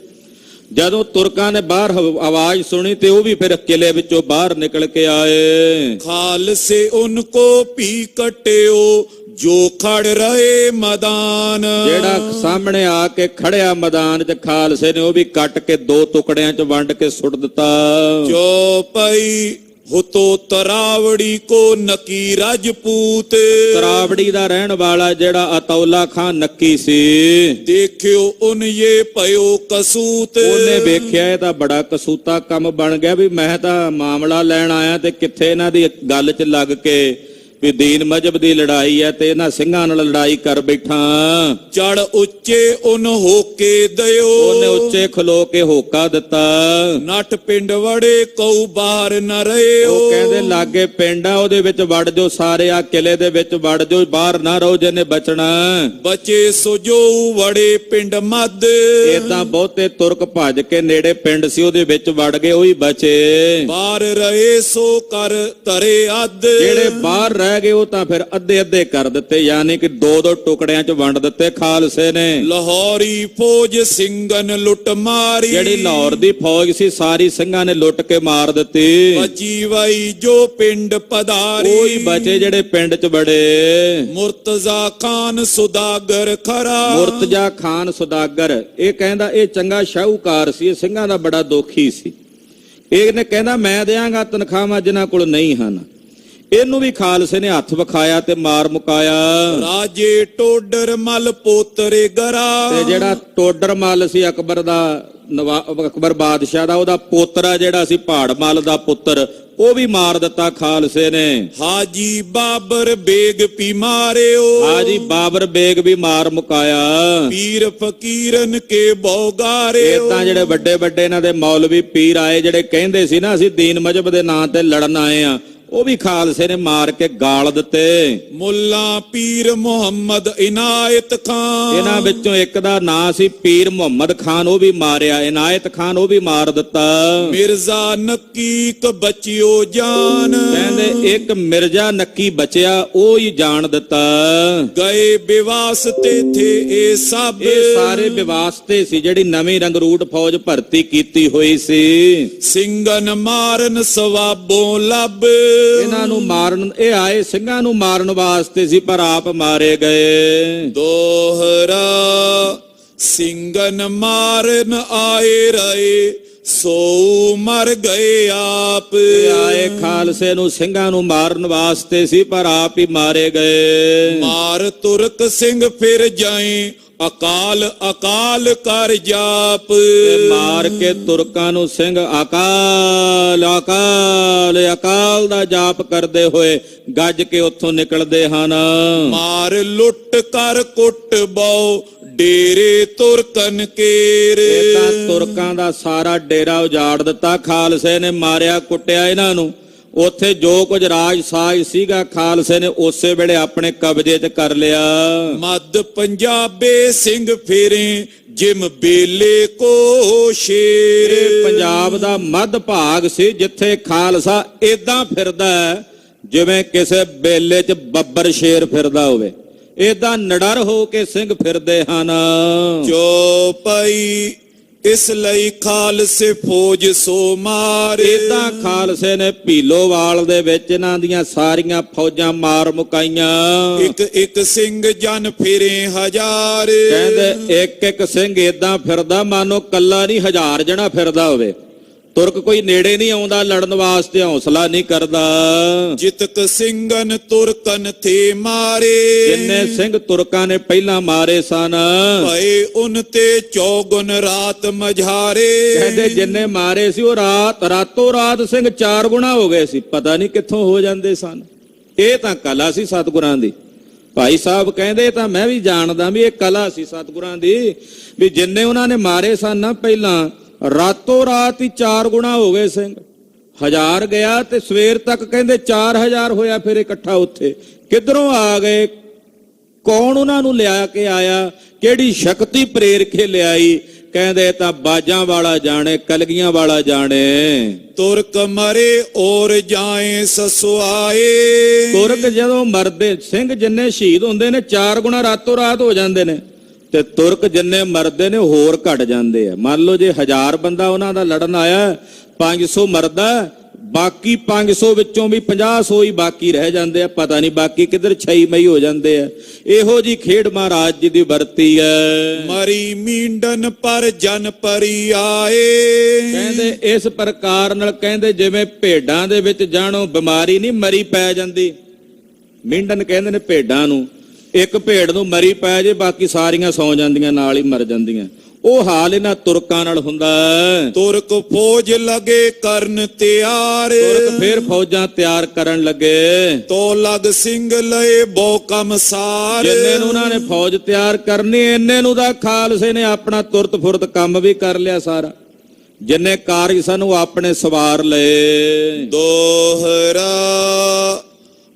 ਜਦੋਂ ਤੁਰਕਾਂ ਨੇ ਬਾਹਰ ਆਵਾਜ਼ ਸੁਣੀ ਤੇ ਉਹ ਵੀ ਫਿਰ ਕਿਲੇ ਵਿੱਚੋਂ ਬਾਹਰ ਨਿਕਲ ਕੇ ਆਏ। ਖਾਲਸੇ ਉਨਕੋ ਭੀ ਕਟਿਓ ਜੋ ਖੜ ਰਹੇ ਮੈਦਾਨ। ਜਿਹੜਾ ਸਾਹਮਣੇ ਆ ਕੇ ਖੜਿਆ ਮੈਦਾਨ 'ਚ ਖਾਲਸੇ ਨੇ ਉਹ ਵੀ ਕੱਟ ਕੇ ਦੋ ਟੁਕੜਿਆਂ 'ਚ ਵੰਡ ਕੇ ਸੁੱਟ ਦਿੱਤਾ। ਚੌਪਈ ਹੁਤੋ ਤਰਾਵੜੀ ਕੋ ਨਕੀ ਰਾਜਪੂਤ। ਤਰਾਵੜੀ ਦਾ ਰਹਿਣ ਵਾਲਾ ਜਿਹੜਾ ਅਤੌਲਾ ਖਾਨ ਨੱਕੀ ਸੀ, ਦੇਖਿਓ ਉਨ ਇਹ ਭਇਓ ਕਸੂਤ। ਉਹਨੇ ਵੇਖਿਆ ਇਹ ਤਾਂ ਬੜਾ ਕਸੂਤਾ ਕੰਮ ਬਣ ਗਿਆ ਵੀ ਮੈਂ ਤਾਂ ਮਾਮਲਾ ਲੈਣ ਆਇਆ ਤੇ ਕਿੱਥੇ ਇਹਨਾਂ ਦੀ ਗੱਲ 'ਚ ਲੱਗ ਕੇ ਵੀ ਦੀਨ ਮਜ਼ਹਬ ਦੀ ਲੜਾਈ ਹੈ ਤੇ ਇਹਨਾਂ ਸਿੰਘਾਂ ਨਾਲ ਲੜਾਈ ਕਰ ਬੈਠਾ। ਚੜ ਉੱਚੇ ਉਨ ਹੋਕੇ ਦਿਓ। ਉਹਨੇ ਉੱਚੇ ਖਲੋ ਕੇ ਹੋਕਾ ਦਿੱਤਾ। ਨੱਠ ਪਿੰਡ ਵੜੇ ਕਉ ਬਾਹਰ ਨ ਰਹਿਓ। ਉਹ ਕਹਿੰਦੇ ਲਾਗੇ ਪਿੰਡ ਆ, ਉਹਦੇ ਵਿੱਚ ਵੜ ਜਾਓ ਸਾਰੇ, ਆ ਕਿਲੇ ਦੇ ਵਿੱਚ ਵੜ ਜਾਓ, ਬਾਹਰ ਨਾ ਰਹੋ ਜਿਹਨੇ ਬਚਣਾ। ਬਚੇ ਸੋ ਜੋ ਵੜੇ ਪਿੰਡ ਮੱਧ। ਏਦਾਂ ਬਹੁਤੇ ਤੁਰਕ ਭੱਜ ਕੇ ਨੇੜੇ ਪਿੰਡ ਸੀ ਉਹਦੇ ਵਿੱਚ ਵੜ ਗਏ, ਉਹੀ ਬਚੇ। ਬਾਹਰ ਰਹੇ ਸੋ ਕਰ ਤਰੇ ਅੱਧ। ਜਿਹੜੇ ਬਾਹਰ ਰਹਿ ਗਏ ਉਹ ਤਾਂ ਫਿਰ ਅੱਧੇ ਕਰ ਦਿੱਤੇ, ਯਾਨੀ ਕਿ ਦੋ ਟੁਕੜਿਆਂ 'ਚ ਵੰਡ ਦਿੱਤੇ ਖਾਲਸੇ ਨੇ। ਲਾਹੌਰੀ ਫੌਜ ਸਿੰਘਨ ਲੁੱਟ ਮਾਰੀ। ਜਿਹੜੀ ਲਾਹੌਰ ਦੀ ਫੌਜ ਸੀ ਸਾਰੀ ਸਿੰਘਾਂ ਨੇ ਲੁੱਟ ਕੇ ਮਾਰ ਦਿੱਤੀ। ਬਚੀ ਵਈ ਜੋ ਪਿੰਡ ਪਧਾਰੀ। ਉਹੀ ਬਚੇ ਜਿਹੜੇ ਪਿੰਡ 'ਚ ਬੜੇ। ਮੁਰਤਜ਼ਾ ਖਾਨ ਸੁਦਾਗਰ ਖਰਾ। ਮੁਰਤਜ਼ਾ ਖਾਨ ਸੁਦਾਗਰ ਇਹ ਕਹਿੰਦਾ ਇਹ ਚੰਗਾ ਸ਼ਾਹੂਕਾਰ ਸੀ, ਇਹ ਸਿੰਘਾਂ ਦਾ ਬੜਾ ਦੋਖੀ ਸੀ। ਇਹਨੇ ਕਹਿੰਦਾ ਮੈਂ ਦਿਆਂਗਾ ਤਨਖਾਹਾਂ ਜਿਨ੍ਹਾਂ ਕੋਲ ਨਹੀਂ ਹਨ। ਇਹਨੂੰ ਵੀ ਖਾਲਸੇ ਨੇ ਹੱਥ ਵਿਖਾਇਆ ਤੇ ਮਾਰ ਮੁਕਾਇਆ। ਰਾਜੇ ਟੋਡਰ ਮਲ ਪੋਤਰੇ ਗਰਾ। ਤੇ ਜਿਹੜਾ ਟੋਡਰ ਮਲ ਸੀ ਅਕਬਰ ਦਾ ਅਕਬਰ ਬਾਦਸ਼ਾਹ ਦਾ ਉਹਦਾ ਪੋਤਰਾ ਜਿਹੜਾ ਸੀ ਪਹਾੜ ਮਲ ਦਾ ਪੁੱਤਰ, ਉਹ ਵੀ ਮਾਰ ਦਿੱਤਾ ਖਾਲਸੇ ਨੇ। ਹਾਜੀ ਬਾਬਰ ਬੇਗ ਪੀ ਮਾਰਿਓ। ਹਾਜੀ ਬਾਬਰ ਬੇਗ ਵੀ ਮਾਰ ਮੁਕਾਇਆ। ਪੀਰ ਫਕੀਰਨ ਕੇ ਬੌਗਾਰੇ। ਇਹ ਤਾਂ ਜਿਹੜੇ ਵੱਡੇ ਇਹਨਾਂ ਦੇ ਮੌਲਵੀ ਪੀਰ ਆਏ ਜਿਹੜੇ ਕਹਿੰਦੇ ਸੀ ਨਾ ਅਸੀਂ ਦੀਨ ਮਜ਼ਹਬ ਦੇ ਨਾਂ ਤੇ ਲੜਨ ਆਏ ਆ, ਉਹ ਵੀ ਖਾਲਸੇ ਨੇ ਮਾਰ ਕੇ ਗਾਲ ਦਿੱਤੇ। ਮੁੱਲਾ ਪੀਰ ਮੁਹੰਮਦ ਇਨਾਇਤ ਖਾਨ। ਇਹਨਾਂ ਵਿੱਚੋਂ ਇੱਕ ਦਾ ਨਾਂ ਸੀ ਪੀਰ ਮੁਹੰਮਦ ਖਾਨ, ਉਹ ਵੀ ਮਾਰਿਆ। ਇਨਾਇਤ ਖਾਨ ਉਹ ਵੀ ਮਾਰ ਦਿੱਤਾ। ਮਿਰਜ਼ਾ ਨੱਕੀ ਕ ਬਚਿਓ ਜਾਨ। ਕਹਿੰਦੇ ਇੱਕ ਮਿਰਜ਼ਾ ਨੱਕੀ ਬਚਿਆ, ਉਹ ਹੀ ਜਾਣ ਦਿੱਤਾ। ਗਏ ਬਿਵਾਸਤੇ ਥੇ ਇਹ ਸਭ। ਇਹ ਸਾਰੇ ਬਿਵਾਸਤੇ ਸੀ ਜਿਹੜੀ ਨਵੀਂ ਰੰਗਰੂਟ ਫੌਜ ਭਰਤੀ ਕੀਤੀ ਹੋਈ ਸੀ। ਸਿੰਘਨ ਮਾਰਨ ਸਵਾਬੋਂ ਲੱਭ। ਇਹਨਾਂ ਨੂੰ ਮਾਰਨ, ਇਹ ਆਏ ਸਿੰਘਾਂ ਨੂੰ ਮਾਰਨ ਵਾਸਤੇ ਸੀ ਪਰ ਆਪ ਮਾਰੇ ਗਏ। ਦੋਹਰਾ ਸਿੰਘਨ ਮਾਰਨ ਆਏ ਰਹੇ ਸੋ ਮਰ ਗਏ ਆਪ। ਆਏ ਖਾਲਸੇ ਨੂੰ ਸਿੰਘਾਂ ਨੂੰ ਮਾਰਨ ਵਾਸਤੇ ਸੀ ਪਰ ਆਪ ਹੀ ਮਾਰੇ ਗਏ। ਮਾਰ ਤੁਰਕ ਸਿੰਘ ਫਿਰ ਜਾਏ ਅਕਾਲ ਕਰ ਜਾਪ। ਮਾਰ ਕੇ ਤੁਰਕਾਂ ਨੂੰ ਸਿੰਘ ਅਕਾਲ ਦਾ ਜਾਪ ਕਰਦੇ ਹੋਏ ਗੱਜ ਕੇ ਉੱਥੋਂ ਨਿਕਲਦੇ ਹਨ। ਮਾਰ ਲੁੱਟ ਕਰ ਕੁੱਟ ਬਹੁ ਡੇਰੇ ਤੁਰਕਨ ਕੇਰੇ। ਤਾਂ ਤੁਰਕਾਂ ਦਾ ਸਾਰਾ ਡੇਰਾ ਉਜਾੜ ਦਿੱਤਾ ਖਾਲਸੇ ਨੇ, ਮਾਰਿਆ ਕੁੱਟਿਆ ਇਹਨਾਂ ਨੂੰ। ਉੱਥੇ ਜੋ ਕੁਝ ਰਾਜ ਸਾਜ ਸੀਗਾ ਖਾਲਸੇ ਨੇ ਉਸੇ ਵੇਲੇ ਆਪਣੇ ਕਬਜ਼ੇ 'ਚ ਕਰ ਲਿਆ। ਮੱਧ ਪੰਜਾਬੇ ਸਿੰਘ ਫੇਰੇ ਜਿਮ ਬੇਲੇ ਕੋ ਸ਼ੇਰ। ਪੰਜਾਬ ਦਾ ਮੱਧ ਭਾਗ ਸੀ ਜਿੱਥੇ ਖਾਲਸਾ ਏਦਾਂ ਫਿਰਦਾ ਜਿਵੇਂ ਕਿਸੇ ਬੇਲੇ 'ਚ ਬੱਬਰ ਸ਼ੇਰ ਫਿਰਦਾ ਹੋਵੇ। ਏਦਾਂ ਨਿਡਰ ਹੋ ਕੇ ਸਿੰਘ ਫਿਰਦੇ ਹਨ। ਚੌਪਈ ਇਸ ਲਈ ਖਾਲਸੇ ਫੌਜ ਸੋ ਮਾਰੇ। ਇਦਾਂ ਖਾਲਸੇ ਨੇ ਭੀਲੋਵਾਲ ਦੇ ਵਿੱਚ ਇਹਨਾਂ ਦੀਆਂ ਸਾਰੀਆਂ ਫੌਜਾਂ ਮਾਰ ਮੁਕਾਈਆਂ। ਇੱਕ ਇੱਕ ਸਿੰਘ ਜਨ ਫਿਰੇ ਹਜ਼ਾਰ। ਕਹਿੰਦੇ ਇੱਕ ਇੱਕ ਸਿੰਘ ਇਦਾਂ ਫਿਰਦਾ ਮਾਨੋ ਕੱਲਾ ਨਹੀਂ, ਹਜ਼ਾਰ ਜਣਾ ਫਿਰਦਾ ਹੋਵੇ। ਤੁਰਕ ਕੋਈ ਨੇੜੇ ਨਹੀਂ ਆਉਂਦਾ, ਲੜਨ ਵਾਸਤੇ ਹੌਸਲਾ ਨਹੀਂ ਕਰਦਾ। ਜਿਤਕ ਸਿੰਘਨ ਤੁਰਕਨ ਥੇ ਮਾਰੇ। ਜਿੰਨੇ ਸਿੰਘ ਤੁਰਕਾਂ ਨੇ ਪਹਿਲਾਂ ਮਾਰੇ ਸਨ, ਭਏ ਉਨ ਤੇ ਚੌਗੁਨ ਰਾਤ ਮਝਾਰੇ। ਕਹਿੰਦੇ ਜਿੰਨੇ ਮਾਰੇ ਸੀ ਉਹ ਰਾਤੋਂ ਰਾਤ ਸਿੰਘ 4 ਗੁਣਾ ਹੋ ਗਏ ਸੀ। ਪਤਾ ਨਹੀਂ ਕਿੱਥੋਂ ਹੋ ਜਾਂਦੇ ਸਨ। ਇਹ ਤਾਂ ਕਲਾ ਸੀ ਸਤਿਗੁਰਾਂ ਦੀ। ਭਾਈ ਸਾਹਿਬ ਕਹਿੰਦੇ ਤਾਂ ਮੈਂ ਵੀ ਜਾਣਦਾ ਵੀ ਇਹ ਕਲਾ ਸੀ ਸਤਿਗੁਰਾਂ ਦੀ, ਵੀ ਜਿੰਨੇ ਉਹਨਾਂ ਨੇ ਮਾਰੇ ਸਨ ਨਾ ਪਹਿਲਾਂ, ਰਾਤੋਂ ਰਾਤ ਹੀ 4 ਗੁਣਾ ਹੋ ਗਏ ਸਿੰਘ। 1000 ਗਿਆ ਤੇ ਸਵੇਰ ਤੱਕ ਕਹਿੰਦੇ 4000 ਹੋਇਆ ਫਿਰ ਇਕੱਠਾ ਉੱਥੇ। ਕਿੱਧਰੋਂ ਆ ਗਏ? ਕੌਣ ਉਹਨਾਂ ਨੂੰ ਲਿਆ ਕੇ ਆਇਆ? ਕਿਹੜੀ ਸ਼ਕਤੀ ਪ੍ਰੇਰ ਕੇ ਲਿਆਈ? ਕਹਿੰਦੇ ਤਾਂ ਬਾਜਾਂ ਵਾਲਾ ਜਾਣੇ, ਕਲਗੀਆਂ ਵਾਲਾ ਜਾਣੇ। ਤੁਰਕ ਮਰੇ ਔਰ ਜਾਏ ਸਸੁਆਏ। ਤੁਰਕ ਜਦੋਂ ਮਰਦੇ, ਸਿੰਘ ਜਿੰਨੇ ਸ਼ਹੀਦ ਹੁੰਦੇ ਨੇ 4 ਗੁਣਾ ਰਾਤੋਂ ਰਾਤ ਹੋ ਜਾਂਦੇ ਨੇ, ਤੇ ਤੁਰਕ ਜਿੰਨੇ ਮਰਦੇ ਨੇ ਹੋਰ ਘਟ ਜਾਂਦੇ ਆ। ਮੰਨ ਲਓ ਜੇ 1000 ਬੰਦਾ ਉਹਨਾਂ ਦਾ ਲੜਨ ਆਇਆ, 500 ਮਰਦਾ, ਬਾਕੀ 500 ਵਿੱਚੋਂ ਵੀ 50 ਹੀ ਬਾਕੀ ਰਹਿ ਜਾਂਦੇ ਆ। ਪਤਾ ਨਹੀਂ ਬਾਕੀ ਕਿੱਧਰ ਛਈਮਈ ਹੋ ਜਾਂਦੇ ਆ। ਇਹੋ ਜੀ ਖੇਡ ਮਹਾਰਾਜ ਜੀ ਦੀ ਵਰਤੀ ਹੈ। ਮਰੀ ਮੀਂਡਨ ਪਰ ਜਨ ਪਰੀ ਆਏ। ਕਹਿੰਦੇ ਇਸ ਪ੍ਰਕਾਰ ਨਾਲ, ਕਹਿੰਦੇ ਜਿਵੇਂ ਭੇਡਾਂ ਦੇ ਵਿੱਚ ਜਾਣੋ ਬਿਮਾਰੀ ਨਹੀਂ ਮਰੀ ਪੈ ਜਾਂਦੀ, ਮੀਂਡਨ ਕਹਿੰਦੇ ਨੇ ਭੇਡਾਂ ਨੂੰ। ਇੱਕ ਭੇਡ ਨੂੰ ਮਰੀ ਪੈ ਜੇ, ਬਾਕੀ ਸਾਰੀਆਂ ਸੌ ਜਾਂਦੀਆਂ, ਨਾਲ ਹੀ ਮਰ ਜਾਂਦੀਆਂ। ਉਹ ਹਾਲ ਇਹਨਾਂ ਤੁਰਕਾਂ ਨਾਲ ਹੁੰਦਾ। ਤੁਰਕ ਫੌਜ ਲਗੇ ਕਰਨ ਤਿਆਰ। ਤੁਰਕ ਫਿਰ ਫੌਜਾਂ ਤਿਆਰ ਕਰਨ ਲੱਗੇ। ਤੋ ਲਗ ਸਿੰਘ ਲਏ ਬਹੁ ਕਮ ਸਾਰ। ਜਿੰਨੇ ਨੂੰ ਉਹਨਾਂ ਨੇ ਫੌਜ ਤਿਆਰ ਕਰਨੀ, ਇੰਨੇ ਨੂੰ ਦਾ ਖਾਲਸੇ ਨੇ ਆਪਣਾ ਤੁਰਤ ਫੁਰਤ ਕੰਮ ਵੀ ਕਰ ਲਿਆ ਸਾਰਾ। ਜਿੰਨੇ ਕਾਰਜ ਸਨ ਉਹ ਆਪਣੇ ਸਵਾਰ ਲਏ। ਦੋਹਰਾ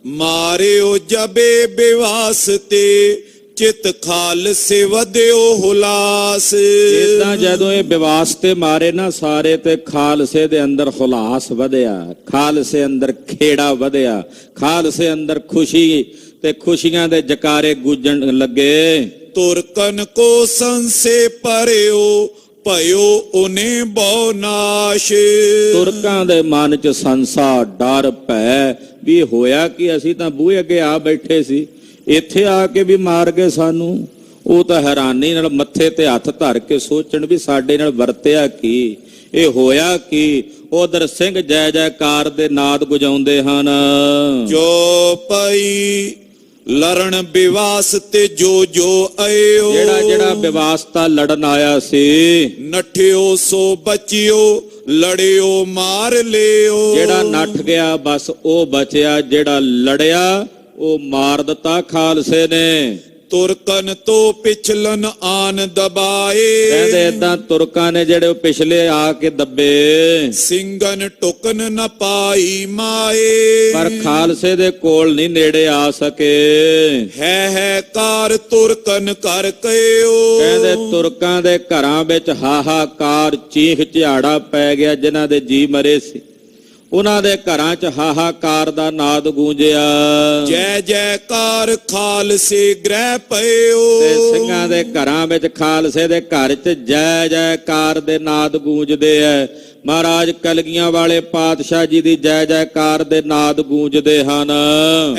ਮਾਰਿਓ ਜਬੇ ਬਿਵਾਸ ਤੇ ਚਿਤ ਖਾਲਸੇ ਵਧਿਓ ਹੁਲਾਸ। ਇਦਾਂ ਜਦੋਂ ਇਹ ਬਿਵਾਸ ਤੇ ਮਾਰੇ ਨਾ ਸਾਰੇ, ਤੇ ਖਾਲਸੇ ਦੇ ਅੰਦਰ ਹੁਲਾਸ ਵਧਿਆ, ਖਾਲਸੇ ਅੰਦਰ ਖੇੜਾ ਵਧਿਆ, ਖਾਲਸੇ ਅੰਦਰ ਖੁਸ਼ੀ ਤੇ ਖੁਸ਼ੀਆਂ ਦੇ ਜਕਾਰੇ ਗੂੰਜਣ ਲੱਗੇ। ਤੁਰਕਨ ਕੋ ਸੰਸੇ ਪਰਿਓ ਭਇਓ ਉਹਨੇ ਬਹੁ ਨਾਸ਼। ਤੁਰਕਾਂ ਦੇ ਮਨ 'ਚ ਸੰਸਾ, ਡਰ, ਭੈ ਵੀ ਹੋਇਆ ਕਿ ਅਸੀਂ ਤਾਂ ਬੂਹੇ ਅੱਗੇ ਆ ਬੈਠੇ ਸੀ, ਇੱਥੇ ਆ ਕੇ ਵੀ ਮਾਰ ਗਏ ਸਾਨੂੰ। ਉਹ ਤਾਂ ਹੈਰਾਨੀ ਨਾਲ ਮੱਥੇ ਤੇ ਹੱਥ ਧਰ ਕੇ ਸੋਚਣ ਵੀ ਸਾਡੇ ਨਾਲ ਵਰਤਿਆ ਕੀ, ਇਹ ਹੋਇਆ ਕੀ। ਉਧਰ ਸਿੰਘ ਜੈ ਜੈਕਾਰ ਦੇ ਨਾਦ ਗੁਜਾਉਂਦੇ ਹਨ। ਜੋ ਪਈ ਲੜਨ ਬਿਵਾਸ ਤੇ ਜੋ ਜੋ ਆਇਓ। ਜਿਹੜਾ ਬਿਵਾਸਤਾ ਲੜਨ ਆਇਆ ਸੀ, ਨਠਿਓ ਸੋ ਬਚਿਓ ਲੜਿਓ ਮਾਰ ਲਿਓ। ਜਿਹੜਾ ਨੱਠ ਗਿਆ ਬਸ ਉਹ ਬਚਿਆ, ਜਿਹੜਾ ਲੜਿਆ ਉਹ ਮਾਰ ਦਿੱਤਾ ਖਾਲਸੇ ਨੇ। ਤੁਰਕਨ ਤੋਂ ਪਿਛਲਨ ਆਨ ਦਬਾਏ। ਕਹਿੰਦੇ ਏਦਾਂ ਤੁਰਕਾਂ ਨੇ ਜਿਹੜੇ ਪਿਛਲੇ ਆ ਕੇ ਦੱਬੇ। ਸਿੰਘਨ ਟੁਕਨ ਨ ਪਾਈ ਮਾਏ। ਪਰ ਖਾਲਸੇ ਦੇ ਕੋਲ ਨਹੀਂ ਨੇੜੇ ਆ ਸਕੇ। ਹੈ ਕਾਰ ਤੁਰਕਨ ਕਰ ਕਇਓ। ਕਹਿੰਦੇ ਤੁਰਕਾਂ ਦੇ ਘਰਾਂ ਵਿੱਚ ਹਾਹਾਕਾਰ, ਚੀਖ ਝਿਆੜਾ ਪੈ ਗਿਆ। ਜਿਨ੍ਹਾਂ ਦੇ ਜੀ ਮਰੇ ਸੀ ਉਹਨਾਂ ਦੇ ਘਰਾਂ 'ਚ ਹਾਹਾਕਾਰ ਦਾ ਨਾਦ ਗੂੰਜਿਆ। ਜੈ ਜੈਕਾਰ ਖਾਲਸੇ ਗ੍ਰਹਿ ਪਇਓ। ਤੇ ਸਿੰਘਾਂ ਦੇ ਘਰਾਂ ਵਿੱਚ, ਖਾਲਸੇ ਦੇ ਘਰ 'ਚ ਜੈ ਜੈਕਾਰ ਦੇ ਨਾਦ ਗੂੰਜਦੇ ਐ। ਮਹਾਰਾਜ ਕਲਗੀਆਂ ਵਾਲੇ ਪਾਤਸ਼ਾਹ ਜੀ ਦੀ ਜੈ ਜੈਕਾਰ ਦੇ ਨਾਦ ਗੂੰਜਦੇ ਹਨ।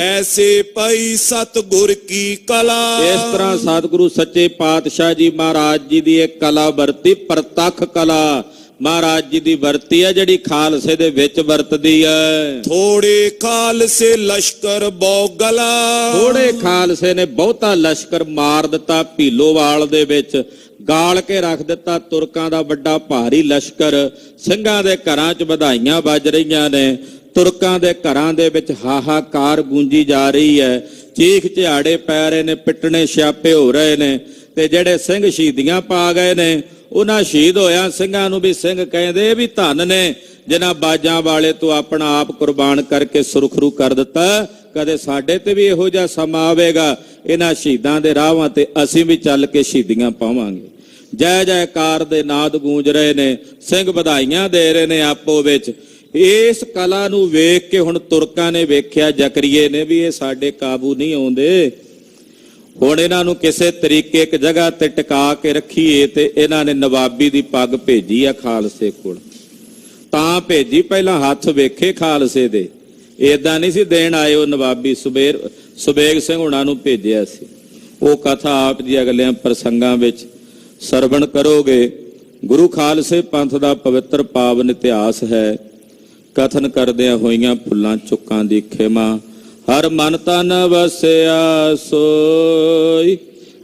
ਐਸੇ ਪਈ ਸਤਿਗੁਰ ਕੀ ਕਲਾ। ਇਸ ਤਰ੍ਹਾਂ ਸਤਿਗੁਰੂ ਸੱਚੇ ਪਾਤਸ਼ਾਹ ਜੀ ਮਹਾਰਾਜ ਜੀ ਦੀ ਇਹ ਕਲਾ ਵਰਤੀ, ਪ੍ਰਤੱਖ ਕਲਾ ਮਹਾਰਾਜ ਜੀ ਦੀ ਵਰਤੀ ਹੈ, ਜਿਹੜੀ ਖਾਲਸੇ ਦੇ ਵਿੱਚ ਵਰਤਦੀ ਹੈ। ਥੋੜੇ ਖਾਲਸੇ ਲਸ਼ਕਰ ਬੋਗਲਾ। ਥੋੜੇ ਖਾਲਸੇ ਨੇ ਬਹੁਤਾ ਲਸ਼ਕਰ ਮਾਰ ਦਿੱਤਾ। ਭੀਲੋਵਾਲ ਦੇ ਵਿੱਚ ਗਾਲ ਕੇ ਰੱਖ ਦਿੱਤਾ ਤੁਰਕਾਂ ਦਾ ਵੱਡਾ ਭਾਰੀ ਲਸ਼ਕਰ। ਸਿੰਘਾਂ ਦੇ ਘਰਾਂ 'ਚ ਵਧਾਈਆਂ ਵੱਜ ਰਹੀਆਂ ਨੇ, ਤੁਰਕਾਂ ਦੇ ਘਰਾਂ ਦੇ ਵਿੱਚ ਹਾਹਾਕਾਰ ਗੂੰਜੀ ਜਾ ਰਹੀ ਹੈ। ਚੀਖ ਝਿਆੜੇ ਪੈ ਰਹੇ ਨੇ, ਪਿੱਟਣੇ ਛਾਪੇ ਹੋ ਰਹੇ ਨੇ। ਤੇ ਜਿਹੜੇ ਸਿੰਘ ਸ਼ਹੀਦੀਆਂ ਪਾ ਗਏ ਨੇ, ਉਹਨਾਂ ਸ਼ਹੀਦ ਹੋਇਆ ਸਿੰਘਾਂ ਨੂੰ ਵੀ ਸਿੰਘ ਕਹਿੰਦੇ ਵੀ ਧੰਨ ਨੇ, ਜਿਨ੍ਹਾਂ ਬਾਜਾਂ ਵਾਲੇ ਤੋਂ ਆਪਣਾ ਆਪ ਕੁਰਬਾਨ ਕਰਕੇ ਸੁਰਖਰੂ ਕਰ ਦਿੱਤਾ। ਕਦੇ ਸਾਡੇ ਤੇ ਵੀ ਇਹੋ ਜਿਹਾ ਸਮਾਂ ਆਵੇਗਾ, ਇਹਨਾਂ ਸ਼ਹੀਦਾਂ ਦੇ ਰਾਹਾਂ ਤੇ ਅਸੀਂ ਵੀ ਚੱਲ ਕੇ ਸ਼ਹੀਦੀਆਂ ਪਾਵਾਂਗੇ। ਜੈ ਜੈਕਾਰ ਦੇ ਨਾਦ ਗੂੰਜ ਰਹੇ ਨੇ, ਸਿੰਘ ਵਧਾਈਆਂ ਦੇ ਰਹੇ ਨੇ ਆਪੋ ਵਿੱਚ। ਇਸ ਕਲਾ ਨੂੰ ਵੇਖ ਕੇ ਹੁਣ ਤੁਰਕਾਂ ਨੇ ਵੇਖਿਆ, ਜ਼ਕਰੀਏ ਨੇ, ਵੀ ਇਹ ਸਾਡੇ ਕਾਬੂ ਨਹੀਂ ਆਉਂਦੇ। ਹੁਣ ਇਹਨਾਂ ਨੂੰ ਕਿਸੇ ਤਰੀਕੇ ਇੱਕ ਜਗ੍ਹਾ ਤੇ ਟਿਕਾ ਕੇ ਰੱਖੀਏ ਤੇ ਇਹਨਾਂ ਨੇ ਨਵਾਬੀ ਦੀ ਪੱਗ ਭੇਜੀ ਆ ਖਾਲਸੇ ਕੋਲ। ਤਾਂ ਭੇਜੀ, ਪਹਿਲਾਂ ਹੱਥ ਵੇਖੇ ਖਾਲਸੇ ਦੇ, ਏਦਾਂ ਨਹੀਂ ਸੀ ਦੇਣ ਆਏ। ਉਹ ਨਵਾਬੀ ਸੁਬੇਗ ਸਿੰਘ ਹੁਣਾਂ ਨੂੰ ਭੇਜਿਆ ਸੀ। ਉਹ ਕਥਾ ਆਪ ਜੀ ਅਗਲਿਆਂ ਪ੍ਰਸੰਗਾਂ ਵਿੱਚ ਸਰਵਣ ਕਰੋਗੇ। ਗੁਰੂ ਖਾਲਸੇ ਪੰਥ ਦਾ ਪਵਿੱਤਰ ਪਾਵਨ ਇਤਿਹਾਸ ਹੈ। ਕਥਨ ਕਰਦਿਆਂ ਹੋਈਆਂ ਫੁੱਲਾਂ ਚੁੱਕਾਂ ਦੀ ਖੇਮਾ। ਹਰ ਮਨ ਤਨ ਵਸਿਆ ਸੋਈ,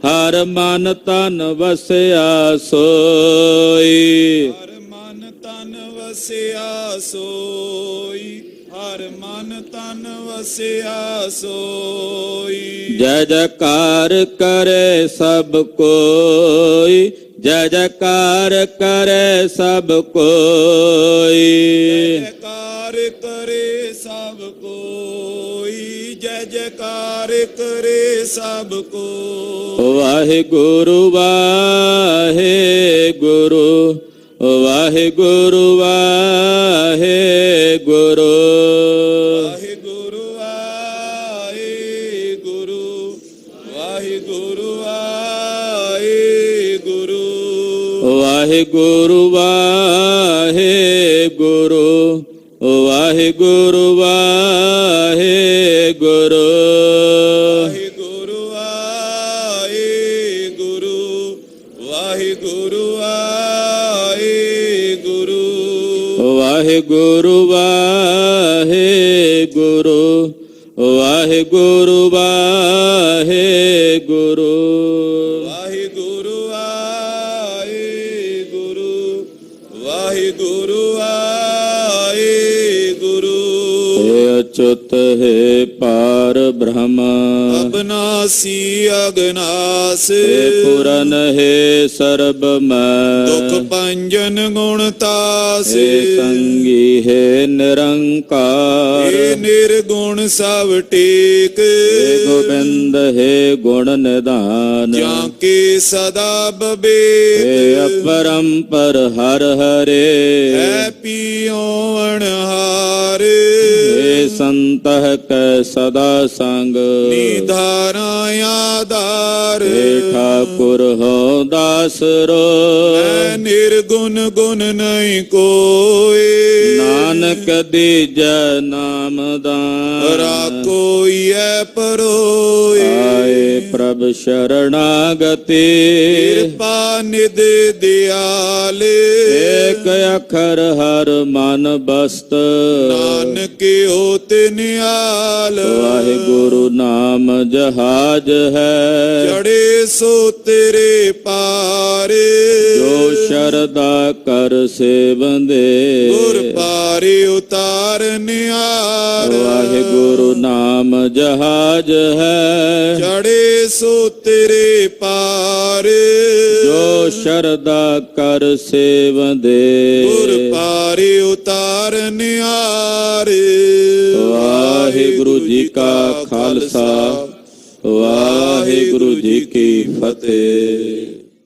ਹਰ ਮਨ ਤਨ ਵਸਿਆ ਸੋਈ। ਹਰ ਮਨ ਤਨ ਵਸਿਆ ਸੋਈ, ਹਰ ਮਨ ਤਨ ਵਸਿਆ ਸੋਈ। ਜੈ ਜੈਕਾਰ ਕਰੇ ਸਭ ਕੋਈ, ਜੈ ਜੈਕਾਰ ਕਰੇ ਸਭ ਕੋਈ। ਜੈਕਾਰ ਕਰੇ ਸਭ ਕੋਈ, ਜੈ ਜੈਕਾਰ ਕਰੇ ਸਭ ਕੋਈ। ਵਾਹਿਗੁਰੂ ਵਾਹਿਗੁਰੂ, ਵਾਹਿਗੁਰੂ ਵਾਹਿਗੁਰੂ। ਵਾਹਿਗੁਰੂ ਵਾਹਿਗੁਰੂ, ਵਾਹਿਗੁਰੂ ਵਾਹਿਗੁਰੂ। ਵਾਹਿਗੁਰੂ ਵਾਹਿਗੁਰੂ, ਵਾਹਿਗੁਰੂ ਵਾਹਿਗੁਰੂ। ਵਾਹਿਗੁਰੂ ਵਾਹਿਗੁਰੂ, ਵਾਹਿਗੁਰੂ ਵਾਹਿਗੁਰੂ। ਵਾਹਿਗੁਰੂ ਵਾਹਿਗੁਰੂ, ਵਾਹਿਗੁਰੂ ਵਾਹਿਗੁਰੂ। ਵਾਹਿਗੁਰੂ ਵਾਹਿਗੁਰੂ, ਵਾਹਿਗੁਰੂ ਵਾਹਿਗੁਰੂ। ਹੇ ਅਚੁੱਤ ਹੈ ਪਾਰ ਬ੍ਰਹਮ, ਅਬਨਾਸੀ ਅਗਨਾਸ। ਹੇ ਪੁਰਨ ਹੈ ਸਰਬ ਮੈਂ, ਦੁਖ ਭੰਜਨ ਗੁਣ ਤਾਸ। ਹੇ ਸੰਗੀ ਹੈ ਨਿਰੰਕਾਰ, ਏ ਨਿਰਗੁਣ ਸਭ ਟੇਕ। ਹੇ ਗੋਬਿੰਦ ਹੈ ਗੁਣ ਨਿਧਾਨ, ਜਾਂ ਕੇ ਸਦਾ ਬਬੇਕ। ਹੇ ਅਪਰੰਪਰ ਹਰ ਹਰੇ, ਹੈ ਪੀਓ ਅਣਹਾਰ। ਹੇ ਸੰਤਹ ਕੈ ਸਦਾ ਸੰਗ, ਨਿਧਾਰਾ ਆਧਾਰ। ਹੇ ਠਾਕੁਰ ਹੋ ਦਾਸਰੋ, ਮੈਂ ਨਿਰਗੁਣ ਗੁਣ ਨਹੀਂ ਕੋਏ। ਨਾਨਕ ਦੀਜੈ ਨਾਮ ਦਾਨ, ਰਾਖੋਈ ਐ ਪਰੋਏ। ਆਏ ਪ੍ਰਭ ਸ਼ਰਣਾਗਤੀ, ਕਿਰਪਾ ਨਿਧ ਦਿਆਲ। ਏਕ ਅੱਖਰ ਹਰ ਮਨ ਬਸਤ, ਨਾਨਕ ਹੋਤ ਨਿਹਾਲ। ਵਾਹਿਗੁਰੂ ਨਾਮ ਜਹਾਜ ਹੈ, ਚੜੇ ਸੋ ਤੇਰੇ ਪਾਰ। ਜੋ ਸ਼ਰਦਾ ਕਰ ਸੇਵੰਦੇ, ਗੁਰ ਪਾਰੇ ਉਤਾਰ ਨਿਹਾਰ। ਵਾਹਿਗੁਰੂ ਨਾਮ ਜਹਾਜ ਹੈ, ਚੜੇ ਸੋ ਤੇਰੇ ਪਾਰ। ਜੋ ਸ਼ਰਦਾ ਕਰ ਸੇਵੰਦੇ, ਗੁਰ ਪਾਰੇ ਉਤਾਰ ਨਿਹਾਰ। ਵਾਹਿਗੁਰੂ ਜੀ ਕਾ ਖਾਲਸਾ, ਵਾਹਿਗੁਰੂ ਜੀ ਕੀ ਫਤਿਹ।